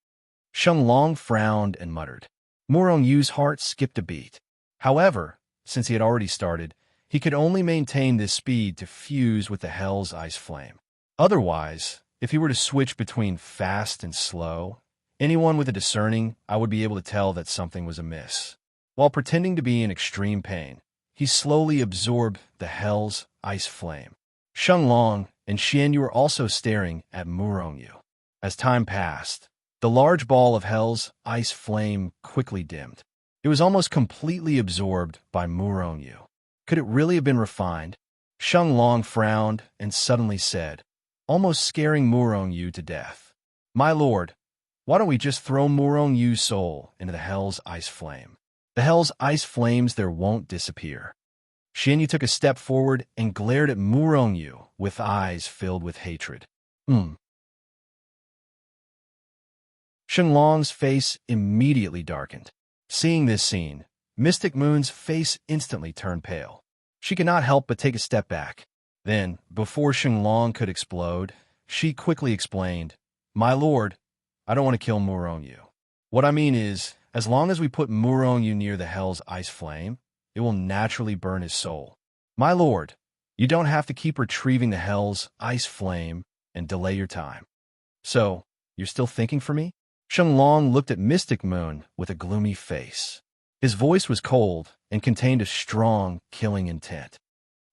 Shenlong frowned and muttered. Morong Yu's heart skipped a beat. However, since he had already started, he could only maintain this speed to fuse with the Hell's Ice Flame. Otherwise, if he were to switch between fast and slow, anyone with a discerning eye would be able to tell that something was amiss. While pretending to be in extreme pain, he slowly absorbed the Hell's Ice Flame. Shenlong and Xianyu were also staring at Murongyu. As time passed, the large ball of Hell's Ice Flame quickly dimmed. It was almost completely absorbed by Murongyu. Could it really have been refined? Shenlong frowned and suddenly said, almost scaring Murongyu to death, "My lord, why don't we just throw Murongyu's soul into the Hell's Ice Flame? The Hell's Ice Flames there won't disappear." Xianyu took a step forward and glared at Murongyu with eyes filled with hatred. Shenlong's face immediately darkened. Seeing this scene, Mystic Moon's face instantly turned pale. She could not help but take a step back. Then, before Shenlong could explode, she quickly explained, "My lord, I don't want to kill Murongyu. What I mean is, as long as we put Murongyu near the Hell's Ice Flame, it will naturally burn his soul. My lord, you don't have to keep retrieving the Hell's Ice Flame and delay your time. So, you're still thinking for me?" Shenlong looked at Mystic Moon with a gloomy face. His voice was cold and contained a strong, killing intent.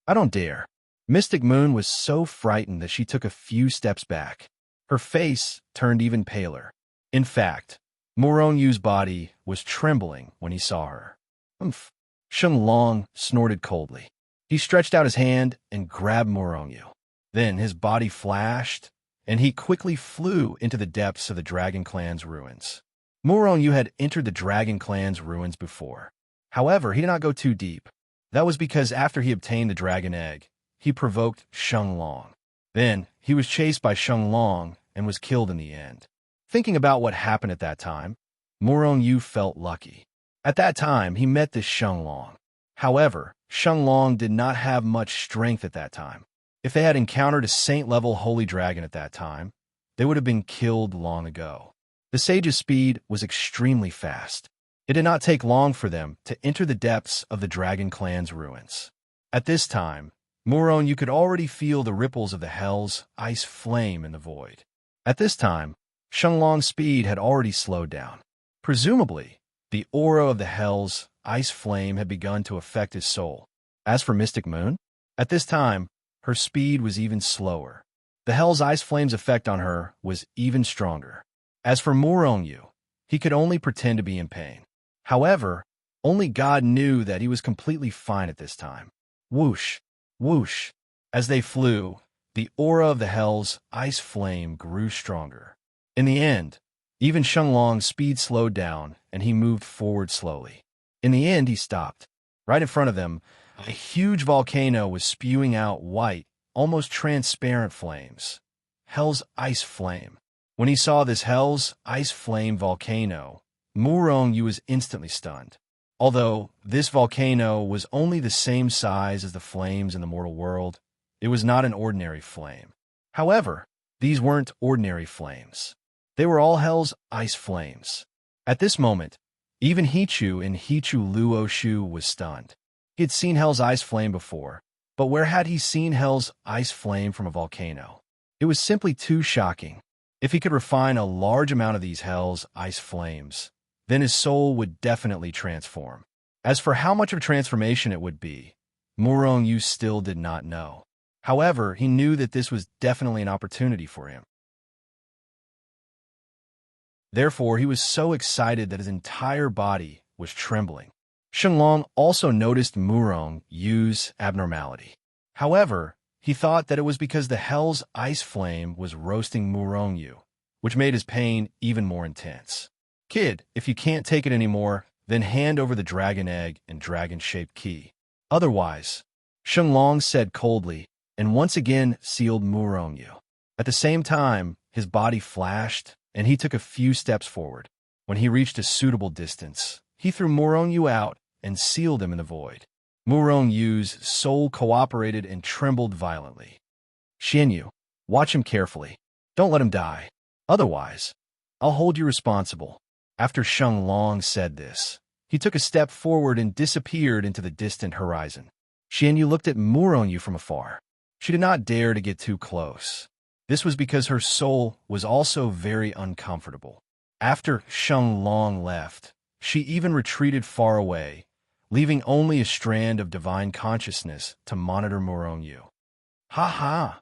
"I don't dare." Mystic Moon was so frightened that she took a few steps back. Her face turned even paler. In fact, Murongyu's body was trembling when he saw her. "Umph." Shenlong snorted coldly. He stretched out his hand and grabbed Murongyu. Then his body flashed, and he quickly flew into the depths of the Dragon Clan's ruins. Murongyu had entered the Dragon Clan's ruins before. However, he did not go too deep. That was because after he obtained the Dragon Egg, he provoked Shenlong. Then, he was chased by Shenlong and was killed in the end. Thinking about what happened at that time, Murongyu felt lucky. At that time, he met this Shenlong. However, Shenlong did not have much strength at that time. If they had encountered a saint-level holy dragon at that time, they would have been killed long ago. The sage's speed was extremely fast. It did not take long for them to enter the depths of the Dragon Clan's ruins. At this time, Murongyu could already feel the ripples of the Hell's Ice Flame in the void. At this time, Shenlong's speed had already slowed down. Presumably, the aura of the Hell's Ice Flame had begun to affect his soul. As for Mystic Moon, at this time, her speed was even slower. The Hell's Ice Flame's effect on her was even stronger. As for Murongyu, he could only pretend to be in pain. However, only God knew that he was completely fine at this time. Whoosh, whoosh. As they flew, the aura of the Hell's Ice Flame grew stronger. In the end, even Shenlong's speed slowed down, and he moved forward slowly. In the end, he stopped. Right in front of them, a huge volcano was spewing out white, almost transparent flames. Hell's Ice Flame. When he saw this Hell's Ice Flame volcano, Murongyu was instantly stunned. Although this volcano was only the same size as the flames in the mortal world, it was not an ordinary flame. However, these weren't ordinary flames. They were all Hell's Ice Flames. At this moment, even Hichu in Hichu Luoshu was stunned. He had seen Hell's Ice Flame before, but where had he seen Hell's Ice Flame from a volcano? It was simply too shocking. If he could refine a large amount of these Hell's Ice Flames, then his soul would definitely transform. As for how much of a transformation it would be, Murongyu still did not know. However, he knew that this was definitely an opportunity for him. Therefore, he was so excited that his entire body was trembling. Shenlong also noticed Murongyu's abnormality. However, he thought that it was because the Hell's Ice Flame was roasting Murongyu, which made his pain even more intense. "Kid, if you can't take it anymore, then hand over the dragon egg and dragon-shaped key. Otherwise," Shenlong said coldly, and once again sealed Murongyu. At the same time, his body flashed, and he took a few steps forward. When he reached a suitable distance, he threw Murongyu out and sealed him in the void. Murongyu's soul cooperated and trembled violently. "Xianyu, watch him carefully. Don't let him die. Otherwise, I'll hold you responsible." After Shenlong said this, He took a step forward and disappeared into the distant horizon. Xianyu looked at Muronyu from afar. She did not dare to get too close. This was because her soul was also very uncomfortable. After Sheng Long left, she even retreated far away, leaving only a strand of divine consciousness to monitor Muronyu. Ha ha!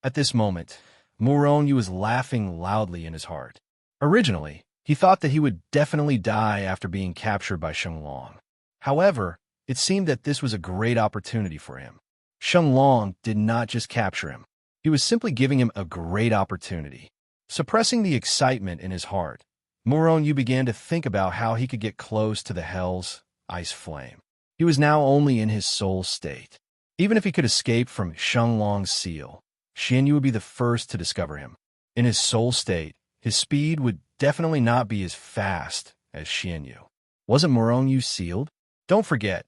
At this moment, Muronyu was laughing loudly in his heart. Originally, he thought that he would definitely die after being captured by Sheng Long. However, it seemed that this was a great opportunity for him. Sheng Long did not just capture him. He was simply giving him a great opportunity. Suppressing the excitement in his heart, Muronyu began to think about how he could get close to the Hell's ice flame. He was now only in his soul state. Even if he could escape from Sheng Long's seal, Xianyu would be the first to discover him. In his soul state, his speed would definitely not be as fast as Xianyu. Wasn't Muronyu sealed? Don't forget,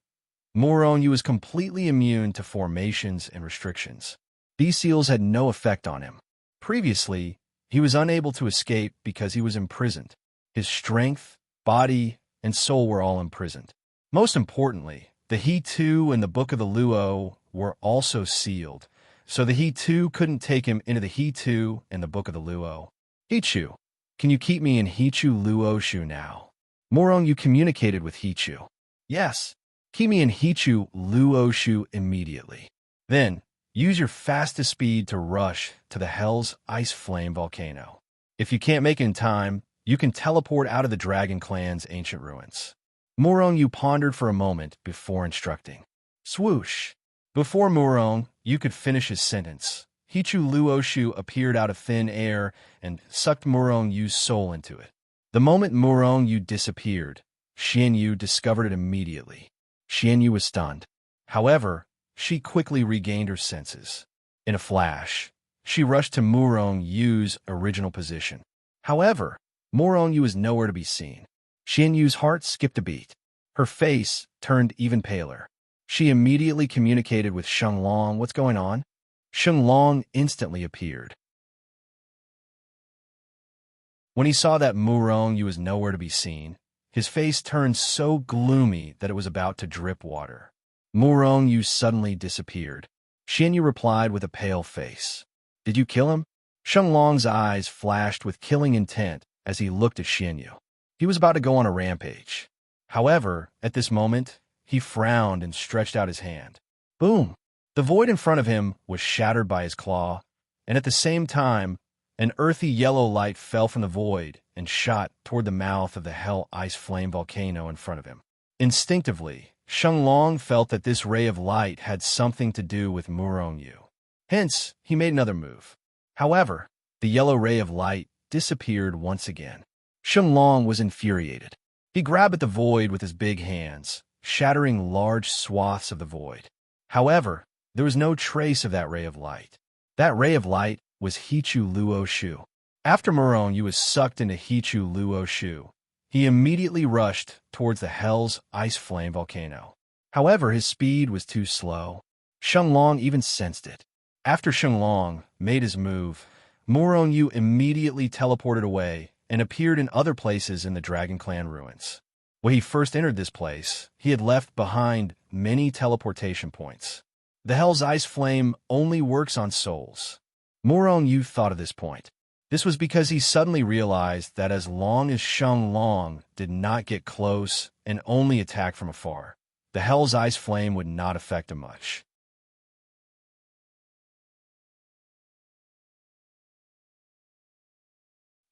Muronyu was completely immune to formations and restrictions. These seals had no effect on him. Previously, he was unable to escape because he was imprisoned. His strength, body, and soul were all imprisoned. Most importantly, the He Too and the Book of the Luo were also sealed, so the He Too couldn't take him into the He Too and the Book of the Luo. Hichu, can you keep me in Hichu Luoshu now? Muronyu communicated with Hichu. Yes, keep me in Hichu Luoshu immediately. Then, use your fastest speed to rush to the Hell's Ice Flame volcano. If you can't make it in time, you can teleport out of the Dragon Clan's ancient ruins. Muronyu pondered for a moment before instructing. Swoosh! Before Muronyu could finish his sentence, Hichu Luoshu appeared out of thin air and sucked Murongyu's soul into it. The moment Muronyu disappeared, Xianyu discovered it immediately. Xianyu was stunned. However, she quickly regained her senses. In a flash, she rushed to Murongyu's original position. However, Muronyu was nowhere to be seen. Xianyu's heart skipped a beat. Her face turned even paler. She immediately communicated with Sheng Long. What's going on? Sheng Long instantly appeared. When he saw that Muronyu was nowhere to be seen, his face turned so gloomy that it was about to drip water. Muronyu suddenly disappeared. Xianyu replied with a pale face. Did you kill him? Sheng Long's eyes flashed with killing intent as he looked at Xianyu. He was about to go on a rampage. However, at this moment, he frowned and stretched out his hand. Boom! The void in front of him was shattered by his claw, and at the same time, an earthy yellow light fell from the void and shot toward the mouth of the Hell Ice Flame volcano in front of him. Instinctively, Sheng Long felt that this ray of light had something to do with Muronyu. Hence, he made another move. However, the yellow ray of light disappeared once again. Sheng Long was infuriated. He grabbed at the void with his big hands, shattering large swaths of the void. However, there was no trace of that ray of light. That ray of light was Hichu Luoshu. After Muronyu was sucked into Hichu Luoshu, he immediately rushed towards the Hell's Ice Flame volcano. However, his speed was too slow. Sheng Long even sensed it. After Sheng Long made his move, Muronyu immediately teleported away and appeared in other places in the Dragon Clan ruins. When he first entered this place, he had left behind many teleportation points. The Hell's Ice Flame only works on souls. Muronyu thought of this point. This was because he suddenly realized that as long as Sheng Long did not get close and only attack from afar, the Hell's Ice Flame would not affect him much.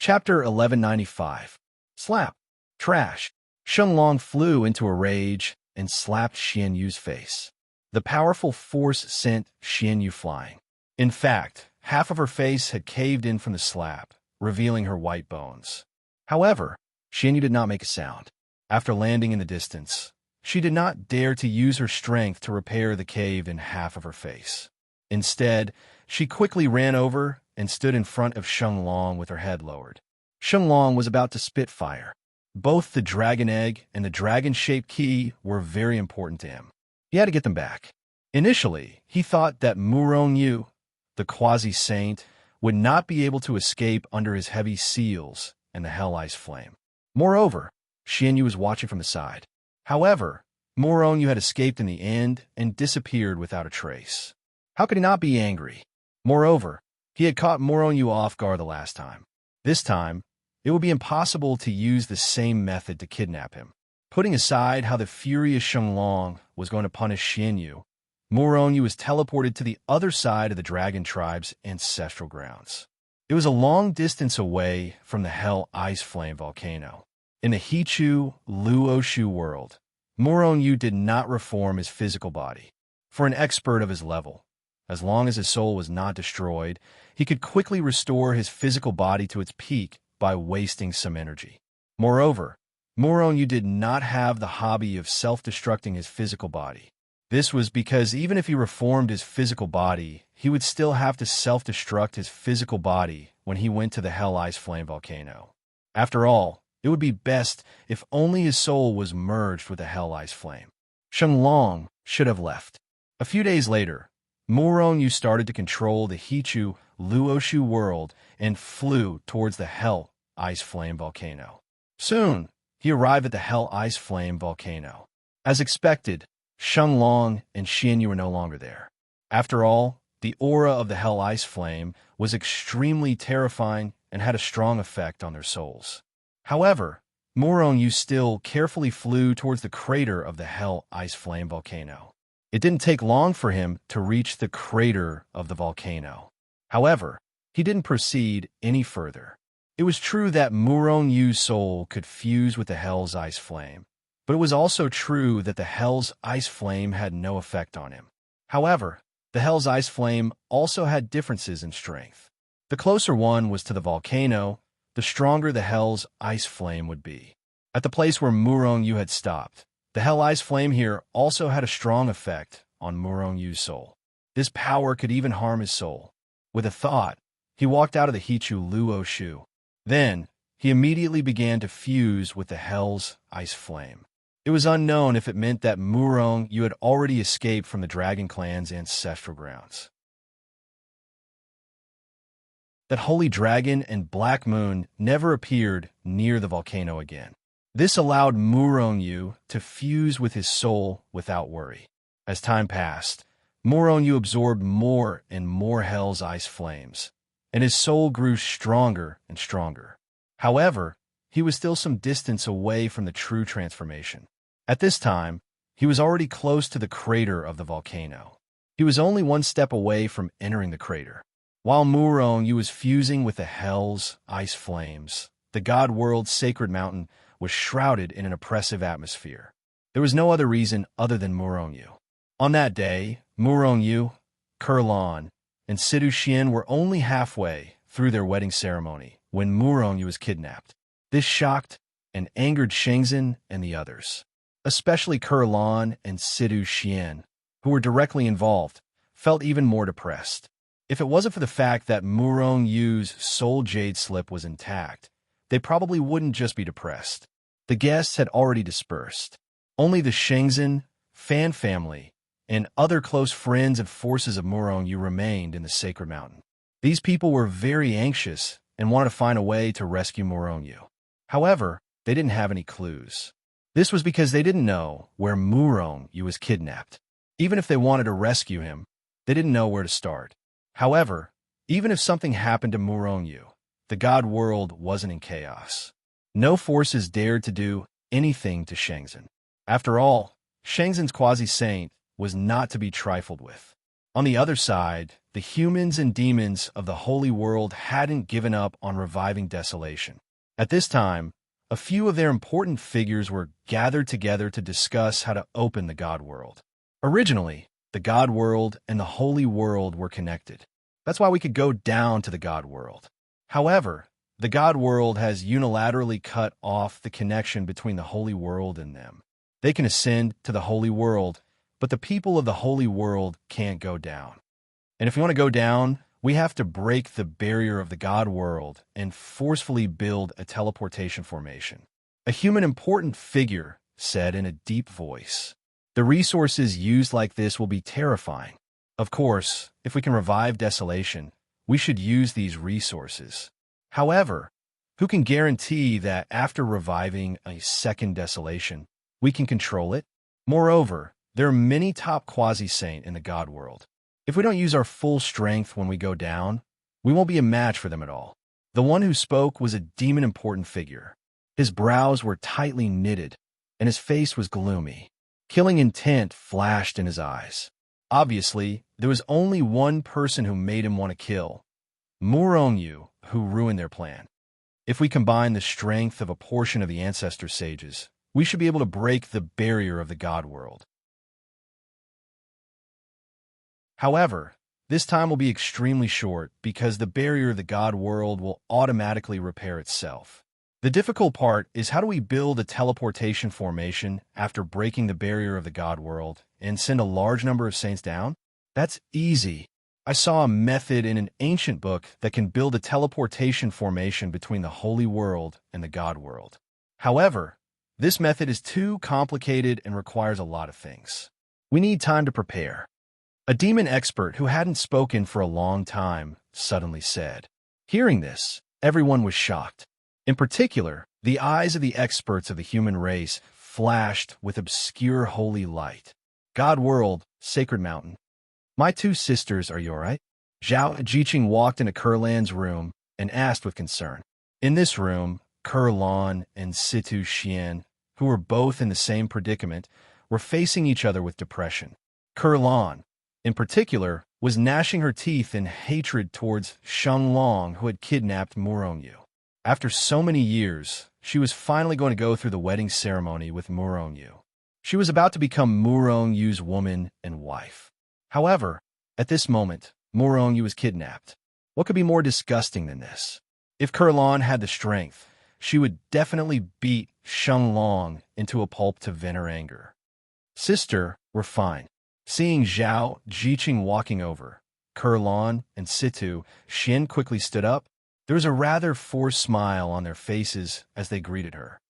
Chapter 1195. Slap. Trash. Sheng Long flew into a rage and slapped Xianyu's face. The powerful force sent Xianyu flying. In fact, half of her face had caved in from the slap, revealing her white bones. However, Xianyu did not make a sound. After landing in the distance, she did not dare to use her strength to repair the cave in half of her face. Instead, she quickly ran over and stood in front of Sheng Long with her head lowered. Sheng Long was about to spit fire. Both the dragon egg and the dragon-shaped key were very important to him. He had to get them back. Initially, he thought that Muronyu, the quasi-saint, would not be able to escape under his heavy seals and the Hell Ice Flame. Moreover, Xianyu was watching from the side. However, Moronyu had escaped in the end and disappeared without a trace. How could he not be angry? Moreover, he had caught Moronyu off guard the last time. This time, it would be impossible to use the same method to kidnap him. Putting aside how the furious Shenlong was going to punish Xianyu, Moronyu was teleported to the other side of the dragon tribe's ancestral grounds. It was a long distance away from the Hell Ice Flame volcano. In the Hichu Luoshu world, Moronyu did not reform his physical body. For an expert of his level, as long as his soul was not destroyed, he could quickly restore his physical body to its peak by wasting some energy. Moreover, Moronyu did not have the hobby of self-destructing his physical body. This was because even if he reformed his physical body, he would still have to self-destruct his physical body when he went to the Hell Ice Flame volcano. After all, it would be best if only his soul was merged with the Hell Ice Flame. Shenlong should have left. A few days later, Moronyu started to control the Hichu Luoshu world and flew towards the Hell Ice Flame volcano. Soon, he arrived at the Hell Ice Flame volcano. As expected, Shenlong and Xianyu were no longer there. After all, the aura of the Hell Ice Flame was extremely terrifying and had a strong effect on their souls. However, Moronyu still carefully flew towards the crater of the Hell Ice Flame volcano. It didn't take long for him to reach the crater of the volcano. However, he didn't proceed any further. It was true that Moronyu's soul could fuse with the Hell's Ice Flame, but it was also true that the Hell's Ice Flame had no effect on him. However, the Hell's Ice Flame also had differences in strength. The closer one was to the volcano, the stronger the Hell's Ice Flame would be. At the place where Moronyu had stopped, the Hell Ice Flame here also had a strong effect on Moronyu's soul. This power could even harm his soul. With a thought, he walked out of the Hichu Luoshu. Then, he immediately began to fuse with the Hell's Ice Flame. It was unknown if it meant that Moronyu had already escaped from the Dragon Clan's ancestral grounds. That Holy Dragon and Black Moon never appeared near the volcano again. This allowed Moronyu to fuse with his soul without worry. As time passed, Moronyu absorbed more and more Hell's Ice Flames, and his soul grew stronger and stronger. However, he was still some distance away from the true transformation. At this time, he was already close to the crater of the volcano. He was only one step away from entering the crater. While Moronyu was fusing with the Hell's Ice Flames, the God World's sacred mountain was shrouded in an oppressive atmosphere. There was no other reason other than Moronyu. On that day, Moronyu, Kurlan, and Sidu Xian were only halfway through their wedding ceremony when Moronyu was kidnapped. This shocked and angered Shengzhen and the others. Especially Kurlan and Sidu Xian, who were directly involved, felt even more depressed. If it wasn't for the fact that Moronyu's soul jade slip was intact, they probably wouldn't just be depressed. The guests had already dispersed. Only the Shengzhen, Fan family, and other close friends and forces of Moronyu remained in the sacred mountain. These people were very anxious and wanted to find a way to rescue Moronyu. However, they didn't have any clues. This was because they didn't know where Moronyu was kidnapped. Even if they wanted to rescue him, they didn't know where to start. However, even if something happened to Moronyu, the God World wasn't in chaos. No forces dared to do anything to Shengzhen. After all, Shengzhen's quasi-saint was not to be trifled with. On the other side, the humans and demons of the holy world hadn't given up on reviving desolation. At this time, a few of their important figures were gathered together to discuss how to open the God World. Originally, the God World and the holy world were connected. That's why we could go down to the God World. However, the God World has unilaterally cut off the connection between the holy world and them. They can ascend to the holy world, but the people of the holy world can't go down. And if we want to go down, we have to break the barrier of the God World and forcefully build a teleportation formation. A human important figure said in a deep voice, "The resources used like this will be terrifying. Of course, if we can revive desolation, we should use these resources. However, who can guarantee that after reviving a second desolation, we can control it. Moreover, there are many top quasi-saint in the god world. If we don't use our full strength when we go down, we won't be a match for them at all. The one who spoke was a demon-important figure. His brows were tightly knitted, and his face was gloomy. Killing intent flashed in his eyes. Obviously, there was only one person who made him want to kill, Murongyu, who ruined their plan. If we combine the strength of a portion of the ancestor sages, we should be able to break the barrier of the god world. However, this time will be extremely short because the barrier of the god world will automatically repair itself. The difficult part is how do we build a teleportation formation after breaking the barrier of the god world and send a large number of saints down? That's easy. I saw a method in an ancient book that can build a teleportation formation between the holy world and the god world. However, this method is too complicated and requires a lot of things. We need time to prepare. A demon expert who hadn't spoken for a long time suddenly said. Hearing this, everyone was shocked. In particular, the eyes of the experts of the human race flashed with obscure holy light. God world, sacred mountain. My two sisters, are you all right? Zhao Jiqing walked into Kurlan's room and asked with concern. In this room, Kurlan and Situ Xian, who were both in the same predicament, were facing each other with depression. Kurlan, in particular, was gnashing her teeth in hatred towards Shenglong, who had kidnapped Murongyu. After so many years, she was finally going to go through the wedding ceremony with Murongyu. She was about to become Murongyu's woman and wife. However, at this moment, Murongyu was kidnapped. What could be more disgusting than this? If Kurlan had the strength, she would definitely beat Shenglong into a pulp to vent her anger. Sister were fine. Seeing Zhao Jiqing walking over, Kurlan and Situ Xian quickly stood up. There was a rather forced smile on their faces as they greeted her.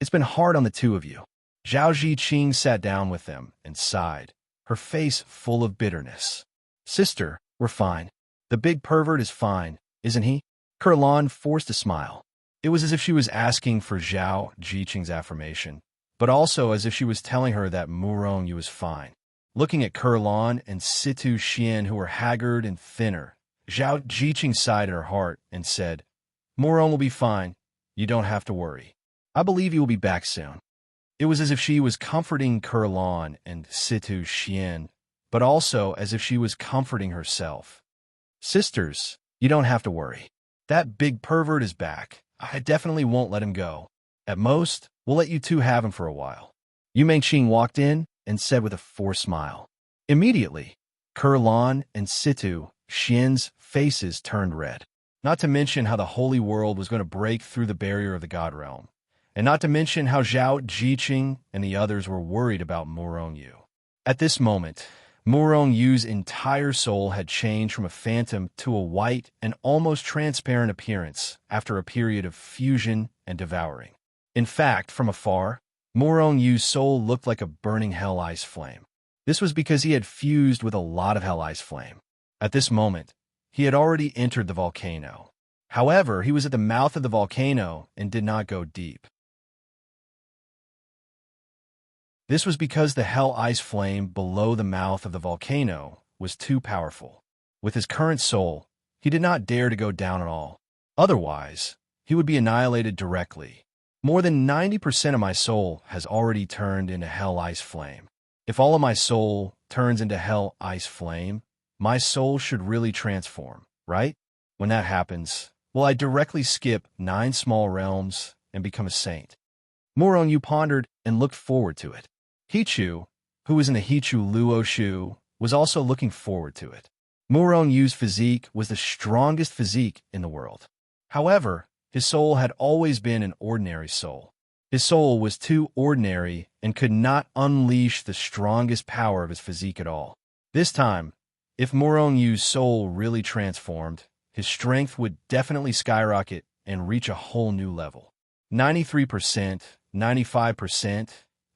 It's been hard on the two of you. Zhao Jiqing sat down with them and sighed, her face full of bitterness. Sister, we're fine. The big pervert is fine, isn't he? Kurlan forced a smile. It was as if she was asking for Zhao Jiqing's affirmation, but also as if she was telling her that Murongyu was fine. Looking at Kurlan and Situ Xian, who were haggard and thinner, Zhao Jiqing sighed in her heart and said, Murong will be fine. You don't have to worry. I believe he will be back soon. It was as if she was comforting Kurlan and Situ Xian, but also as if she was comforting herself. Sisters, you don't have to worry. That big pervert is back. I definitely won't let him go. At most, we'll let you two have him for a while. Yu Mengqing walked in and said with a forced smile. Immediately, Kurlan and Situ Xian's faces turned red. Not to mention how the holy world was going to break through the barrier of the god realm, and not to mention how Zhao Jiqing and the others were worried about Murongyu. At this moment, Murongyu's entire soul had changed from a phantom to a white and almost transparent appearance after a period of fusion and devouring. In fact, from afar, Murongyu's soul looked like a burning hell ice flame. This was because he had fused with a lot of hell ice flame. At this moment, he had already entered the volcano. However, he was at the mouth of the volcano and did not go deep. This was because the hell ice flame below the mouth of the volcano was too powerful. With his current soul, he did not dare to go down at all. Otherwise, he would be annihilated directly. More than 90% of my soul has already turned into hell ice flame. If all of my soul turns into hell ice flame, my soul should really transform, right? When that happens, will I directly skip 9 small realms and become a saint? Murongyu pondered and looked forward to it. Hichu, who was in the Hichu Luo Shu, was also looking forward to it. Murongyu's physique was the strongest physique in the world. However, his soul had always been an ordinary soul. His soul was too ordinary and could not unleash the strongest power of his physique at all. This time, if Murongyu's soul really transformed, his strength would definitely skyrocket and reach a whole new level. 93%, 95%,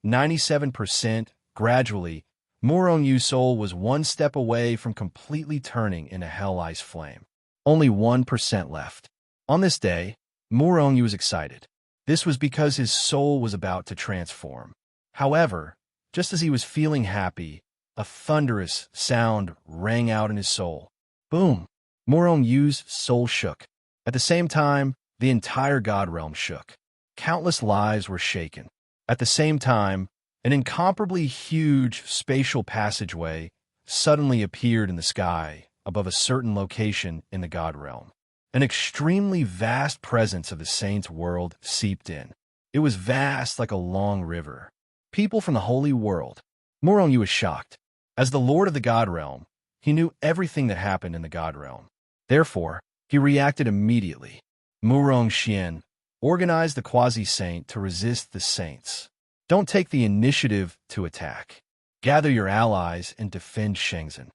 97%, gradually, Murongyu's soul was one step away from completely turning into hell ice flame. Only 1% left. On this day, Murongyu was excited. This was because his soul was about to transform. However, just as he was feeling happy, a thunderous sound rang out in his soul. Boom! Murong Yu's soul shook. At the same time, the entire god realm shook. Countless lives were shaken. At the same time, an incomparably huge spatial passageway suddenly appeared in the sky above a certain location in the god realm. An extremely vast presence of the saints' world seeped in. It was vast like a long river. People from the holy world. Murong Yu was shocked. As the lord of the god realm, he knew everything that happened in the god realm. Therefore, he reacted immediately. Murong Xian organized the quasi-saint to resist the saints. Don't take the initiative to attack. Gather your allies and defend Shenzhen.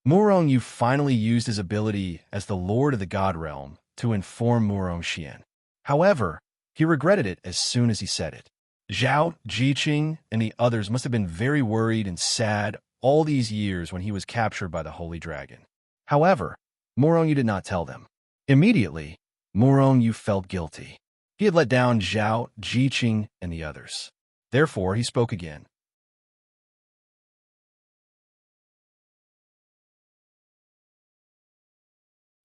Murong Yu finally used his ability as the lord of the god realm to inform Murong Xian. However, he regretted it as soon as he said it. Zhao, Jiqing, and the others must have been very worried and sad all these years when he was captured by the Holy Dragon. However, Murong Yu did not tell them. Immediately, Murong Yu felt guilty. He had let down Zhao, Jiqing, and the others. Therefore, he spoke again.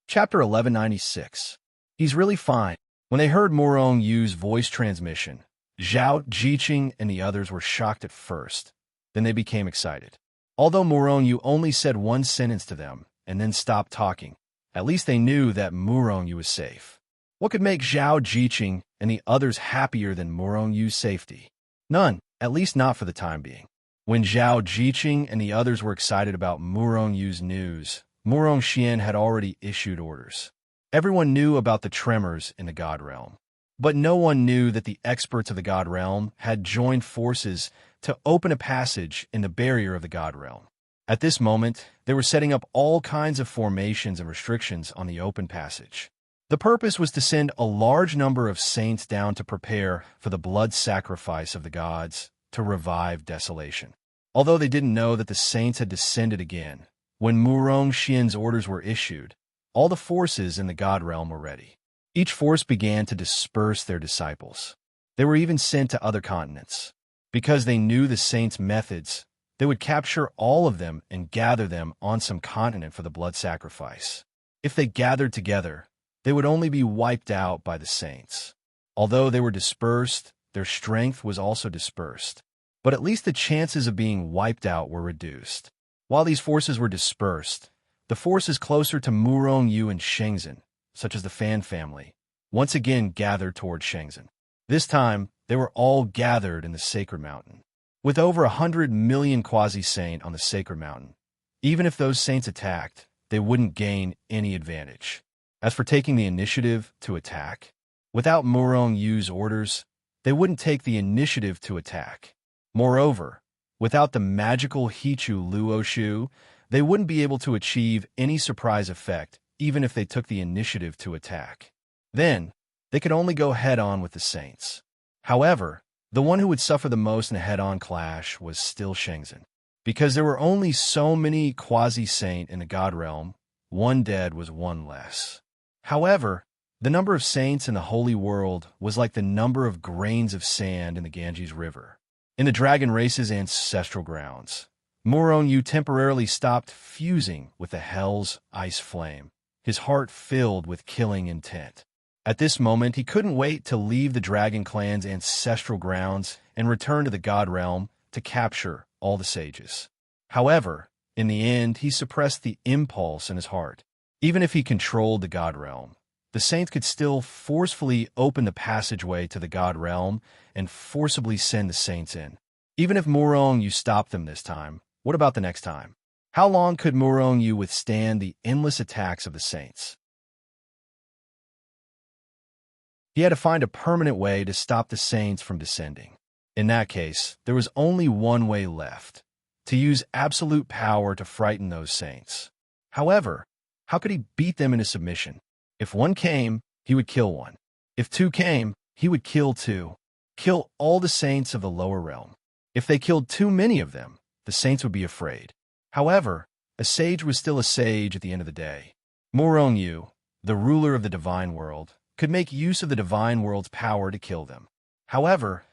Chapter 1196. He's really fine. When they heard Murong Yu's voice transmission, Zhao, Jiqing, and the others were shocked at first. Then they became excited. Although Murong Yu only said one sentence to them and then stopped talking, at least they knew that Murong Yu was safe. What could make Zhao, Jiqing, and the others happier than Murong Yu's safety? None, at least not for the time being. When Zhao, Jiqing, and the others were excited about Murong Yu's news, Murong Xian had already issued orders. Everyone knew about the tremors in the god realm. But no one knew that the experts of the god realm had joined forces to open a passage in the barrier of the god realm. At this moment, they were setting up all kinds of formations and restrictions on the open passage. The purpose was to send a large number of saints down to prepare for the blood sacrifice of the gods to revive desolation. Although they didn't know that the saints had descended again, when Murong Xian's orders were issued, all the forces in the god realm were ready. Each force began to disperse their disciples. They were even sent to other continents. Because they knew the saints' methods, they would capture all of them and gather them on some continent for the blood sacrifice. If they gathered together, they would only be wiped out by the saints. Although they were dispersed, their strength was also dispersed. But at least the chances of being wiped out were reduced. While these forces were dispersed, the forces closer to Murong Yu and Shenzhen, such as the Fan family, once again gathered toward Shenzhen. This time, they were all gathered in the Sacred Mountain. With over 100 million quasi-saint on the Sacred Mountain, even if those saints attacked, they wouldn't gain any advantage. As for taking the initiative to attack, without Murong Yu's orders, they wouldn't take the initiative to attack. Moreover, without the magical Hichu Luoshu, they wouldn't be able to achieve any surprise effect even if they took the initiative to attack. Then, they could only go head-on with the saints. However, the one who would suffer the most in a head-on clash was still Shenzhen. Because there were only so many quasi-saint in the god realm, one dead was one less. However, the number of saints in the holy world was like the number of grains of sand in the Ganges River. In the dragon race's ancestral grounds, Murong Yu temporarily stopped fusing with the hell's ice flame, his heart filled with killing intent. At this moment, he couldn't wait to leave the Dragon Clan's ancestral grounds and return to the God Realm to capture all the sages. However, in the end, he suppressed the impulse in his heart. Even if he controlled the God Realm, the saints could still forcefully open the passageway to the God Realm and forcibly send the saints in. Even if Murong Yu stopped them this time, what about the next time? How long could Murong Yu withstand the endless attacks of the saints? He had to find a permanent way to stop the saints from descending. In that case, there was only one way left: to use absolute power to frighten those saints. However, how could he beat them into submission? If one came, he would kill one. If two came, he would kill two. Kill all the saints of the lower realm. If they killed too many of them, the saints would be afraid. However, a sage was still a sage at the end of the day. Murong Yu, the ruler of the divine world, could make use of the divine world's power to kill them. However,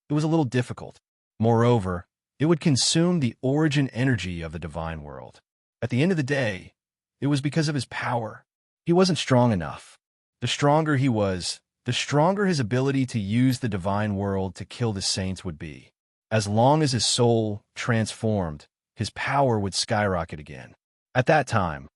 it was a little difficult. Moreover, it would consume the origin energy of the divine world. At the end of the day, it was because of his power. He wasn't strong enough. The stronger he was, the stronger his ability to use the divine world to kill the saints would be. As long as his soul transformed, his power would skyrocket again. At that time,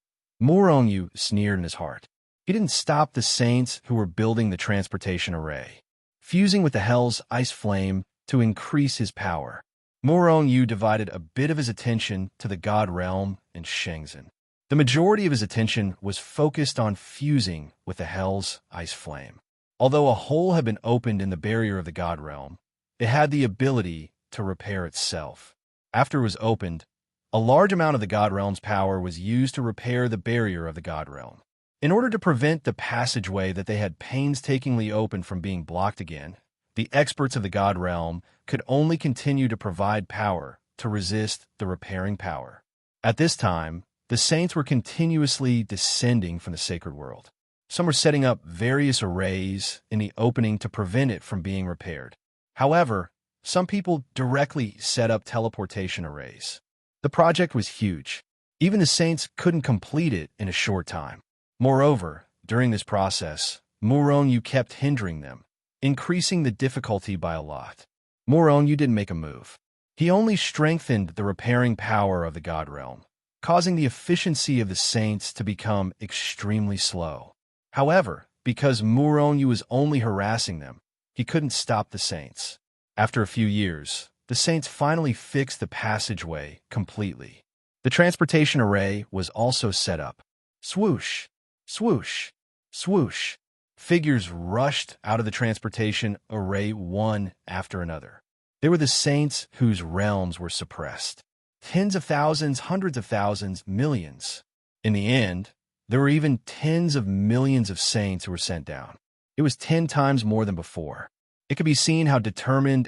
Morongyu sneered in his heart. He didn't stop the saints who were building the transportation array, fusing with the hell's ice flame to increase his power. Morongyu divided a bit of his attention to the god realm and Shenzhen. The majority of his attention was focused on fusing with the hell's ice flame. Although a hole had been opened in the barrier of the god realm, it had the ability to repair itself. After it was opened, a large amount of the god realm's power was used to repair the barrier of the god realm. In order to prevent the passageway that they had painstakingly opened from being blocked again, the experts of the god realm could only continue to provide power to resist the repairing power. At this time, the saints were continuously descending from the sacred world. Some were setting up various arrays in the opening to prevent it from being repaired. However, some people directly set up teleportation arrays. The project was huge. Even the saints couldn't complete it in a short time. Moreover, during this process, Morongyu kept hindering them, increasing the difficulty by a lot. Morongyu didn't make a move. He only strengthened the repairing power of the god realm, causing the efficiency of the saints to become extremely slow. However, because Morongyu was only harassing them, he couldn't stop the saints. After a few years, the saints finally fixed the passageway completely. The transportation array was also set up. Swoosh, swoosh, swoosh. Figures rushed out of the transportation array one after another. They were the saints whose realms were suppressed. Tens of thousands, hundreds of thousands, millions. In the end, there were even tens of millions of saints who were sent down. It was 10 times more than before. It could be seen how determined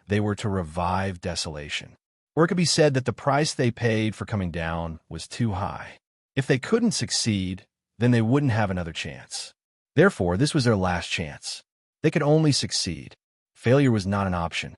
they were to revive desolation. Or it could be said that the price they paid for coming down was too high. If they couldn't succeed, then they wouldn't have another chance. Therefore, this was their last chance. They could only succeed. Failure was not an option.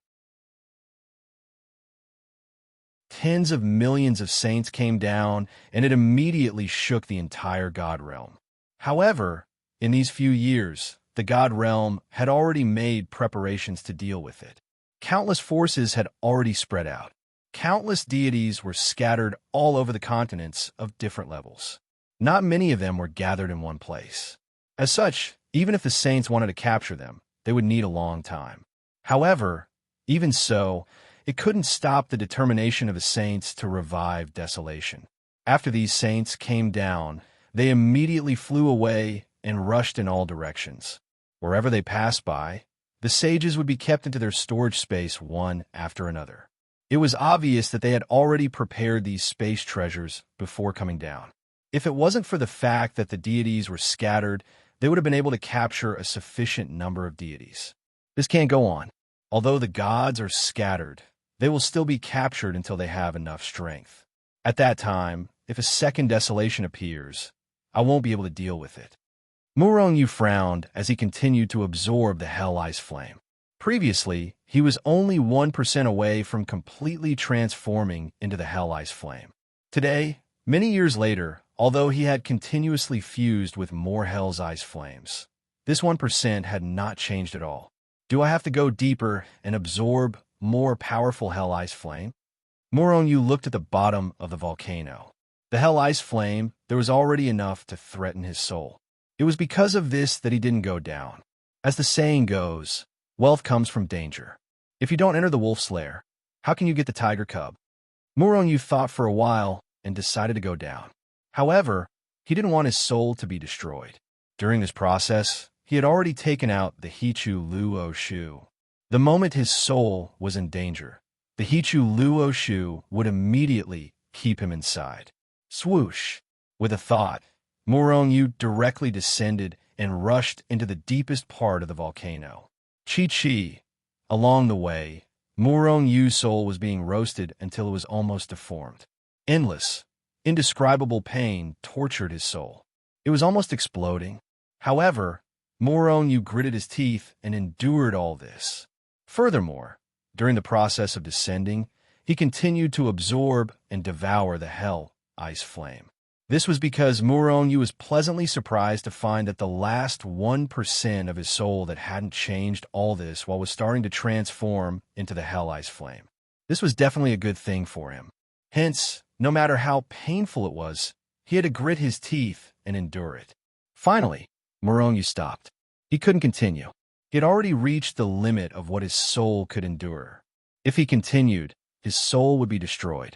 Tens of millions of saints came down, and it immediately shook the entire god realm. However, in these few years, the god realm had already made preparations to deal with it. Countless forces had already spread out. Countless deities were scattered all over the continents of different levels. Not many of them were gathered in one place. As such, even if the saints wanted to capture them, they would need a long time. However, even so, it couldn't stop the determination of the saints to revive desolation. After these saints came down, they immediately flew away and rushed in all directions. Wherever they passed by, the sages would be kept into their storage space one after another. It was obvious that they had already prepared these space treasures before coming down. If it wasn't for the fact that the deities were scattered, they would have been able to capture a sufficient number of deities. This can't go on. Although the gods are scattered, they will still be captured until they have enough strength. At that time, if a second desolation appears, I won't be able to deal with it. Morongyu frowned as he continued to absorb the hell ice flame. Previously, he was only 1% away from completely transforming into the hell ice flame. Today, many years later, although he had continuously fused with more hell's ice flames, this 1% had not changed at all. Do I have to go deeper and absorb more powerful hell ice flame? Morongyu looked at the bottom of the volcano. The hell ice flame, there was already enough to threaten his soul. It was because of this that he didn't go down. As the saying goes, wealth comes from danger. If you don't enter the wolf's lair, how can you get the tiger cub? Morongyu thought for a while and decided to go down. However, he didn't want his soul to be destroyed. During this process, he had already taken out the Hichu Luo Shu. The moment his soul was in danger, the Hichu Luo Shu would immediately keep him inside. Swoosh! With a thought, Morongyu directly descended and rushed into the deepest part of the volcano. Chi-chi! Along the way, Morongyu's soul was being roasted until it was almost deformed. Endless, indescribable pain tortured his soul. It was almost exploding. However, Morongyu gritted his teeth and endured all this. Furthermore, During the process of descending, he continued to absorb and devour the hell ice flame. This was because Muronyu was pleasantly surprised to find that the last 1% of his soul that hadn't changed all this while was starting to transform into the hell ice flame. This was definitely a good thing for him. Hence, no matter how painful it was, he had to grit his teeth and endure it. Finally, Muronyu stopped. He couldn't continue. He had already reached the limit of what his soul could endure. If he continued, his soul would be destroyed.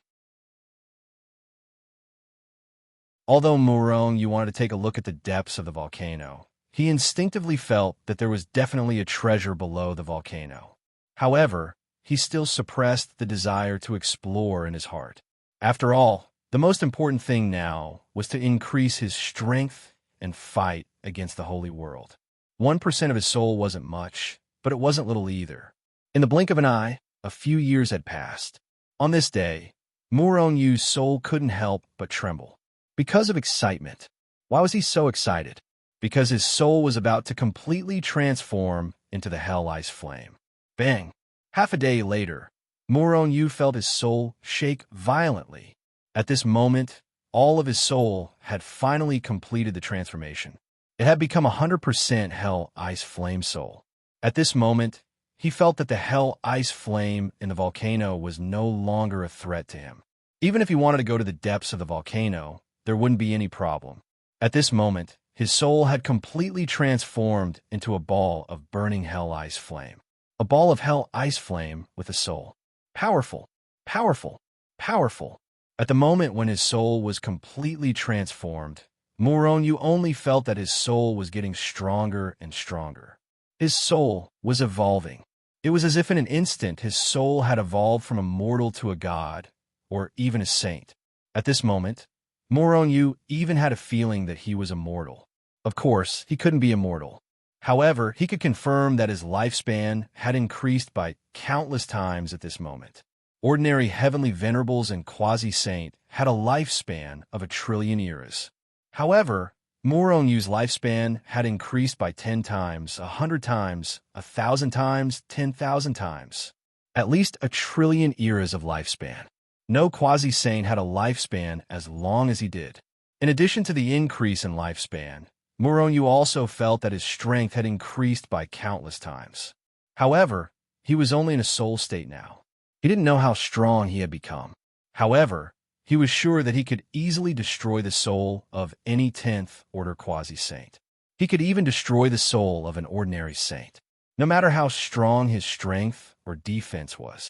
Although Muronyu wanted to take a look at the depths of the volcano, he instinctively felt that there was definitely a treasure below the volcano. However, he still suppressed the desire to explore in his heart. After all, the most important thing now was to increase his strength and fight against the holy world. 1% of his soul wasn't much, but it wasn't little either. In the blink of an eye, a few years had passed. On this day, Muronyu's soul couldn't help but tremble. Because of excitement. Why was he so excited? Because his soul was about to completely transform into the hell ice flame. Bang! Half a day later, Muronyu felt his soul shake violently. At this moment, all of his soul had finally completed the transformation. It had become 100% hell ice flame soul. At this moment, he felt that the hell ice flame in the volcano was no longer a threat to him. Even if he wanted to go to the depths of the volcano, there wouldn't be any problem. At this moment, his soul had completely transformed into a ball of burning hell ice flame. A ball of hell ice flame with a soul. Powerful, powerful, powerful. At the moment when his soul was completely transformed, Muronyu only felt that his soul was getting stronger and stronger. His soul was evolving. It was as if in an instant his soul had evolved from a mortal to a god, or even a saint. At this moment, Muronyu even had a feeling that he was immortal. Of course, he couldn't be immortal. However, he could confirm that his lifespan had increased by countless times at this moment. Ordinary heavenly venerables and quasi-saint had a lifespan of 1 trillion eras. However, Muronyu's lifespan had increased by 10 times, 100 times, 1,000 times, 10,000 times. At least 1 trillion eras of lifespan. No quasi-saint had a lifespan as long as he did. In addition to the increase in lifespan, Muronyu also felt that his strength had increased by countless times. However, he was only in a soul state now. He didn't know how strong he had become. However, he was sure that he could easily destroy the soul of any 10th order quasi-saint. He could even destroy the soul of an ordinary saint, no matter how strong his strength or defense was.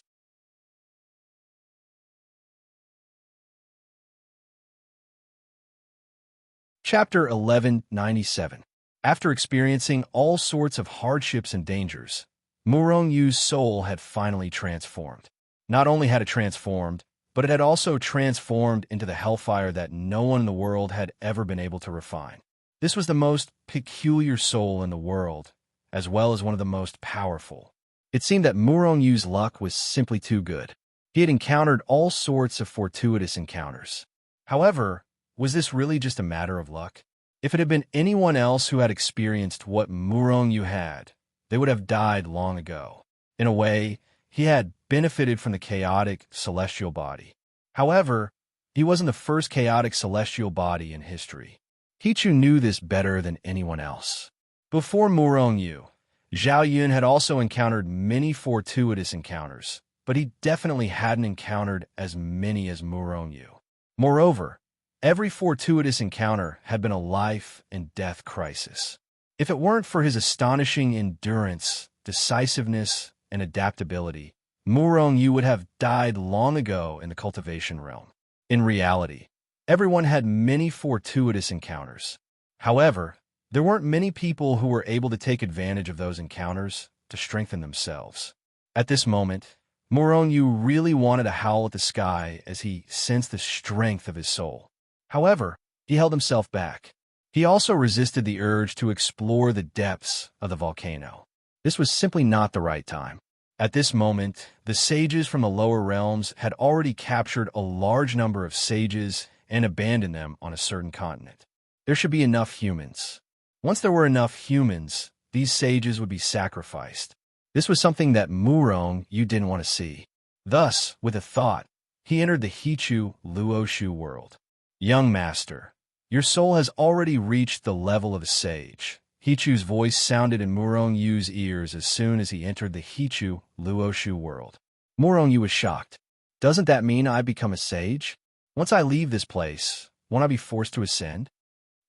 Chapter 1197. After experiencing all sorts of hardships and dangers, Muronyu's soul had finally transformed. Not only had it transformed, but it had also transformed into the hellfire that no one in the world had ever been able to refine. This was the most peculiar soul in the world, as well as one of the most powerful. It seemed that Muronyu's luck was simply too good. He had encountered all sorts of fortuitous encounters. However, was this really just a matter of luck? If it had been anyone else who had experienced what Muronyu had, they would have died long ago. In a way, he had benefited from the chaotic celestial body. However, he wasn't the first chaotic celestial body in history. Hichu knew this better than anyone else. Before Muronyu, Zhao Yun had also encountered many fortuitous encounters, but he definitely hadn't encountered as many as Muronyu. Moreover, every fortuitous encounter had been a life and death crisis. If it weren't for his astonishing endurance, decisiveness, and adaptability, Muronyu would have died long ago in the cultivation realm. In reality, everyone had many fortuitous encounters. However, there weren't many people who were able to take advantage of those encounters to strengthen themselves. At this moment, Muronyu really wanted to howl at the sky as he sensed the strength of his soul. However, he held himself back. He also resisted the urge to explore the depths of the volcano. This was simply not the right time. At this moment, the sages from the lower realms had already captured a large number of sages and abandoned them on a certain continent. There should be enough humans. Once there were enough humans, these sages would be sacrificed. This was something that Murong Yu didn't want to see. Thus, with a thought, he entered the Hichu Luoshu world. Young master, your soul has already reached the level of a sage. Hichu's voice sounded in Murong Yu's ears as soon as he entered the Hichu Luoshu world. Murong Yu was shocked. Doesn't that mean I become a sage? Once I leave this place, won't I be forced to ascend?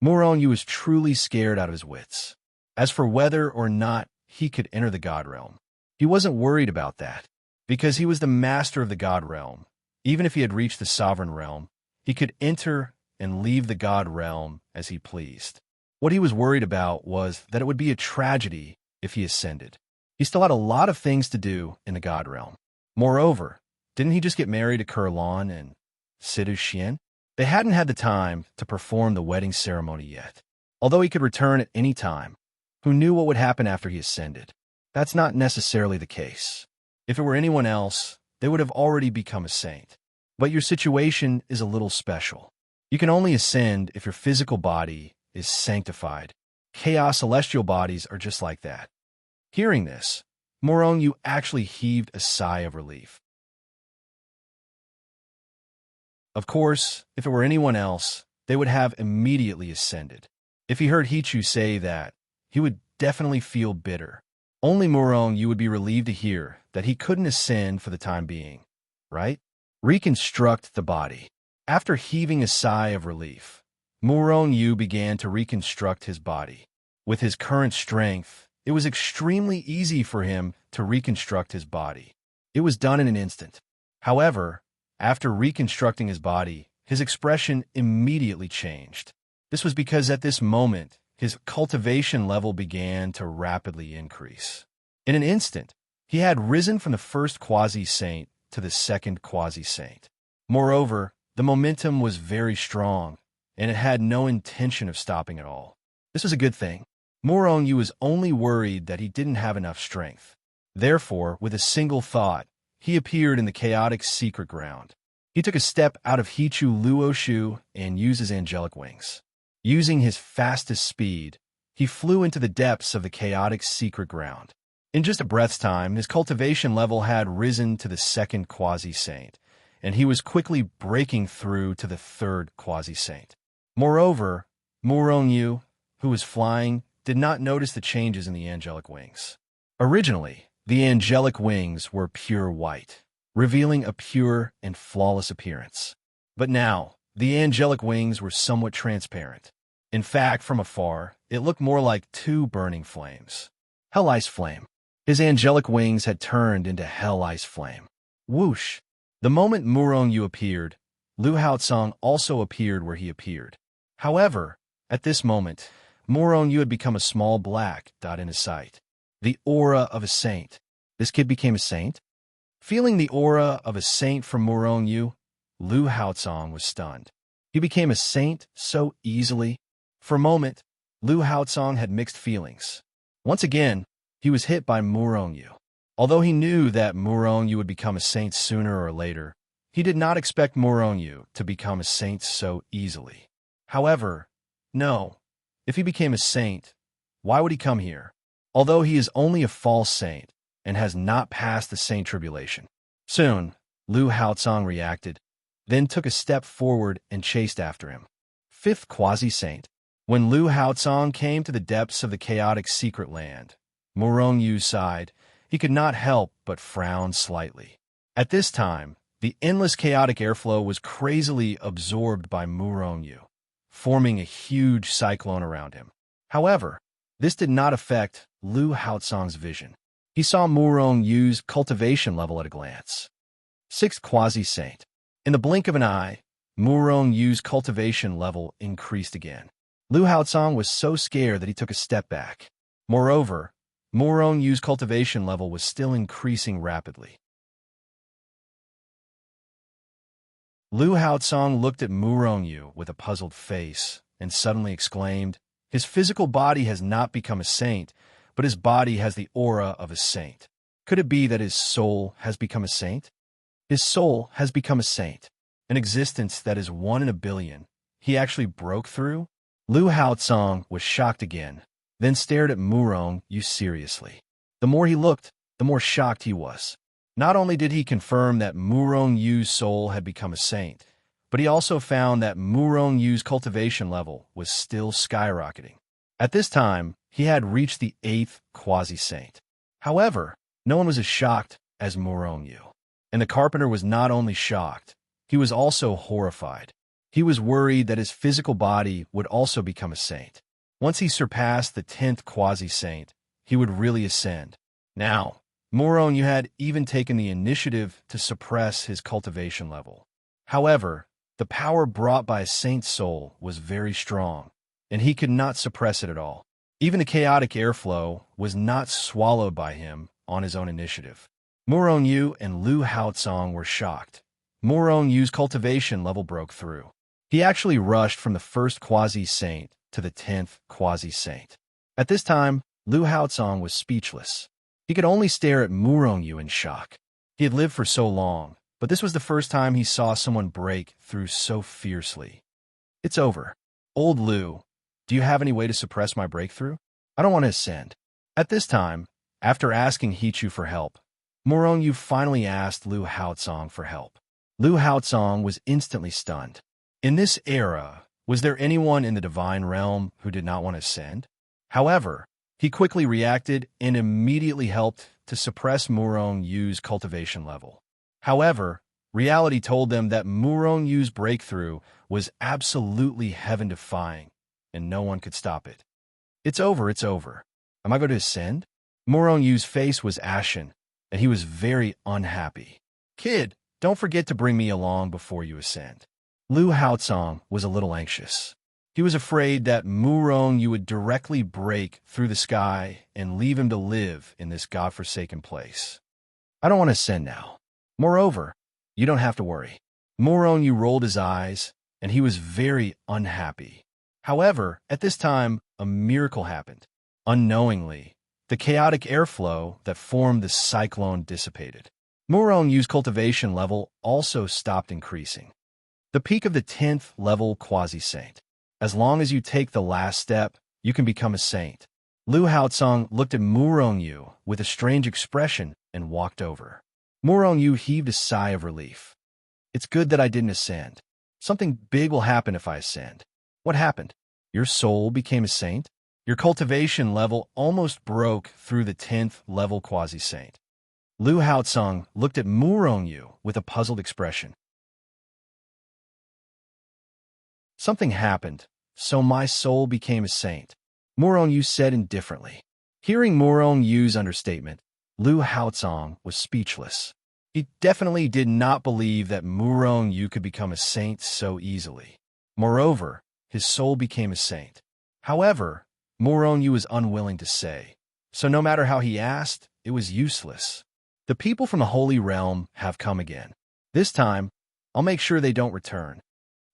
Murong Yu was truly scared out of his wits. As for whether or not he could enter the God realm, he wasn't worried about that, because he was the master of the God realm. Even if he had reached the sovereign realm, he could enter and leave the God realm as he pleased. What he was worried about was that it would be a tragedy if he ascended. He still had a lot of things to do in the God realm. Moreover, didn't he just get married to Kurlan and Sidu Xian? They hadn't had the time to perform the wedding ceremony yet. Although he could return at any time, who knew what would happen after he ascended? That's not necessarily the case. If it were anyone else, they would have already become a saint. But your situation is a little special. You can only ascend if your physical body is sanctified. Chaos celestial bodies are just like that. Hearing this, Murong Yu actually heaved a sigh of relief. Of course, if it were anyone else, they would have immediately ascended. If he heard Hichu say that, he would definitely feel bitter. Only Murong Yu would be relieved to hear that he couldn't ascend for the time being, right? Reconstruct the body. After heaving a sigh of relief, Murong Yu began to reconstruct his body. With his current strength, it was extremely easy for him to reconstruct his body. It was done in an instant. However, after reconstructing his body, his expression immediately changed. This was because at this moment, his cultivation level began to rapidly increase. In an instant, he had risen from the first quasi-saint to the second quasi-saint. Moreover, the momentum was very strong, and it had no intention of stopping at all. This was a good thing. Murong Yu was only worried that he didn't have enough strength. Therefore, with a single thought, he appeared in the chaotic secret ground. He took a step out of Hichu Luoshu and used his angelic wings. Using his fastest speed, he flew into the depths of the chaotic secret ground. In just a breath's time, his cultivation level had risen to the second quasi-saint, and he was quickly breaking through to the third quasi-saint. Moreover, Murong Yu, who was flying, did not notice the changes in the angelic wings. Originally, the angelic wings were pure white, revealing a pure and flawless appearance. But now, the angelic wings were somewhat transparent. In fact, from afar, it looked more like two burning flames. Hell Ice Flame. His angelic wings had turned into Hell Ice Flame. Whoosh! The moment Murong Yu appeared, Lu Haotsong also appeared where he appeared. However, at this moment, Murong Yu had become a small black dot in his sight. The aura of a saint. This kid became a saint? Feeling the aura of a saint from Murong Yu, Lu Haotsong was stunned. He became a saint so easily. For a moment, Lu Haotsong had mixed feelings. Once again, he was hit by Murong Yu. Although he knew that Murong Yu would become a saint sooner or later, he did not expect Murong Yu to become a saint so easily. However, no, if he became a saint, why would he come here? Although he is only a false saint and has not passed the saint tribulation. Soon, Lu Haotsong reacted, then took a step forward and chased after him. Fifth quasi-saint. When Lu Haotsong came to the depths of the chaotic secret land, Murong Yu sighed. He could not help but frown slightly. At this time, the endless chaotic airflow was crazily absorbed by Murong Yu, forming a huge cyclone around him. However, this did not affect Lu Haotsong's vision. He saw Murong Yu's cultivation level at a glance. Sixth quasi-saint. In the blink of an eye, Murong Yu's cultivation level increased again. Lu Haotsong was so scared that he took a step back. Moreover, Murong Yu's cultivation level was still increasing rapidly. Lu Haotsong looked at Murong Yu with a puzzled face and suddenly exclaimed, "His physical body has not become a saint, but his body has the aura of a saint. Could it be that his soul has become a saint? His soul has become a saint, an existence that is 1 in a billion. He actually broke through?" Lu Haotsong was shocked again, then stared at Murong Yu seriously. The more he looked, the more shocked he was. Not only did he confirm that Murong Yu's soul had become a saint, but he also found that Murong Yu's cultivation level was still skyrocketing. At this time, he had reached the 8th quasi-saint. However, no one was as shocked as Murong Yu. And the carpenter was not only shocked, he was also horrified. He was worried that his physical body would also become a saint. Once he surpassed the 10th quasi-saint, he would really ascend. Now, Murong Yu had even taken the initiative to suppress his cultivation level. However, the power brought by a saint's soul was very strong, and he could not suppress it at all. Even the chaotic airflow was not swallowed by him on his own initiative. Murong Yu and Lu Haotsong were shocked. Murong Yu's cultivation level broke through. He actually rushed from the 1st quasi-saint to the 10th quasi-saint. At this time, Lu Haotsong was speechless. He could only stare at Murong Yu in shock. He had lived for so long, but this was the first time he saw someone break through so fiercely. It's over. Old Lu, do you have any way to suppress my breakthrough? I don't want to ascend. At this time, after asking Hichu for help, Murong Yu finally asked Lu Haotsong for help. Lu Haotsong was instantly stunned. In this era, was there anyone in the divine realm who did not want to ascend? However, he quickly reacted and immediately helped to suppress Murong Yu's cultivation level. However, reality told them that Murong Yu's breakthrough was absolutely heaven-defying, and no one could stop it. It's over, it's over. Am I going to ascend? Murong Yu's face was ashen, and he was very unhappy. Kid, don't forget to bring me along before you ascend. Lu Haotsong was a little anxious. He was afraid that Murong Yu would directly break through the sky and leave him to live in this godforsaken place. I don't want to ascend now. Moreover, you don't have to worry. Murong Yu rolled his eyes, and he was very unhappy. However, at this time, a miracle happened. Unknowingly, the chaotic airflow that formed the cyclone dissipated. Murong Yu's cultivation level also stopped increasing. The peak of the 10th level quasi-saint. As long as you take the last step, you can become a saint. Lu Haotsong looked at Murong Yu with a strange expression and walked over. Murong Yu heaved a sigh of relief. It's good that I didn't ascend. Something big will happen if I ascend. What happened? Your soul became a saint? Your cultivation level almost broke through the 10th level quasi-saint. Lu Haotsong looked at Murong Yu with a puzzled expression. Something happened, so my soul became a saint, Murong Yu said indifferently. Hearing Murong Yu's understatement, Lu Haotsong was speechless. He definitely did not believe that Murong Yu could become a saint so easily. Moreover, his soul became a saint. However, Murong Yu was unwilling to say, so no matter how he asked, it was useless. The people from the Holy Realm have come again. This time, I'll make sure they don't return,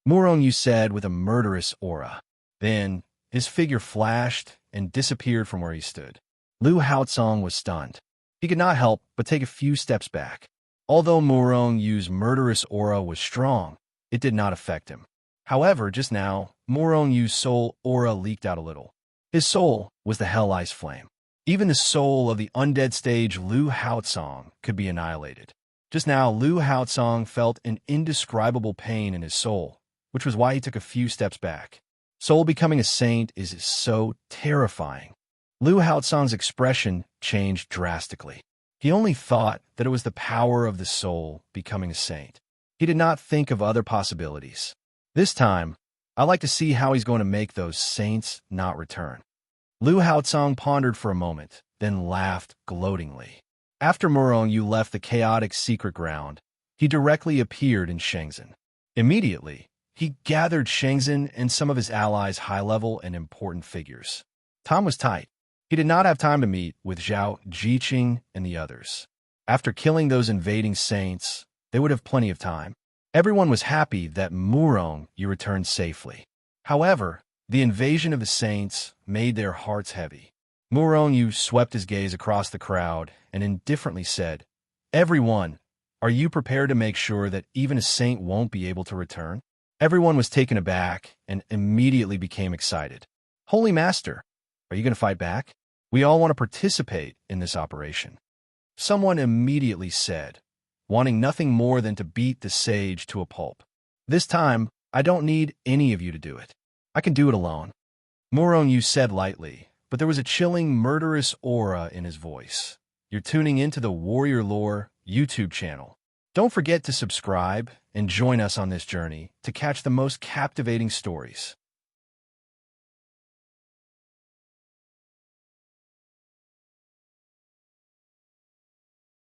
Murong Yu said with a murderous aura. Then, his figure flashed and disappeared from where he stood. Lu Haotsong was stunned. He could not help but take a few steps back. Although Murong Yu's murderous aura was strong, it did not affect him. However, just now, Murong Yu's soul aura leaked out a little. His soul was the Hell Ice Flame. Even the soul of the undead stage Lu Haotsong could be annihilated. Just now, Lu Haotsong felt an indescribable pain in his soul, which was why he took a few steps back. Soul becoming a saint is so terrifying. Lu Haotsong's expression changed drastically. He only thought that it was the power of the soul becoming a saint. He did not think of other possibilities. This time, I like to see how he's going to make those saints not return. Lu Haotsong pondered for a moment, then laughed gloatingly. After Murong Yu left the chaotic secret ground, he directly appeared in Shenzhen. Immediately, he gathered Shenzhen and some of his allies' high-level and important figures. Time was tight. He did not have time to meet with Zhao Jiqing and the others. After killing those invading saints, they would have plenty of time. Everyone was happy that Murong Yu returned safely. However, the invasion of the saints made their hearts heavy. Murong Yu swept his gaze across the crowd and indifferently said, "Everyone, are you prepared to make sure that even a saint won't be able to return?" Everyone was taken aback and immediately became excited. "Holy Master, are you going to fight back? We all want to participate in this operation." Someone immediately said, wanting nothing more than to beat the sage to a pulp. This time, I don't need any of you to do it. I can do it alone. Moronu said lightly, but there was a chilling, murderous aura in his voice. You're tuning into the Warrior Lore YouTube channel. Don't forget to subscribe and join us on this journey to catch the most captivating stories.